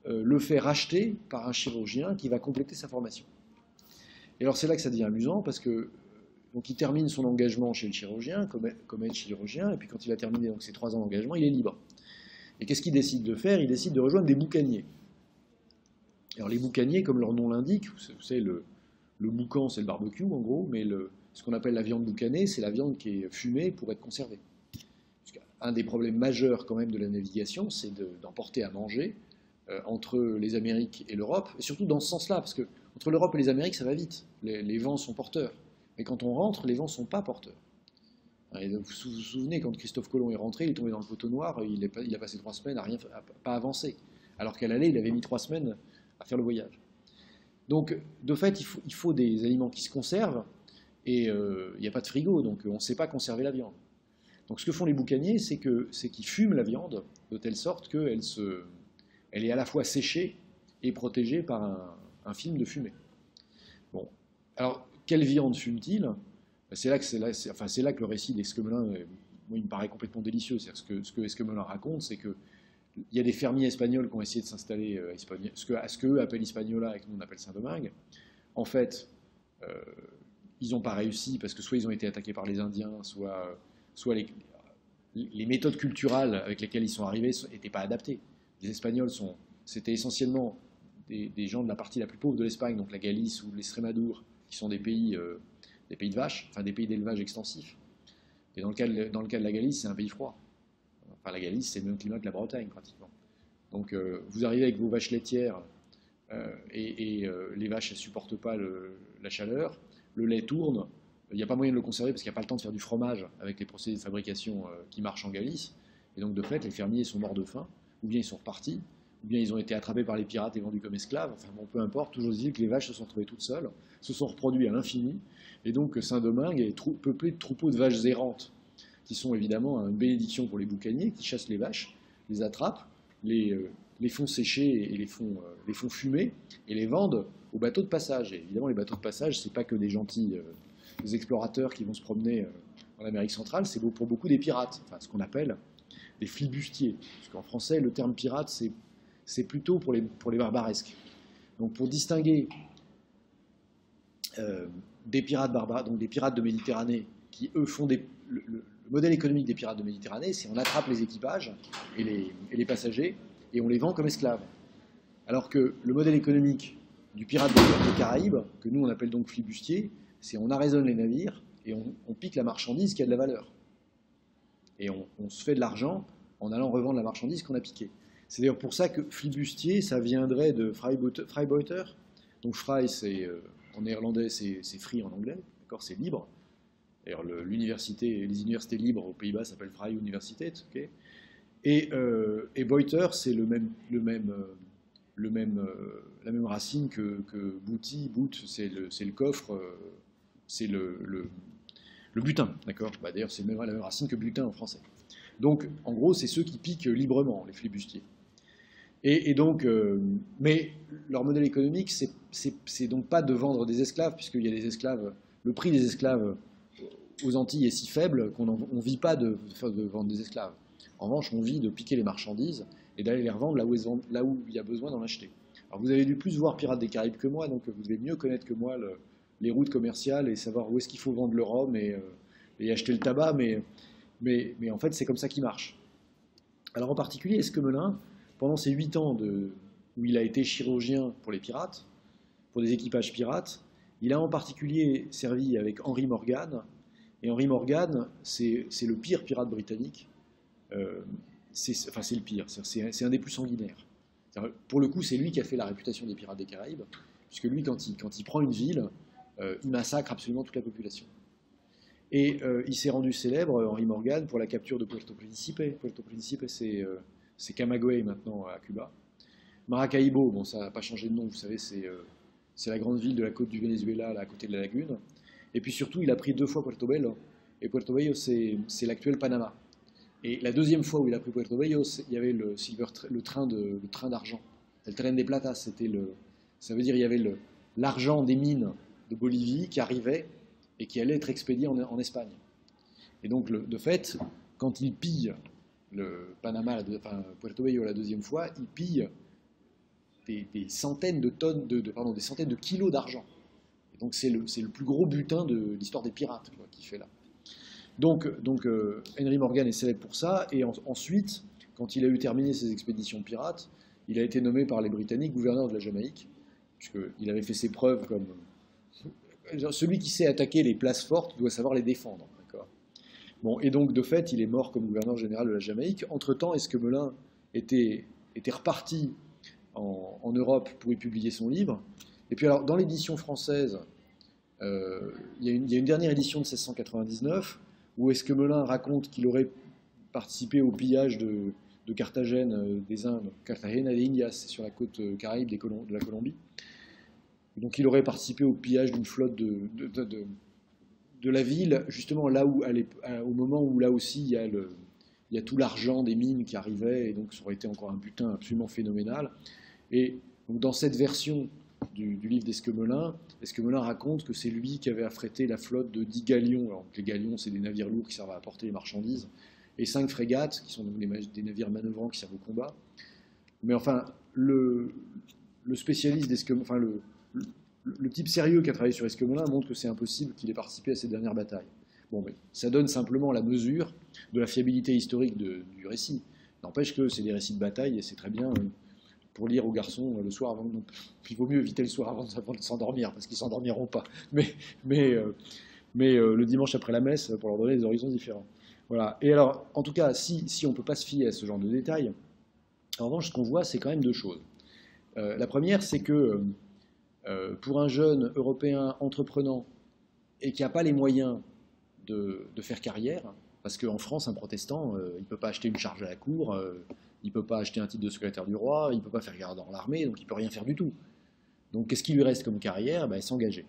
le fait racheter par un chirurgien qui va compléter sa formation. Et alors c'est là que ça devient amusant, parce que donc il termine son engagement chez le chirurgien, comme aide chirurgien, et puis quand il a terminé donc, ses 3 ans d'engagement, il est libre. Et qu'est-ce qu'il décide de faire? Il décide de rejoindre des boucaniers. Alors les boucaniers, comme leur nom l'indique, vous savez, le boucan c'est le barbecue en gros, mais ce qu'on appelle la viande boucanée, c'est la viande qui est fumée pour être conservée. Un des problèmes majeurs quand même de la navigation, c'est d'emporter à manger entre les Amériques et l'Europe, et surtout dans ce sens-là, parce que entre l'Europe et les Amériques, ça va vite, les vents sont porteurs. Mais quand on rentre, les vents ne sont pas porteurs. Et donc, vous vous souvenez, quand Christophe Colomb est rentré, il est tombé dans le poteau noir, il a passé 3 semaines à pas avancer. Alors qu'à l'aller, il avait mis 3 semaines à faire le voyage. Donc, de fait, il faut des aliments qui se conservent, et il n'y a pas de frigo, donc on ne sait pas conserver la viande. Donc ce que font les boucaniers, c'est qu'ils fument la viande de telle sorte qu'elle est à la fois séchée et protégée par un film de fumée. Bon, alors quelle viande fume-t-il? C'est là que le récit d'Esquemelin, moi, il me paraît complètement délicieux. Ce que Esquemelin raconte, c'est qu'il y a des fermiers espagnols qui ont essayé de s'installer ce qu'eux appellent Hispaniola et que nous on appelle Saint-Domingue. En fait, ils n'ont pas réussi parce que soit ils ont été attaqués par les Indiens, soit les méthodes culturelles avec lesquelles ils sont arrivés n'étaient pas adaptées. Les Espagnols c'était essentiellement des gens de la partie la plus pauvre de l'Espagne, donc la Galice ou l'Estrémadure, qui sont des pays de vaches, enfin des pays d'élevage extensif. Et dans le cas de la Galice, c'est un pays froid. Enfin, la Galice, c'est le même climat que la Bretagne, pratiquement. Donc, vous arrivez avec vos vaches laitières, et les vaches ne supportent pas la chaleur, le lait tourne, il n'y a pas moyen de le conserver parce qu'il n'y a pas le temps de faire du fromage avec les procédés de fabrication qui marchent en Galice. Et donc, de fait, les fermiers sont morts de faim, ou bien ils sont repartis, ou bien ils ont été attrapés par les pirates et vendus comme esclaves. Enfin bon, peu importe, toujours dit que les vaches se sont retrouvées toutes seules, se sont reproduites à l'infini, et donc Saint-Domingue est peuplé de troupeaux de vaches errantes, qui sont évidemment une bénédiction pour les boucaniers, qui chassent les vaches, les attrapent, les font sécher et les font fumer, et les vendent aux bateaux de passage. Et évidemment, les bateaux de passage, c'est pas que des gentils des explorateurs qui vont se promener en Amérique centrale, c'est pour beaucoup des pirates, enfin ce qu'on appelle des flibustiers. Parce qu'en français, le terme pirate, c'est plutôt pour les barbaresques. Donc pour distinguer des pirates barbares, donc des pirates de Méditerranée, qui eux font le modèle économique des pirates de Méditerranée, c'est on attrape les équipages et les passagers et on les vend comme esclaves. Alors que le modèle économique du pirate des Caraïbes, que nous on appelle donc flibustier, c'est on arraisonne les navires et on pique la marchandise qui a de la valeur. Et on se fait de l'argent en allant revendre la marchandise qu'on a piquée. C'est d'ailleurs pour ça que flibustier, ça viendrait de Freibeuter. Donc frei, en néerlandais, c'est free en anglais, d'accord, c'est libre. D'ailleurs, les universités libres aux Pays-Bas s'appellent Freie Universität. Okay, et Beuter, c'est la même racine que booty. Boot, c'est le coffre. C'est le butin, d'accord. D'ailleurs, c'est la même racine que butin en français. Donc, en gros, c'est ceux qui piquent librement, les flibustiers. Et donc, mais leur modèle économique, c'est donc pas de vendre des esclaves, puisqu'il y a des esclaves. Le prix des esclaves aux Antilles est si faible qu'on ne vit pas de vendre des esclaves. En revanche, on vit de piquer les marchandises et d'aller les revendre là où il y a besoin d'en acheter. Alors, vous avez dû plus voir Pirates des Caraïbes que moi, donc vous devez mieux connaître que moi les routes commerciales et savoir où est-ce qu'il faut vendre le rhum et acheter le tabac, mais en fait, c'est comme ça qu'il marche. Alors, en particulier, Esquemelin, pendant ces 8 ans où il a été chirurgien pour les pirates, pour des équipages pirates, il a en particulier servi avec Henry Morgan, et Henry Morgan, c'est le pire pirate britannique, c'est le pire, c'est un des plus sanguinaires. Pour le coup, c'est lui qui a fait la réputation des Pirates des Caraïbes, puisque lui, quand il prend une ville, il massacre absolument toute la population. Et il s'est rendu célèbre, Henry Morgan, pour la capture de Puerto Príncipe. Puerto Príncipe, c'est Camagüey maintenant à Cuba. Maracaibo, bon, ça n'a pas changé de nom, vous savez, c'est la grande ville de la côte du Venezuela, là, à côté de la lagune. Et puis surtout, il a pris 2 fois Puerto Bello. Et Puerto Bello, c'est l'actuel Panama. Et la deuxième fois où il a pris Puerto Bello, il y avait le train d'argent. Le train des platas, ça veut dire il y avait l'argent des mines de Bolivie qui arrivait et qui allait être expédié en Espagne. Et donc, de fait, quand il pille le Panama, Puerto Bello la deuxième fois, il pille des centaines de tonnes, pardon, des centaines de kilos d'argent. Et donc c'est le plus gros butin de l'histoire des pirates qu'il fait là. Donc Henry Morgan est célèbre pour ça, et ensuite, quand il a eu terminé ses expéditions pirates, il a été nommé par les Britanniques gouverneur de la Jamaïque, puisqu'il avait fait ses preuves comme... Celui qui sait attaquer les places fortes doit savoir les défendre. Bon, et donc, de fait, il est mort comme gouverneur général de la Jamaïque. Entre-temps, Esquemelin était reparti en Europe pour y publier son livre. Et puis, alors, dans l'édition française, il y a une dernière édition de 1699 où Esquemelin raconte qu'il aurait participé au pillage de Carthagène des Indes, Cartagena de Indias, c'est sur la côte caraïbe de la Colombie. Donc il aurait participé au pillage d'une flotte de la ville, justement là où, au moment où là aussi il y a tout l'argent des mines qui arrivait, et donc ça aurait été encore un butin absolument phénoménal. Et donc dans cette version du livre d'Esquemelin, Esquemelin raconte que c'est lui qui avait affrété la flotte de 10 galions. Alors, les galions, c'est des navires lourds qui servent à apporter les marchandises, et 5 frégates, qui sont donc des navires manœuvrants qui servent au combat. Mais enfin, le spécialiste d'Esquemelin, enfin le type sérieux qui a travaillé sur Esquemelin montre que c'est impossible qu'il ait participé à ces dernières batailles. Bon, mais ça donne simplement la mesure de la fiabilité historique du récit. N'empêche que c'est des récits de bataille, et c'est très bien pour lire aux garçons le soir avant. Il vaut mieux éviter le soir avant de s'endormir, parce qu'ils ne s'endormiront pas. Mais le dimanche après la messe, pour leur donner des horizons différents. Voilà. Et alors, en tout cas, si on ne peut pas se fier à ce genre de détails, en revanche, ce qu'on voit, c'est quand même deux choses. La première, c'est que pour un jeune Européen entreprenant et qui n'a pas les moyens de faire carrière, parce qu'en France, un protestant, il ne peut pas acheter une charge à la cour, il ne peut pas acheter un titre de secrétaire du roi, il ne peut pas faire garde dans l'armée, donc il ne peut rien faire du tout. Donc qu'est-ce qui lui reste comme carrière? S'engager.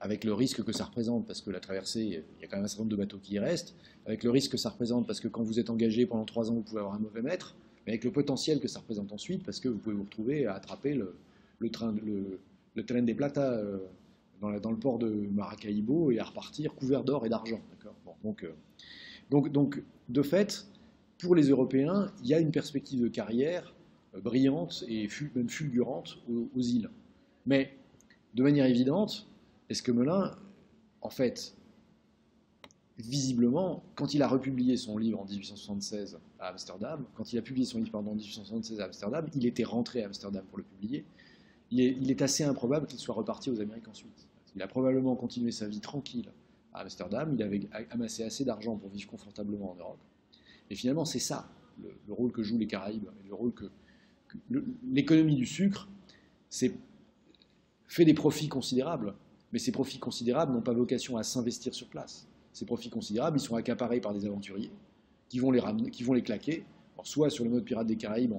Avec le risque que ça représente, parce que la traversée, il y a quand même un certain nombre de bateaux qui y restent, avec le risque que ça représente, parce que quand vous êtes engagé pendant 3 ans, vous pouvez avoir un mauvais maître, mais avec le potentiel que ça représente ensuite, parce que vous pouvez vous retrouver à attraper le train de Plata dans le port de Maracaibo et à repartir couvert d'or et d'argent. Bon, donc, de fait, pour les Européens, il y a une perspective de carrière brillante et même fulgurante aux îles. Mais, de manière évidente, Esquemelin, en fait, visiblement, quand il a republié son livre en 1876 à Amsterdam, il était rentré à Amsterdam pour le publier. Il est assez improbable qu'il soit reparti aux Amériques ensuite. Il a probablement continué sa vie tranquille à Amsterdam, il avait amassé assez d'argent pour vivre confortablement en Europe. Et finalement, c'est ça, le rôle que jouent les Caraïbes, le rôle que l'économie du sucre fait des profits considérables, mais ces profits considérables n'ont pas vocation à s'investir sur place. Ces profits considérables, ils sont accaparés par des aventuriers qui vont les claquer, alors soit sur le mode pirate des Caraïbes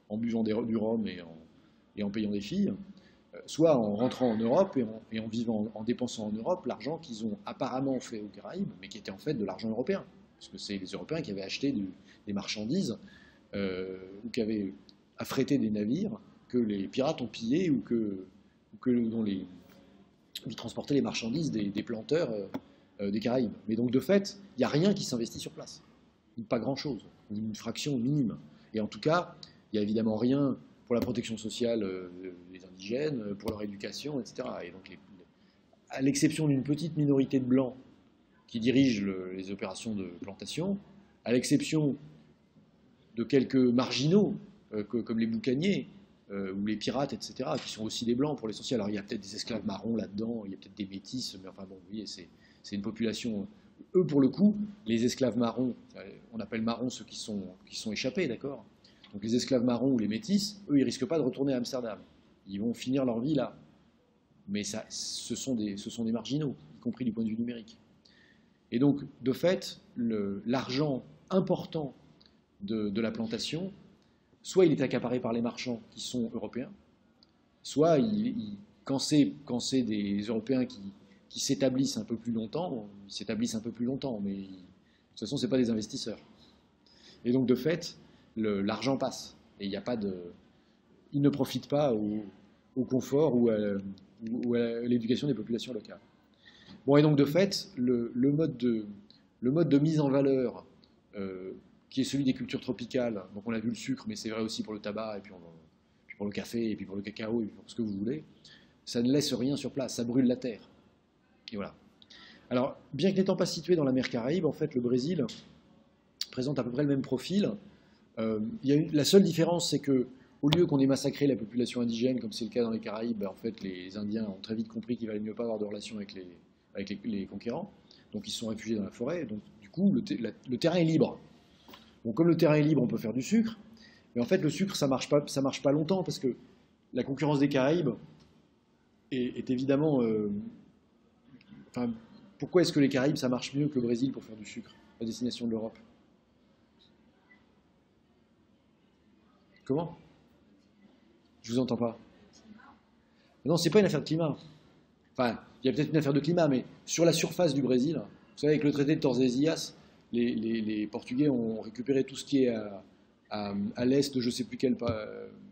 en buvant du rhum et en payant des filles, soit en rentrant en Europe et en vivant, en dépensant en Europe l'argent qu'ils ont apparemment fait aux Caraïbes, mais qui était en fait de l'argent européen, parce que c'est les Européens qui avaient acheté des marchandises ou qui avaient affrété des navires que les pirates ont pillés ou dont ils transportaient les marchandises des planteurs des Caraïbes. Mais donc de fait, il n'y a rien qui s'investit sur place, pas grand-chose, une fraction minime. Et en tout cas, il n'y a évidemment rien pour la protection sociale des indigènes, pour leur éducation, etc. Et donc, à l'exception d'une petite minorité de blancs qui dirigent les opérations de plantation, à l'exception de quelques marginaux, comme les boucaniers, ou les pirates, etc., qui sont aussi des blancs pour l'essentiel. Alors il y a peut-être des esclaves marrons là-dedans, il y a peut-être des métis, mais enfin bon, vous voyez, c'est une population... Eux, pour le coup, les esclaves marrons, on appelle marrons ceux qui sont échappés, d'accord? Donc les esclaves marrons ou les métis, eux, ils ne risquent pas de retourner à Amsterdam. Ils vont finir leur vie là. Mais ce sont des marginaux, y compris du point de vue numérique. Et donc, de fait, l'argent important de la plantation, soit il est accaparé par les marchands qui sont européens, soit quand c'est des Européens qui s'établissent un peu plus longtemps, ils s'établissent un peu plus longtemps, mais de toute façon, ce n'est pas des investisseurs. Et donc, de fait, l'argent passe. Et il ne profite pas au confort ou à l'éducation des populations locales. Bon, et donc, de fait, le mode de mise en valeur qui est celui des cultures tropicales, donc on a vu le sucre, mais c'est vrai aussi pour le tabac et puis pour le café, et puis pour le cacao, et pour ce que vous voulez, ça ne laisse rien sur place, ça brûle la terre. Et voilà. Alors, bien que n'étant pas situé dans la mer Caraïbe, en fait, le Brésil présente à peu près le même profil. La seule différence, c'est que au lieu qu'on ait massacré la population indigène, comme c'est le cas dans les Caraïbes, ben, en fait, les Indiens ont très vite compris qu'il valait mieux pas avoir de relations avec les conquérants. Donc, ils se sont réfugiés dans la forêt. Donc, du coup, le terrain est libre. Bon, comme le terrain est libre, on peut faire du sucre. Mais en fait, le sucre, ça marche pas longtemps parce que la concurrence des Caraïbes est évidemment. Enfin, pourquoi est-ce que les Caraïbes, ça marche mieux que le Brésil pour faire du sucre, à destination de l'Europe? Comment? Je vous entends pas. Non, c'est pas une affaire de climat. Enfin, il y a peut-être une affaire de climat, mais sur la surface du Brésil, vous savez, avec le traité de Tordesillas, les Portugais ont récupéré tout ce qui est à l'est de je ne sais plus quel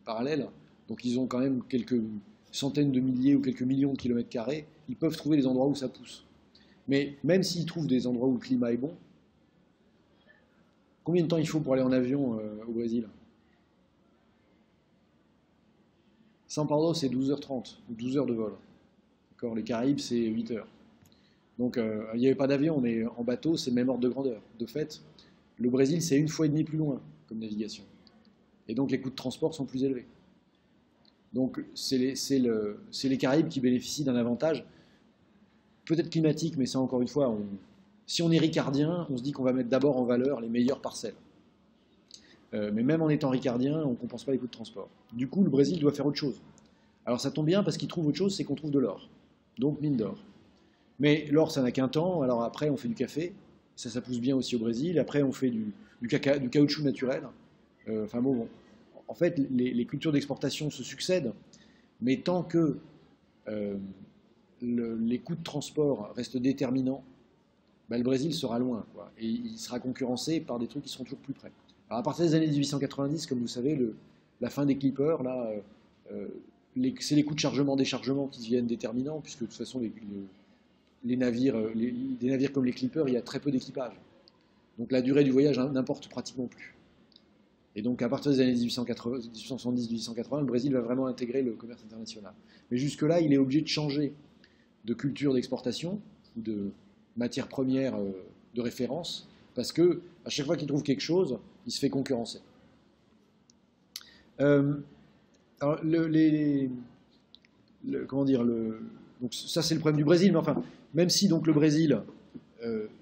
parallèle. Donc ils ont quand même quelques centaines de milliers ou quelques millions de kilomètres carrés. Ils peuvent trouver des endroits où ça pousse. Mais même s'ils trouvent des endroits où le climat est bon, combien de temps il faut pour aller en avion au Brésil? São Paulo, c'est 12h30, ou 12 heures de vol. Les Caraïbes, c'est 8 heures. Donc il n'y avait pas d'avion, mais en bateau, c'est le même ordre de grandeur. De fait, le Brésil, c'est 1,5 fois plus loin comme navigation. Et donc les coûts de transport sont plus élevés. Donc c'est les Caraïbes qui bénéficient d'un avantage, peut-être climatique, mais ça encore une fois, si on est ricardien, on se dit qu'on va mettre d'abord en valeur les meilleures parcelles. Mais même en étant ricardien, on ne compense pas les coûts de transport. Du coup, le Brésil doit faire autre chose. Alors ça tombe bien parce qu'il trouve autre chose, c'est qu'on trouve de l'or. Donc mine d'or. Mais l'or, ça n'a qu'un temps. Alors après, on fait du café. Ça pousse bien aussi au Brésil. Après, on fait du caoutchouc naturel. Enfin bon. En fait, les cultures d'exportation se succèdent. Mais tant que les coûts de transport restent déterminants, ben, le Brésil sera loin, quoi. Et il sera concurrencé par des trucs qui seront toujours plus près. Alors à partir des années 1890, comme vous savez, la fin des clippers, là, c'est les coûts de chargement-déchargement qui deviennent déterminants, puisque de toute façon, les navires comme les clippers, il y a très peu d'équipage. Donc la durée du voyage n'importe pratiquement plus. Et donc à partir des années 1870-1880, le Brésil va vraiment intégrer le commerce international. Mais jusque-là, il est obligé de changer de culture d'exportation, ou de matière première de référence, parce que à chaque fois qu'il trouve quelque chose, il se fait concurrencer. Alors, comment dire, donc ça c'est le problème du Brésil, mais enfin, même si donc le Brésil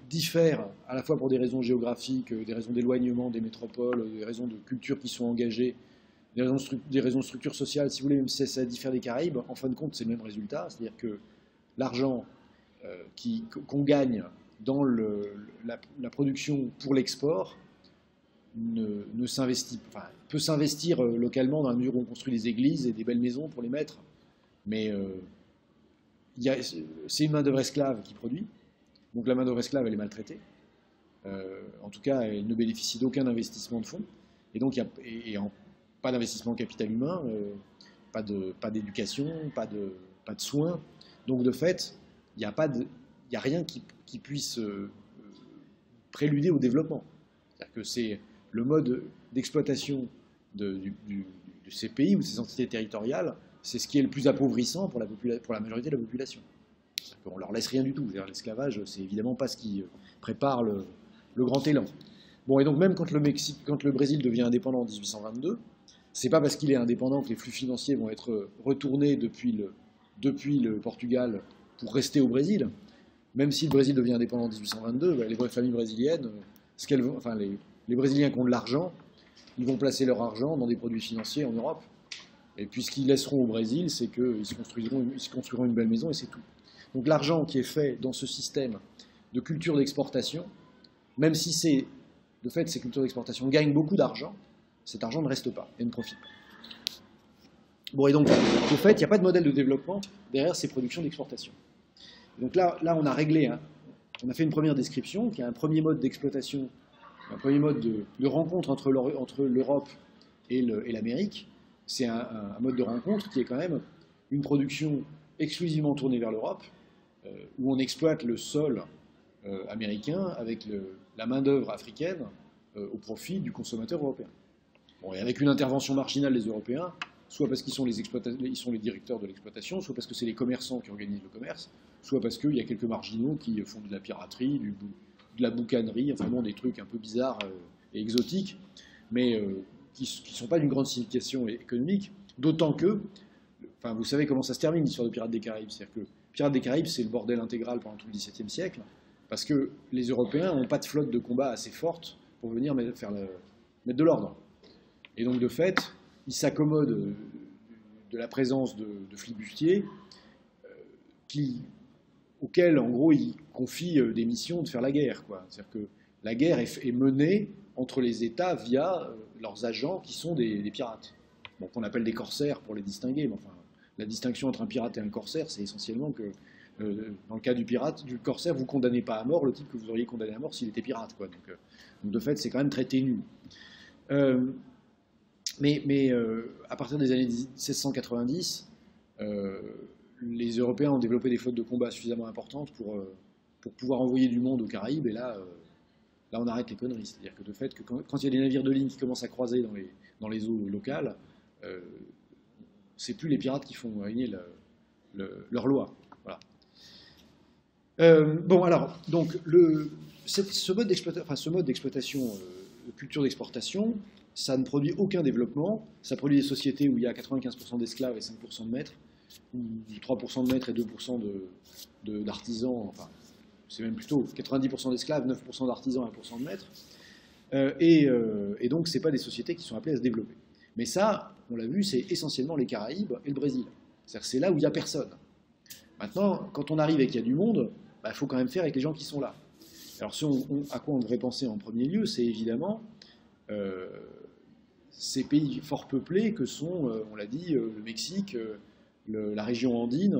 diffère à la fois pour des raisons géographiques, des raisons d'éloignement des métropoles, des raisons de culture qui sont engagées, des raisons de structure sociale, si vous voulez, même si ça diffère des Caraïbes, en fin de compte c'est le même résultat, c'est-à-dire que l'argent qu'on gagne dans la production pour l'export ne s'investit, enfin, peut s'investir localement dans la mesure où on construit des églises et des belles maisons pour les mettre, mais c'est une main-d'œuvre esclave qui produit, donc la main-d'œuvre esclave elle est maltraitée, en tout cas elle ne bénéficie d'aucun investissement de fonds, et donc pas d'investissement en capital humain, pas d'éducation, pas de soins, donc de fait il n'y a rien qui puisse préluder au développement. C'est-à-dire que c'est le mode d'exploitation de ces pays ou de ces entités territoriales, c'est ce qui est le plus appauvrissant pour la majorité de la population. On ne leur laisse rien du tout. L'esclavage, c'est évidemment pas ce qui prépare le grand élan. Bon, et donc même quand le Brésil devient indépendant en 1822, c'est pas parce qu'il est indépendant que les flux financiers vont être retournés depuis le Portugal pour rester au Brésil. Même si le Brésil devient indépendant en 1822, les vraies familles brésiliennes, les Brésiliens qui ont de l'argent, ils vont placer leur argent dans des produits financiers en Europe. Et puis ce qu'ils laisseront au Brésil, c'est qu'ils se construiront une belle maison et c'est tout. Donc l'argent qui est fait dans ce système de culture d'exportation, même si de fait ces cultures d'exportation gagnent beaucoup d'argent, cet argent ne reste pas et ne profite pas. Bon, et donc, de fait, il n'y a pas de modèle de développement derrière ces productions d'exportation. Donc là, on a réglé, hein, on a fait une première description, qui est un premier mode d'exploitation, un premier mode de rencontre entre l'Europe et l'Amérique. C'est un mode de rencontre qui est quand même une production exclusivement tournée vers l'Europe, où on exploite le sol américain avec la main-d'œuvre africaine au profit du consommateur européen. Bon, et avec une intervention marginale des Européens, soit parce qu'ils sont ils sont les directeurs de l'exploitation, soit parce que c'est les commerçants qui organisent le commerce, soit parce qu'il y a quelques marginaux qui font de la piraterie, de la boucanerie, enfin bon, des trucs un peu bizarres et exotiques, mais qui ne sont pas d'une grande signification économique, d'autant que, enfin, vous savez comment ça se termine l'histoire de Pirates des Caraïbes, c'est-à-dire que Pirates des Caraïbes, c'est le bordel intégral pendant tout le XVIIe siècle, parce que les Européens n'ont pas de flotte de combat assez forte pour venir mettre de l'ordre. Et donc, de fait, ils s'accommodent de la présence de flibustiers auxquels, en gros, ils confient des missions de faire la guerre, quoi. C'est-à-dire que la guerre est menée entre les États via leurs agents qui sont des pirates. Bon, qu'on appelle des corsaires pour les distinguer, mais enfin, la distinction entre un pirate et un corsaire, c'est essentiellement que dans le cas du corsaire, vous ne condamnez pas à mort le type que vous auriez condamné à mort s'il était pirate, quoi. Donc de fait, c'est quand même très ténu. Mais à partir des années 1690, les Européens ont développé des flottes de combat suffisamment importantes pour pouvoir envoyer du monde aux Caraïbes, et là on arrête les conneries. C'est-à-dire que de fait, que quand il y a des navires de ligne qui commencent à croiser dans les eaux locales, c'est plus les pirates qui font régner leur loi. Voilà. Bon, alors, donc, ce mode d'exploitation, de culture d'exportation, ça ne produit aucun développement. Ça produit des sociétés où il y a 95% d'esclaves et 5% de maîtres, ou 3% de maîtres et 2% d'artisans, enfin, c'est même plutôt 90% d'esclaves, 9% d'artisans et 1% de maîtres. Et donc, ce n'est pas des sociétés qui sont appelées à se développer. Mais ça, on l'a vu, c'est essentiellement les Caraïbes et le Brésil. C'est-à-dire c'est là où il n'y a personne. Maintenant, quand on arrive et qu'il y a du monde, il faut quand même faire avec les gens qui sont là. Alors, à quoi on devrait penser en premier lieu, c'est évidemment ces pays fort peuplés que sont, on l'a dit, le Mexique, la région andine,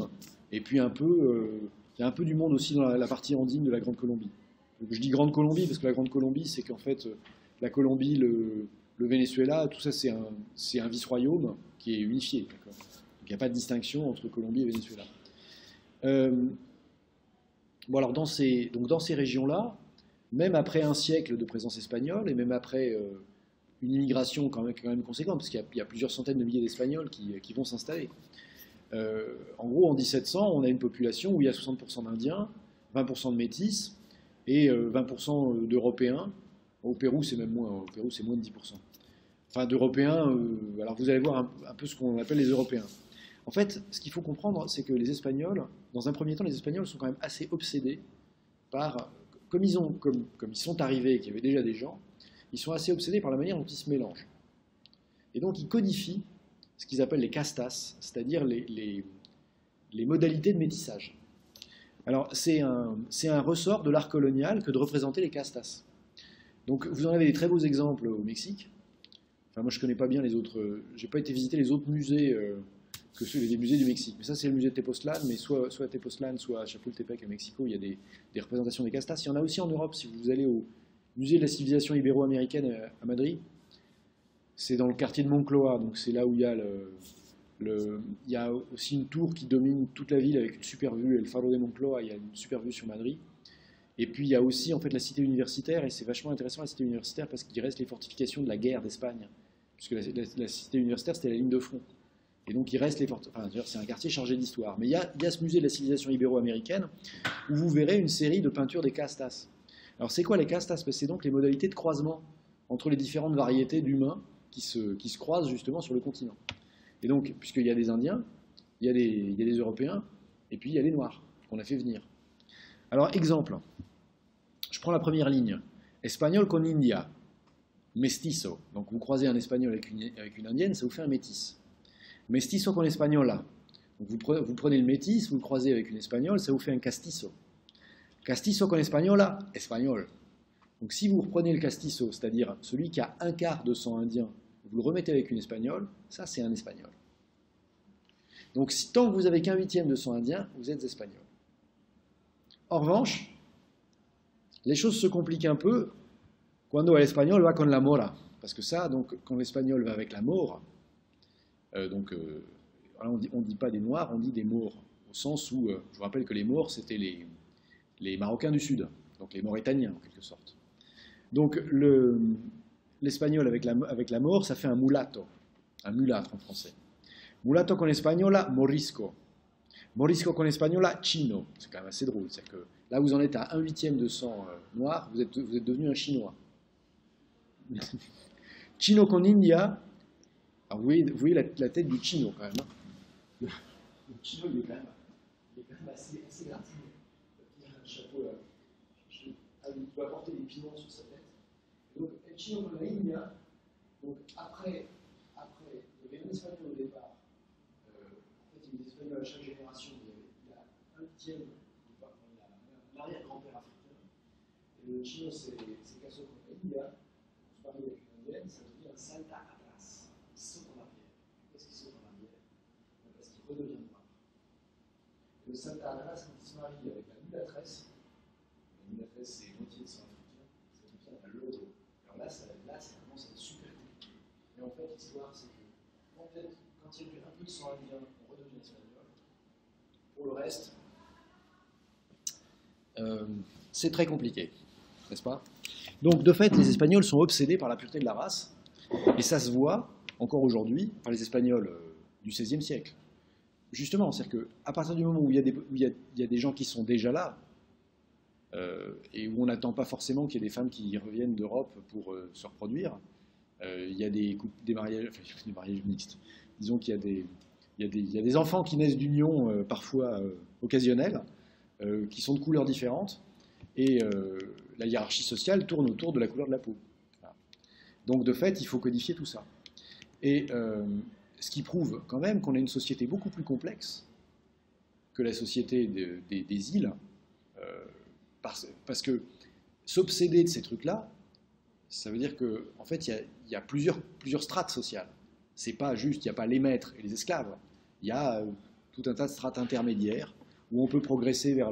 et puis il y a un peu du monde aussi dans la partie andine de la Grande Colombie. Donc, je dis Grande Colombie parce que la Grande Colombie, c'est qu'en fait, la Colombie, le Venezuela, tout ça, c'est un vice-royaume qui est unifié. Donc, il n'y a pas de distinction entre Colombie et Venezuela. Bon, alors dans ces régions-là, même après un siècle de présence espagnole, et même après une immigration quand même conséquente, parce qu'il y a plusieurs centaines de milliers d'Espagnols qui vont s'installer. En gros, en 1700, on a une population où il y a 60% d'Indiens, 20% de Métis et 20% d'Européens. Au Pérou, c'est même moins. Au Pérou, c'est moins de 10%. Enfin, d'Européens, alors vous allez voir un peu ce qu'on appelle les Européens. En fait, ce qu'il faut comprendre, c'est que les Espagnols, dans un premier temps, les Espagnols sont quand même assez obsédés par, comme ils sont arrivés et qu'il y avait déjà des gens, ils sont assez obsédés par la manière dont ils se mélangent. Et donc, ils codifient ce qu'ils appellent les castas, c'est-à-dire les modalités de métissage. Alors, c'est un ressort de l'art colonial que de représenter les castas. Donc, vous en avez des très beaux exemples au Mexique. Enfin, moi, je ne connais pas bien les autres. Je n'ai pas été visiter les autres musées que les musées du Mexique. Mais ça, c'est le musée de Tepoztlán, mais soit à Tepoztlán, soit à Chapultepec, à Mexico, il y a des représentations des castas. Il y en a aussi en Europe. Si vous allez au musée de la civilisation ibéro-américaine à Madrid, c'est dans le quartier de Moncloa. Donc, c'est là où il y a il y a aussi une tour qui domine toute la ville avec une super vue, El Faro de Moncloa, il y a une super vue sur Madrid. Et puis il y a aussi en fait la cité universitaire, et c'est vachement intéressant la cité universitaire parce qu'il reste les fortifications de la guerre d'Espagne, puisque la cité universitaire c'était la ligne de front. Et donc il reste les fortifications, enfin, c'est un quartier chargé d'histoire. Mais il y a ce musée de la civilisation ibéro-américaine où vous verrez une série de peintures des castas. Alors c'est quoi les castas? C'est donc les modalités de croisement entre les différentes variétés d'humains qui se croisent justement sur le continent. Et donc, puisqu'il y a des Indiens, il y a des Européens, et puis il y a les Noirs qu'on a fait venir. Alors, exemple, je prends la première ligne. Espagnol con India, mestizo. Donc vous croisez un Espagnol avec une Indienne, ça vous fait un métis. Mestizo con Española. Donc vous prenez le métis, vous le croisez avec une Espagnole, ça vous fait un castizo. Castizo con Española, espagnol. Donc si vous reprenez le castizo, c'est-à-dire celui qui a un quart de sang indien, vous le remettez avec une espagnole, ça c'est un espagnol. Donc tant que vous avez qu'un huitième de sang indien, vous êtes espagnol. En revanche, les choses se compliquent un peu cuando el espagnol va con la mora. Parce que ça, donc, quand l'espagnol va avec la mora, on ne dit pas des noirs, on dit des maures. Au sens où, je vous rappelle que les maures, c'était les Marocains du Sud, donc les Mauritaniens en quelque sorte. Donc l'espagnol avec la mort, ça fait un mulato, un mulâtre en français. Mulato con espagnola, morisco. Morisco con espagnola, chino. C'est quand même assez drôle. C'est-à-dire que là, vous en êtes à 1/8 de sang noir, vous êtes devenu un chinois. Chino con India. Alors vous voyez la tête du chino quand même. Hein. Le chino, il est quand même assez gratiné. Il a un chapeau là. Il doit porter des piments sur sa tête. Donc, El Chino con la India, donc après il y avait un espagnol au départ. En fait, il y avait des espagnols à chaque génération. Il y a 1/8, l'arrière-grand-père africain. Et le chino, c'est Casso con la India. On se parlait avec une indienne, ça devient un salta atrás. Il saute en arrière. Qu'est-ce qu'il saute en arrière? Parce qu'il redevient noir. Et le salta atrás, quand il se marie avec la mulatresse, c'est moitié de sang africain, ça devient un logo. Alors là, ça commence à être super compliqué. Mais en fait, l'histoire, c'est que quand il y a un peu de sang indien, on redevient espagnol. Pour le reste, c'est très compliqué, n'est-ce pas? Donc, de fait, les Espagnols sont obsédés par la pureté de la race, et ça se voit encore aujourd'hui par les Espagnols du XVIe siècle. Justement, c'est-à-dire qu'à partir du moment où il y a des gens qui sont déjà là, et où on n'attend pas forcément qu'il y ait des femmes qui reviennent d'Europe pour se reproduire. Il y a des mariages mixtes. Disons qu'il y a des enfants qui naissent d'unions parfois occasionnelles, qui sont de couleurs différentes, et la hiérarchie sociale tourne autour de la couleur de la peau. Voilà. Donc de fait, il faut codifier tout ça. Et ce qui prouve quand même qu'on a une société beaucoup plus complexe que la société des îles, parce que s'obséder de ces trucs-là, ça veut dire qu'en en fait, il y a plusieurs strates sociales. C'est pas juste, il n'y a pas les maîtres et les esclaves. Il y a tout un tas de strates intermédiaires où on peut progresser vers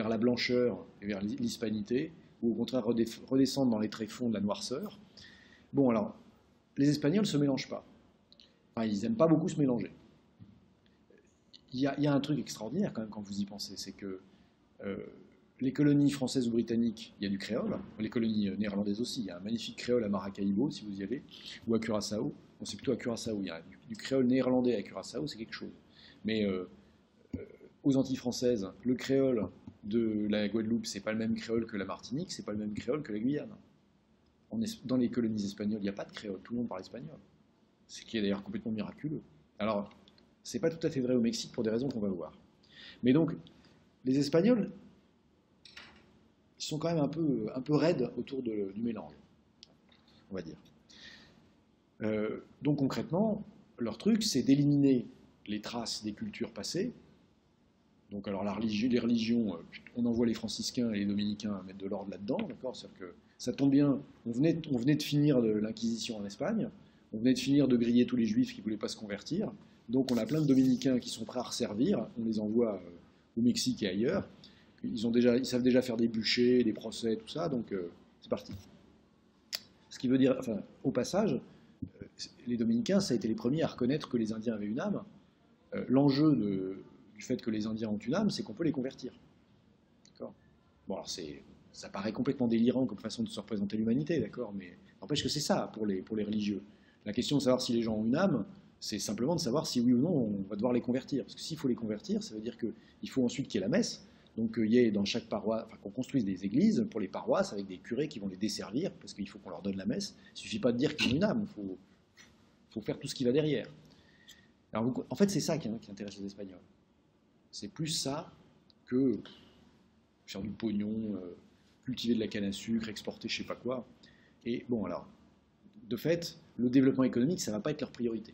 la blancheur et vers l'hispanité, ou au contraire redescendre dans les tréfonds de la noirceur. Bon, alors, les Espagnols ne se mélangent pas. Enfin, ils n'aiment pas beaucoup se mélanger. Il y a un truc extraordinaire quand même quand vous y pensez, c'est que les colonies françaises ou britanniques, il y a du créole. Les colonies néerlandaises aussi. Il y a un magnifique créole à Maracaibo, si vous y allez, ou à Curaçao. Bon, c'est plutôt à Curaçao. Il y a du créole néerlandais à Curaçao, c'est quelque chose. Mais aux Antilles françaises, le créole de la Guadeloupe, c'est pas le même créole que la Martinique, c'est pas le même créole que la Guyane. Dans les colonies espagnoles, il n'y a pas de créole. Tout le monde parle espagnol. Ce qui est d'ailleurs complètement miraculeux. Alors, c'est pas tout à fait vrai au Mexique pour des raisons qu'on va voir. Mais donc, les Espagnols, ils sont quand même un peu raides autour du mélange, on va dire. Donc concrètement, leur truc, c'est d'éliminer les traces des cultures passées. Donc alors les religions, on envoie les franciscains et les dominicains mettre de l'ordre là-dedans, d'accord? C'est-à-dire que ça tombe bien, on venait de finir l'Inquisition en Espagne, on venait de finir de griller tous les juifs qui ne voulaient pas se convertir, donc on a plein de dominicains qui sont prêts à resservir, on les envoie au Mexique et ailleurs. Ils savent déjà faire des bûchers, des procès, tout ça, donc c'est parti. Ce qui veut dire, enfin, au passage, les dominicains, ça a été les premiers à reconnaître que les Indiens avaient une âme. L'enjeu du fait que les Indiens ont une âme, c'est qu'on peut les convertir. D'accord ? Bon, alors ça paraît complètement délirant comme façon de se représenter l'humanité, d'accord ? Mais n'empêche que c'est ça pour les religieux. La question de savoir si les gens ont une âme, c'est simplement de savoir si oui ou non on va devoir les convertir. Parce que s'il faut les convertir, ça veut dire qu'il faut ensuite qu'il y ait la messe. Donc il y ait dans chaque paroisse, enfin, qu'on construise des églises pour les paroisses avec des curés qui vont les desservir, parce qu'il faut qu'on leur donne la messe. Il ne suffit pas de dire qu'ils ont une âme, il faut faire tout ce qui va derrière. Alors, en fait, c'est ça qui intéresse les Espagnols. C'est plus ça que faire du pognon, cultiver de la canne à sucre, exporter je ne sais pas quoi. Et bon, alors, de fait, le développement économique, ça ne va pas être leur priorité.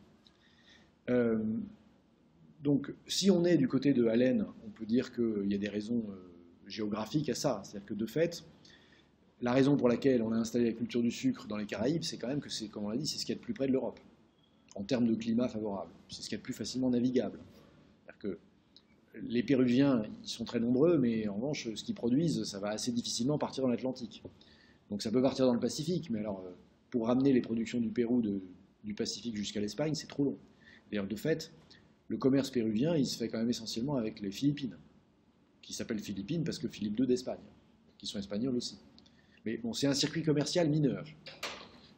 Donc, si on est du côté de Allen, on peut dire qu'il y a des raisons géographiques à ça. C'est-à-dire que, de fait, la raison pour laquelle on a installé la culture du sucre dans les Caraïbes, c'est quand même que, comme on l'a dit, c'est ce qu'il y a de plus près de l'Europe, en termes de climat favorable. C'est ce qu'il y a de plus facilement navigable. C'est-à-dire que les Péruviens, ils sont très nombreux, mais en revanche, ce qu'ils produisent, ça va assez difficilement partir dans l'Atlantique. Donc ça peut partir dans le Pacifique, mais alors, pour ramener les productions du Pérou du Pacifique jusqu'à l'Espagne, c'est trop long. D'ailleurs, de fait, le commerce péruvien, il se fait quand même essentiellement avec les Philippines, qui s'appellent Philippines parce que Philippe II d'Espagne, qui sont espagnols aussi. Mais bon, c'est un circuit commercial mineur.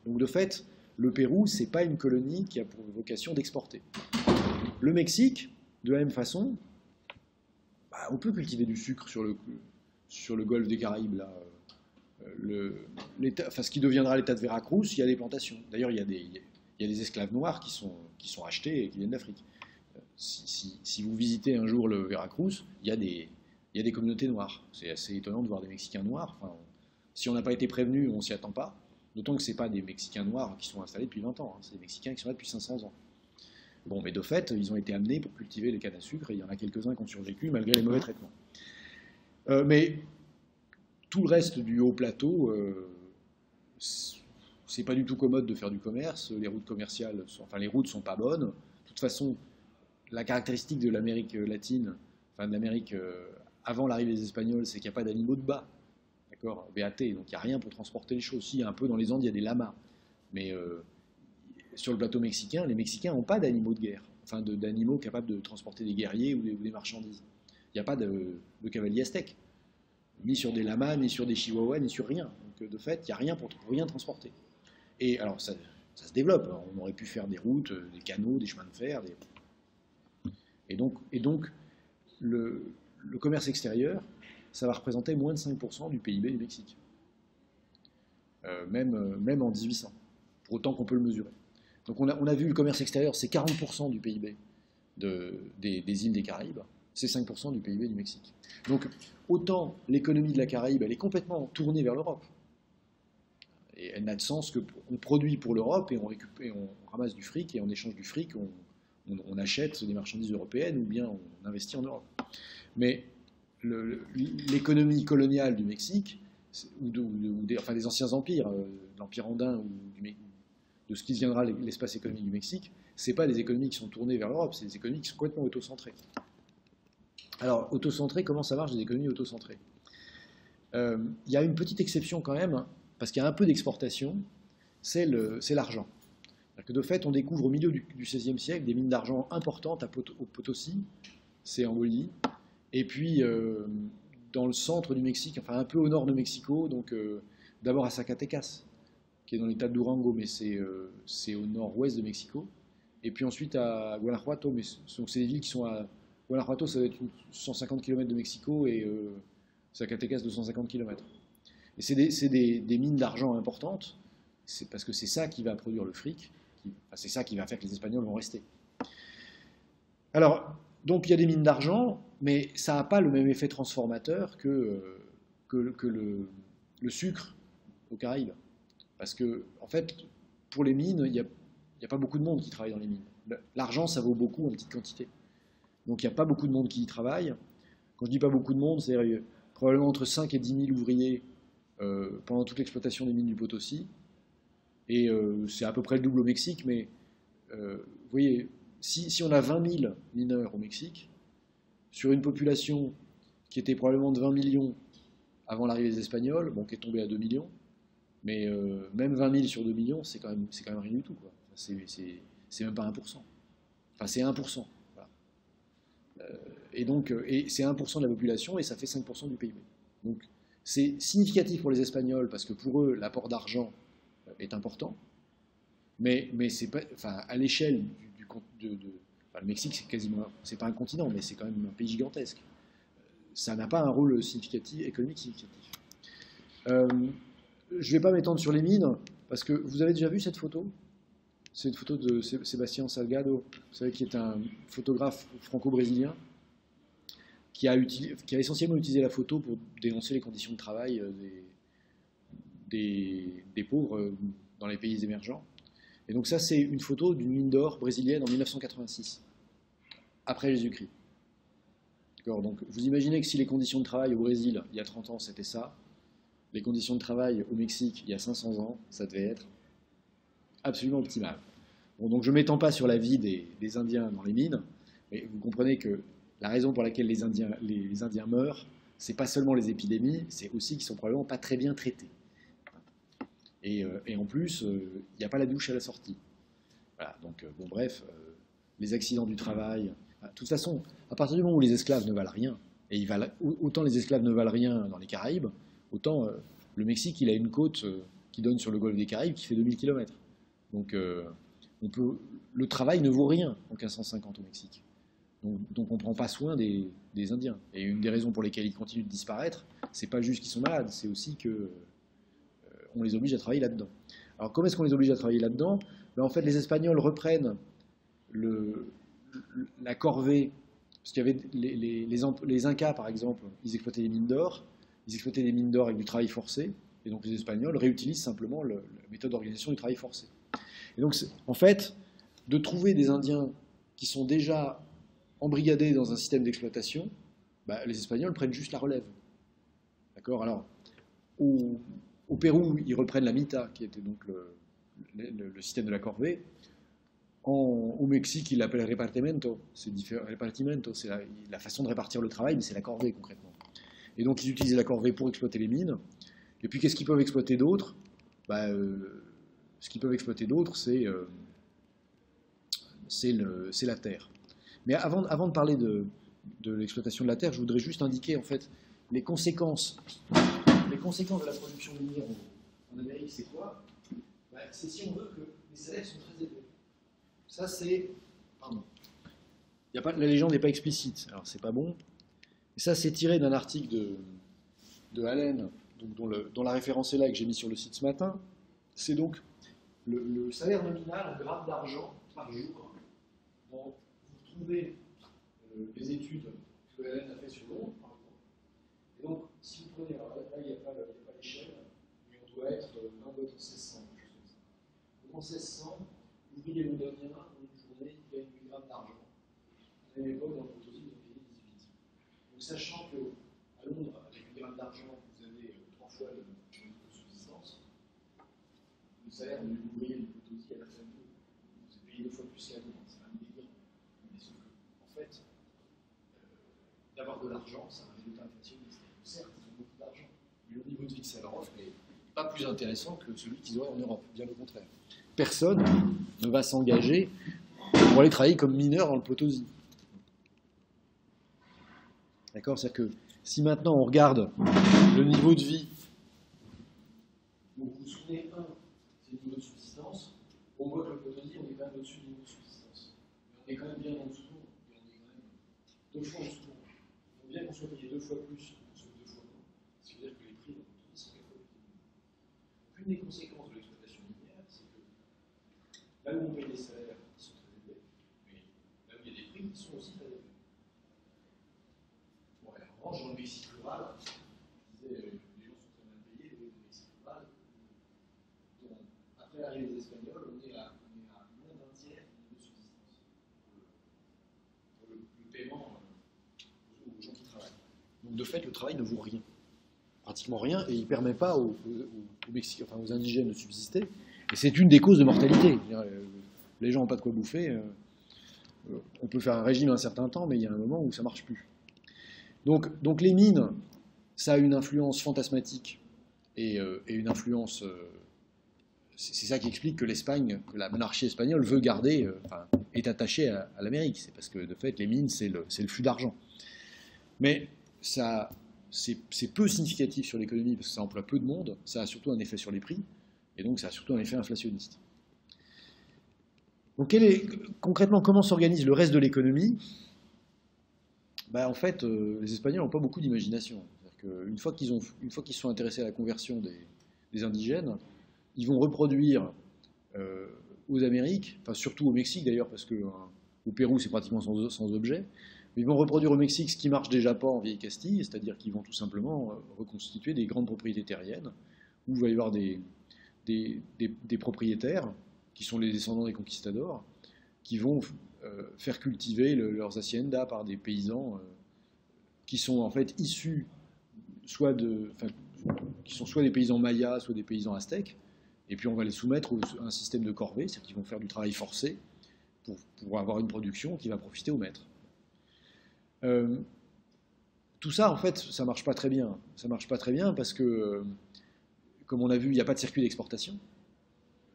Donc de fait, le Pérou, c'est pas une colonie qui a pour vocation d'exporter. le Mexique, de la même façon, bah, on peut cultiver du sucre sur le golfe des Caraïbes, là. Enfin, ce qui deviendra l'État de Veracruz, il y a des plantations. D'ailleurs, il y a des esclaves noirs qui sont achetés et qui viennent d'Afrique. Si vous visitez un jour le Veracruz, il y a des communautés noires. C'est assez étonnant de voir des Mexicains noirs. Enfin, si on n'a pas été prévenu, on ne s'y attend pas. D'autant que ce n'est pas des Mexicains noirs qui sont installés depuis 20 ans. Hein. C'est des Mexicains qui sont là depuis 500 ans. Bon, mais de fait, ils ont été amenés pour cultiver les cannes à sucre, et il y en a quelques-uns qui ont survécu malgré les mauvais traitements. Mais tout le reste du haut plateau, c'est pas du tout commode de faire du commerce. Les routes commerciales, les routes sont pas bonnes. De toute façon, la caractéristique de l'Amérique latine, enfin de l'Amérique avant l'arrivée des Espagnols, c'est qu'il n'y a pas d'animaux de bas, d'accord, VAT, donc il n'y a rien pour transporter les choses. Si, un peu dans les Andes, il y a des lamas, mais sur le plateau mexicain, les Mexicains n'ont pas d'animaux de guerre, enfin d'animaux capables de transporter des guerriers ou des marchandises. Il n'y a pas de cavaliers aztèques, ni sur des lamas, ni sur des chihuahuas, ni sur rien. Donc de fait, il n'y a rien pour rien transporter. Et alors ça se développe, on aurait pu faire des routes, des canaux, des chemins de fer, Et donc le commerce extérieur, ça va représenter moins de 5% du PIB du Mexique, même en 1800, pour autant qu'on peut le mesurer. Donc on a vu le commerce extérieur, c'est 40% du PIB des îles des Caraïbes, c'est 5% du PIB du Mexique. Donc autant l'économie de la Caraïbe, elle est complètement tournée vers l'Europe. Et elle n'a de sens qu'on produit pour l'Europe et on ramasse du fric, et en échange du fric, on achète des marchandises européennes ou bien on investit en Europe. Mais l'économie coloniale du Mexique, des anciens empires, l'empire andin ou de ce qui deviendra l'espace économique du Mexique, ce n'est pas des économies qui sont tournées vers l'Europe, c'est des économies qui sont complètement autocentrées. Alors, autocentrées, comment ça marche, des économies autocentrées ? Il y a une petite exception quand même, parce qu'il y a un peu d'exportation, c'est l'argent. Que de fait, on découvre au milieu du XVIe siècle des mines d'argent importantes au Potosi, c'est en Bolivie, et puis dans le centre du Mexique, enfin un peu au nord de Mexico, donc d'abord à Zacatecas, qui est dans l'état de Durango, mais c'est au nord-ouest de Mexico, et puis ensuite à Guanajuato, mais c'est des villes qui sont à... Guanajuato, ça va être 150 km de Mexico, et Zacatecas, 250 km. Et c'est des mines d'argent importantes, c'est parce que c'est ça qui va produire le fric, c'est ça qui va faire que les Espagnols vont rester. Alors, donc il y a des mines d'argent, mais ça n'a pas le même effet transformateur que le sucre aux Caraïbes. Parce que, en fait, pour les mines, il n'y a pas beaucoup de monde qui travaille dans les mines. L'argent, ça vaut beaucoup en petite quantité. Donc il n'y a pas beaucoup de monde qui y travaille. Quand je dis pas beaucoup de monde, c'est probablement entre 5 et 10 000 ouvriers pendant toute l'exploitation des mines du Potosi. Et c'est à peu près le double au Mexique, mais vous voyez, si on a 20 000 mineurs au Mexique, sur une population qui était probablement de 20 millions avant l'arrivée des Espagnols, bon, qui est tombée à 2 millions, mais même 20 000 sur 2 millions, c'est quand même rien du tout, quoi. C'est même pas 1%. Enfin, c'est 1%. Voilà. Et c'est 1% de la population, et ça fait 5% du PIB. Donc, c'est significatif pour les Espagnols, parce que pour eux, l'apport d'argent est important, mais c'est pas, enfin, à l'échelle le Mexique, c'est quasiment, c'est pas un continent, mais c'est quand même un pays gigantesque. Ça n'a pas un rôle significatif, économique significatif. Je ne vais pas m'étendre sur les mines, parce que vous avez déjà vu cette photo ? C'est une photo de Sébastien Salgado, vous savez, qui est un photographe franco-brésilien, qui a essentiellement utilisé la photo pour dénoncer les conditions de travail des pauvres dans les pays émergents. Et donc ça, c'est une photo d'une mine d'or brésilienne en 1986, après Jésus-Christ. Donc vous imaginez que si les conditions de travail au Brésil, il y a 30 ans, c'était ça, les conditions de travail au Mexique, il y a 500 ans, ça devait être absolument optimal. Bon, donc je ne m'étends pas sur la vie des Indiens dans les mines, mais vous comprenez que la raison pour laquelle les Indiens meurent, c'est pas seulement les épidémies, c'est aussi qu'ils sont probablement pas très bien traités. Et en plus, il n'y a pas la douche à la sortie. Voilà, donc bon, bref, les accidents du travail. De toute façon, à partir du moment où les esclaves ne valent rien, et autant les esclaves ne valent rien dans les Caraïbes, autant le Mexique, il a une côte qui donne sur le golfe des Caraïbes qui fait 2000 km. Donc le travail ne vaut rien en 1550 au Mexique. Donc on ne prend pas soin des Indiens. Et une des raisons pour lesquelles ils continuent de disparaître, c'est pas juste qu'ils sont malades, c'est aussi que on les oblige à travailler là-dedans. Alors comment est-ce qu'on les oblige à travailler là-dedans? Ben, en fait, les Espagnols reprennent la corvée, parce qu'il y avait les Incas, par exemple, ils exploitaient des mines d'or, ils exploitaient des mines d'or avec du travail forcé, et donc les Espagnols réutilisent simplement la méthode d'organisation du travail forcé. Et donc, en fait, de trouver des Indiens qui sont déjà embrigadés dans un système d'exploitation, bah, les Espagnols prennent juste la relève. D'accord? Alors, au Pérou, ils reprennent la mita, qui était donc le système de la corvée. Au Mexique, ils l'appellent repartimento. C'est la façon de répartir le travail, mais c'est la corvée concrètement. Et donc, ils utilisaient la corvée pour exploiter les mines. Et puis, qu'est-ce qu'ils peuvent exploiter d'autre? Bah, ce qu'ils peuvent exploiter d'autre, c'est la terre. Mais avant de parler de l'exploitation de la terre, je voudrais juste indiquer en fait les conséquences de la production minière en Amérique, c'est quoi? Bah, c'est si on veut que les salaires sont très élevés. Ça, c'est. Pardon. La légende n'est pas explicite, alors c'est pas bon. Et ça, c'est tiré d'un article de Allen, donc, dont la référence est là, que j'ai mis sur le site ce matin. C'est donc le salaire nominal en grammes d'argent par jour. Bon, vous retrouvez les études que Allen a fait sur Londres, par exemple. Et donc, si vous prenez, alors là, il n'y a pas l'échelle, mais on doit être en 1600, quelque chose comme ça. Donc en 1600, l'ouvrier londonien, en une journée, il gagne 8 grammes d'argent. À l'époque, dans le Potosí, vous en payez 18. Donc, sachant qu'à Londres, avec 8 grammes d'argent, vous avez 3 fois le niveau de subsistance, le salaire de l'ouvrier du Potosí à la fin de vous êtes payé 2 fois plus qu'à Londres. C'est un délire. Mais sauf que, en fait, d'avoir de l'argent, c'est un résultat inflationniste. Certes, ils ont beaucoup d'argent, mais le niveau de vie que ça leur offre n'est pas plus intéressant que celui qu'ils auraient en Europe, bien au contraire. Personne ne va s'engager pour aller travailler comme mineur dans le Potosí. D'accord? C'est-à-dire que si maintenant on regarde le niveau de vie, donc vous vous souvenez, c'est le niveau de subsistance, on voit que le Potosí, on est quand même au-dessus du niveau de subsistance. Mais on est quand même bien en dessous, et on est quand même 2 fois en dessous. Donc bien qu'on soit payé 2 fois plus, qu'on soit 2 fois moins, ça veut dire que les prix dans le Potosí sont 4 fois plus élevés. Donc une des conséquences de l'exploitation minière, c'est que là où on paye des salaires qui sont très élevés, mais là où il y a des prix qui sont aussi très élevés. Bon, en revanche, dans le Mexique rural, je disais, les gens sont très mal payés, oui, le Mexique rural, donc, après l'arrivée des Espagnols, on est à moins d'un tiers de subsistance pour le paiement aux gens qui travaillent. Donc de fait, le travail ne vaut rien, pratiquement rien, et il ne permet pas aux indigènes de subsister. Et c'est une des causes de mortalité. Les gens n'ont pas de quoi bouffer. On peut faire un régime un certain temps, mais il y a un moment où ça ne marche plus. Donc les mines, ça a une influence fantasmatique et une influence. C'est ça qui explique que l'Espagne, que la monarchie espagnole veut garder, est attachée à l'Amérique. C'est parce que de fait, les mines, c'est le flux d'argent. Mais ça, c'est peu significatif sur l'économie parce que ça emploie peu de monde. Ça a surtout un effet sur les prix et donc ça a surtout un effet inflationniste. Donc concrètement, comment s'organise le reste de l'économie? En fait, les Espagnols n'ont pas beaucoup d'imagination. Une fois qu'ils se sont intéressés à la conversion des indigènes, ils vont reproduire aux Amériques, enfin surtout au Mexique d'ailleurs, parce qu'au Pérou c'est pratiquement sans objet, mais ils vont reproduire au Mexique ce qui marche déjà pas en Vieille Castille, c'est-à-dire qu'ils vont tout simplement reconstituer des grandes propriétés terriennes, où il va y avoir des propriétaires, qui sont les descendants des conquistadors, qui vont faire cultiver leurs haciendas par des paysans qui sont en fait issus qui sont soit des paysans mayas, soit des paysans aztèques, et puis on va les soumettre à un système de corvée, c'est-à-dire qu'ils vont faire du travail forcé pour avoir une production qui va profiter au maître. Tout ça, en fait, ça marche pas très bien. Ça marche pas très bien parce que, comme on a vu, il n'y a pas de circuit d'exportation.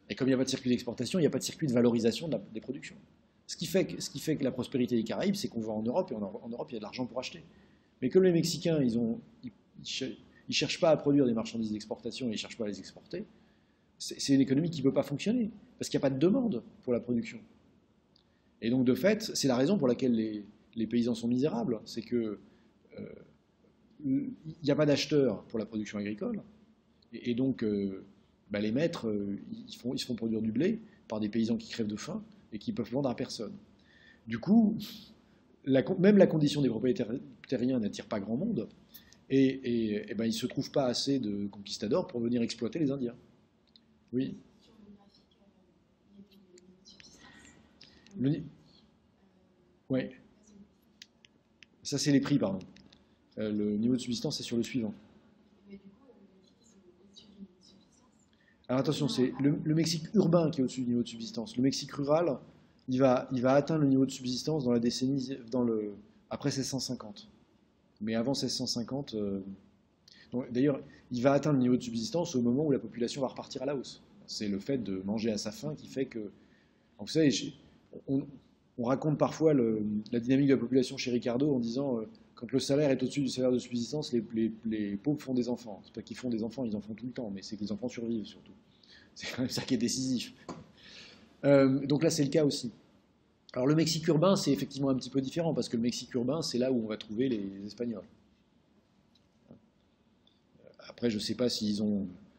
Et comme il n'y a pas de circuit d'exportation, il n'y a pas de circuit de valorisation des productions. Ce qui fait que la prospérité des Caraïbes, c'est qu'on va en Europe, et en Europe, il y a de l'argent pour acheter. Mais comme les Mexicains, ils cherchent pas à produire des marchandises d'exportation, ils cherchent pas à les exporter, c'est une économie qui ne peut pas fonctionner, parce qu'il n'y a pas de demande pour la production. Et donc, de fait, c'est la raison pour laquelle les paysans sont misérables, c'est que il n'y a pas d'acheteurs pour la production agricole, et donc les maîtres, ils se font produire du blé par des paysans qui crèvent de faim et qui peuvent vendre à personne. Du coup, même la condition des propriétaires terriens n'attire pas grand monde, et il ne se trouve pas assez de conquistadors pour venir exploiter les Indiens. Oui. Ouais. Ça, c'est les prix, pardon. Le niveau de subsistance, c'est sur le suivant. Alors attention, c'est le Mexique urbain qui est au-dessus du niveau de subsistance. Le Mexique rural, il va atteindre le niveau de subsistance dans la décennie, après 1650. Mais avant 1650, d'ailleurs, il va atteindre le niveau de subsistance au moment où la population va repartir à la hausse. C'est le fait de manger à sa faim qui fait que... Donc, vous savez, on raconte parfois la dynamique de la population chez Ricardo en disant quand le salaire est au-dessus du salaire de subsistance, les pauvres font des enfants. C'est pas qu'ils font des enfants, ils en font tout le temps, mais c'est que les enfants survivent surtout. C'est quand même ça qui est décisif. Donc là, c'est le cas aussi. Alors le Mexique urbain, c'est effectivement un petit peu différent, parce que le Mexique urbain, c'est là où on va trouver les Espagnols. Après, je ne sais pas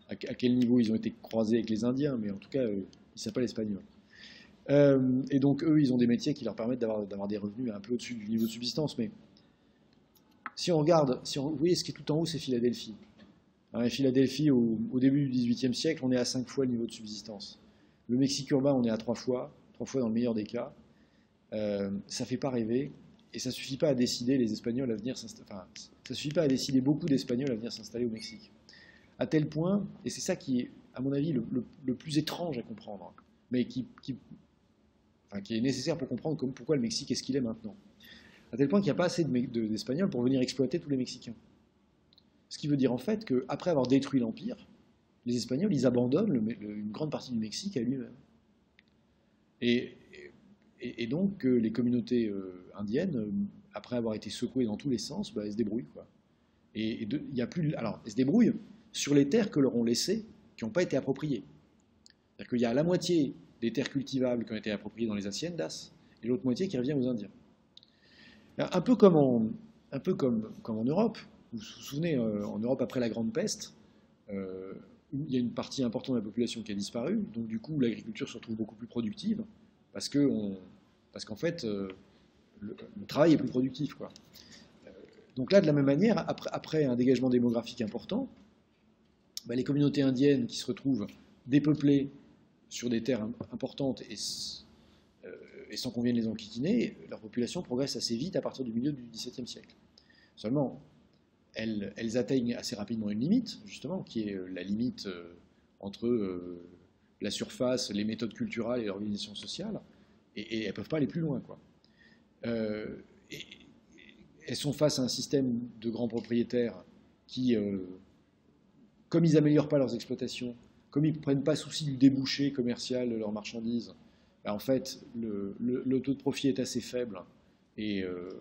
à quel niveau ils ont été croisés avec les Indiens, mais en tout cas, ils s'appellent Espagnols. Et donc, eux, ils ont des métiers qui leur permettent d'avoir des revenus un peu au-dessus du niveau de subsistance. Mais si on regarde, vous voyez, ce qui est tout en haut, c'est Philadelphie. Alors, Philadelphie, au début du XVIIIe siècle, on est à 5 fois le niveau de subsistance. Le Mexique urbain, on est à 3 fois dans le meilleur des cas. Ça ne fait pas rêver, et ça ne suffit pas à décider les Espagnols à venir s'installer. Enfin, ça suffit pas à décider beaucoup d'Espagnols à venir s'installer au Mexique. À tel point, et c'est ça qui est, à mon avis, le plus étrange à comprendre, mais qui est nécessaire pour comprendre pourquoi le Mexique est ce qu'il est maintenant. À tel point qu'il n'y a pas assez d'Espagnols pour venir exploiter tous les Mexicains. Ce qui veut dire en fait qu'après avoir détruit l'Empire, les Espagnols, ils abandonnent une grande partie du Mexique à lui-même. Et donc les communautés indiennes, après avoir été secouées dans tous les sens, elles se débrouillent, quoi. Alors, elles se débrouillent sur les terres que leur ont laissées, qui n'ont pas été appropriées. C'est-à-dire qu'il y a la moitié des terres cultivables qui ont été appropriées dans les haciendas, et l'autre moitié qui revient aux Indiens. Un peu comme en Europe. Vous vous souvenez, en Europe, après la Grande Peste, il y a une partie importante de la population qui a disparu, donc du coup, l'agriculture se retrouve beaucoup plus productive, parce qu'en fait, le travail est plus productif, quoi. Donc là, de la même manière, après un dégagement démographique important, les communautés indiennes qui se retrouvent dépeuplées sur des terres importantes et sans qu'on vienne les enquiquiner, leur population progresse assez vite à partir du milieu du XVIIe siècle. Seulement, elles atteignent assez rapidement une limite, justement, qui est la limite entre la surface, les méthodes culturelles et l'organisation sociale, et elles ne peuvent pas aller plus loin, quoi. Elles sont face à un système de grands propriétaires qui, comme ils n'améliorent pas leurs exploitations, comme ils ne prennent pas souci du débouché commercial de leurs marchandises, en fait, le taux de profit est assez faible,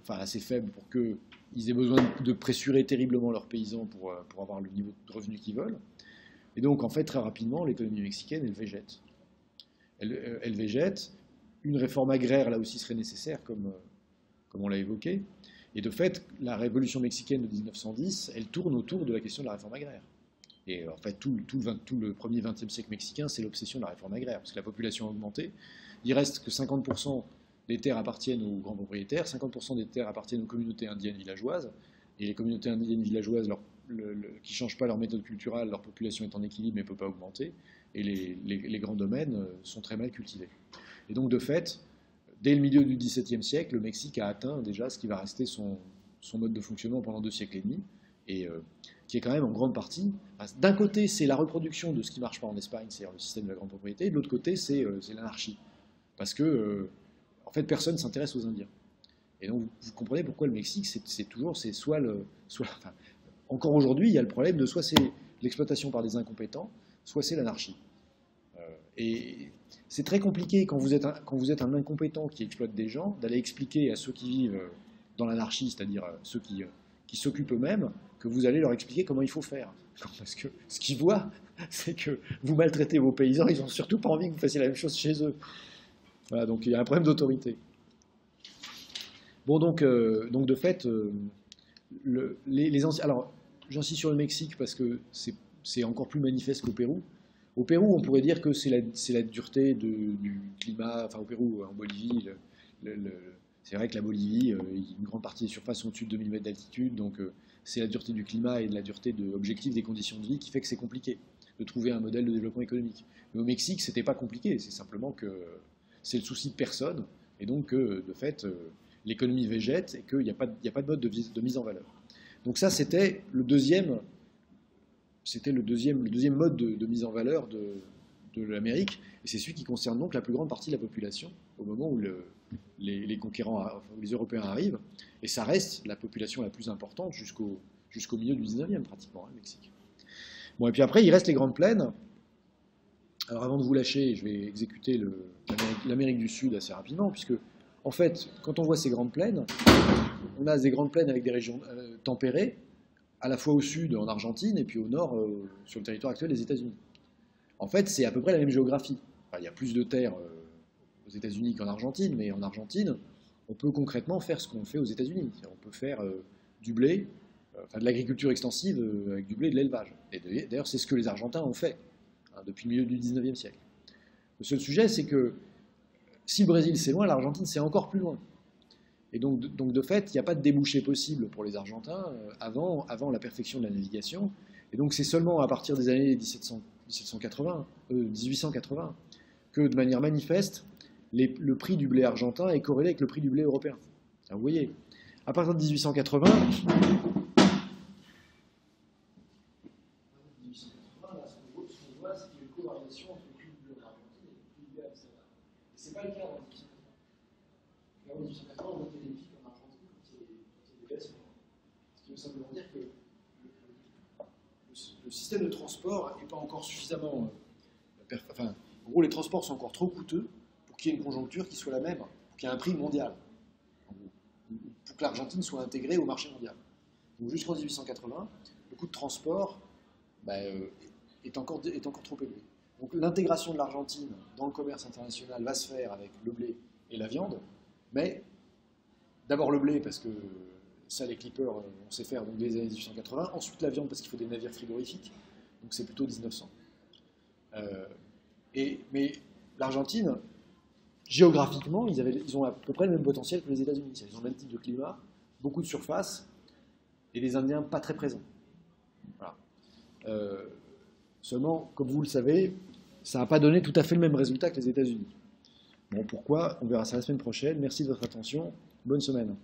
assez faible pour qu'ils aient besoin de pressurer terriblement leurs paysans pour avoir le niveau de revenus qu'ils veulent. Et donc, en fait, très rapidement, l'économie mexicaine, elle végète. Elle végète. Une réforme agraire, là aussi, serait nécessaire, comme on l'a évoqué. Et de fait, la révolution mexicaine de 1910, elle tourne autour de la question de la réforme agraire. Et en fait, tout le premier XXe siècle mexicain, c'est l'obsession de la réforme agraire, parce que la population a augmenté. Il reste que 50% des terres appartiennent aux grands propriétaires, 50% des terres appartiennent aux communautés indiennes villageoises, et les communautés indiennes villageoises qui ne changent pas leur méthode culturelle, leur population est en équilibre mais ne peut pas augmenter, et les grands domaines sont très mal cultivés. Et donc, de fait, dès le milieu du XVIIe siècle, le Mexique a atteint déjà ce qui va rester son mode de fonctionnement pendant 2 siècles et demi, et qui est quand même en grande partie... D'un côté, c'est la reproduction de ce qui ne marche pas en Espagne, c'est-à-dire le système de la grande propriété, et de l'autre côté, c'est l'anarchie. Parce que, en fait, personne ne s'intéresse aux Indiens. Et donc, vous comprenez pourquoi le Mexique, encore aujourd'hui, il y a le problème de soit c'est l'exploitation par des incompétents, soit c'est l'anarchie. Et c'est très compliqué quand vous êtes un incompétent qui exploite des gens, d'aller expliquer à ceux qui vivent dans l'anarchie, c'est-à-dire ceux qui s'occupent eux-mêmes, que vous allez leur expliquer comment il faut faire. Parce que ce qu'ils voient, C'est que vous maltraitez vos paysans, ils n'ont surtout pas envie que vous fassiez la même chose chez eux. Voilà, donc il y a un problème d'autorité. Bon, donc de fait, alors, j'insiste sur le Mexique parce que c'est encore plus manifeste qu'au Pérou. Au Pérou, on pourrait dire que c'est la dureté du climat. Enfin, au Pérou, en Bolivie, c'est vrai que la Bolivie, une grande partie des surfaces sont au-dessus de 2000 mètres d'altitude, donc c'est la dureté du climat et de la dureté objective des conditions de vie qui fait que c'est compliqué de trouver un modèle de développement économique. Mais au Mexique, c'était pas compliqué, c'est simplement que c'est le souci de personne, et donc de fait, l'économie végète et qu'il n'y a pas de mode de mise en valeur. Donc ça, c'était le deuxième mode de mise en valeur de l'Amérique, et c'est celui qui concerne donc la plus grande partie de la population au moment où les conquérants, les Européens arrivent, et ça reste la population la plus importante jusqu'au milieu du 19e pratiquement, le Mexique. Bon, et puis après, il reste les grandes plaines. Alors avant de vous lâcher, je vais exécuter l'Amérique du Sud assez rapidement, puisque en fait, quand on voit ces grandes plaines, on a des grandes plaines avec des régions tempérées, à la fois au sud, en Argentine, et puis au nord, sur le territoire actuel des États-Unis. En fait, c'est à peu près la même géographie. Enfin, il y a plus de terre aux États-Unis qu'en Argentine, mais en Argentine, on peut concrètement faire ce qu'on fait aux États-Unis. On peut faire du blé, enfin de l'agriculture extensive avec du blé et de l'élevage. Et d'ailleurs, c'est ce que les Argentins ont fait depuis le milieu du 19e siècle. Le seul sujet, c'est que si le Brésil c'est loin, l'Argentine c'est encore plus loin. Et donc de fait, il n'y a pas de débouché possible pour les Argentins avant la perfection de la navigation. Et donc c'est seulement à partir des années 1880 que de manière manifeste, le prix du blé argentin est corrélé avec le prix du blé européen. Alors, vous voyez, à partir de 1880, c'est pas le cas en 1880. En 1880, on montait des pics en Argentine quand il y a des baisses. Ce qui veut simplement dire que le système de transport n'est pas encore suffisamment. Enfin, en gros, les transports sont encore trop coûteux pour qu'il y ait une conjoncture qui soit la même, pour qu'il y ait un prix mondial, pour que l'Argentine soit intégrée au marché mondial. Donc jusqu'en 1880, le coût de transport est encore trop élevé. Donc l'intégration de l'Argentine dans le commerce international va se faire avec le blé et la viande, mais d'abord le blé parce que ça les clippers on sait faire donc dès les années 1880, ensuite la viande parce qu'il faut des navires frigorifiques, donc c'est plutôt 1900. Mais l'Argentine, géographiquement, ils ont à peu près le même potentiel que les États-Unis. Ils ont le même type de climat, beaucoup de surface, et des Indiens pas très présents. Voilà. Seulement, comme vous le savez, ça n'a pas donné tout à fait le même résultat que les États-Unis. Bon, pourquoi? On verra ça la semaine prochaine. Merci de votre attention. Bonne semaine.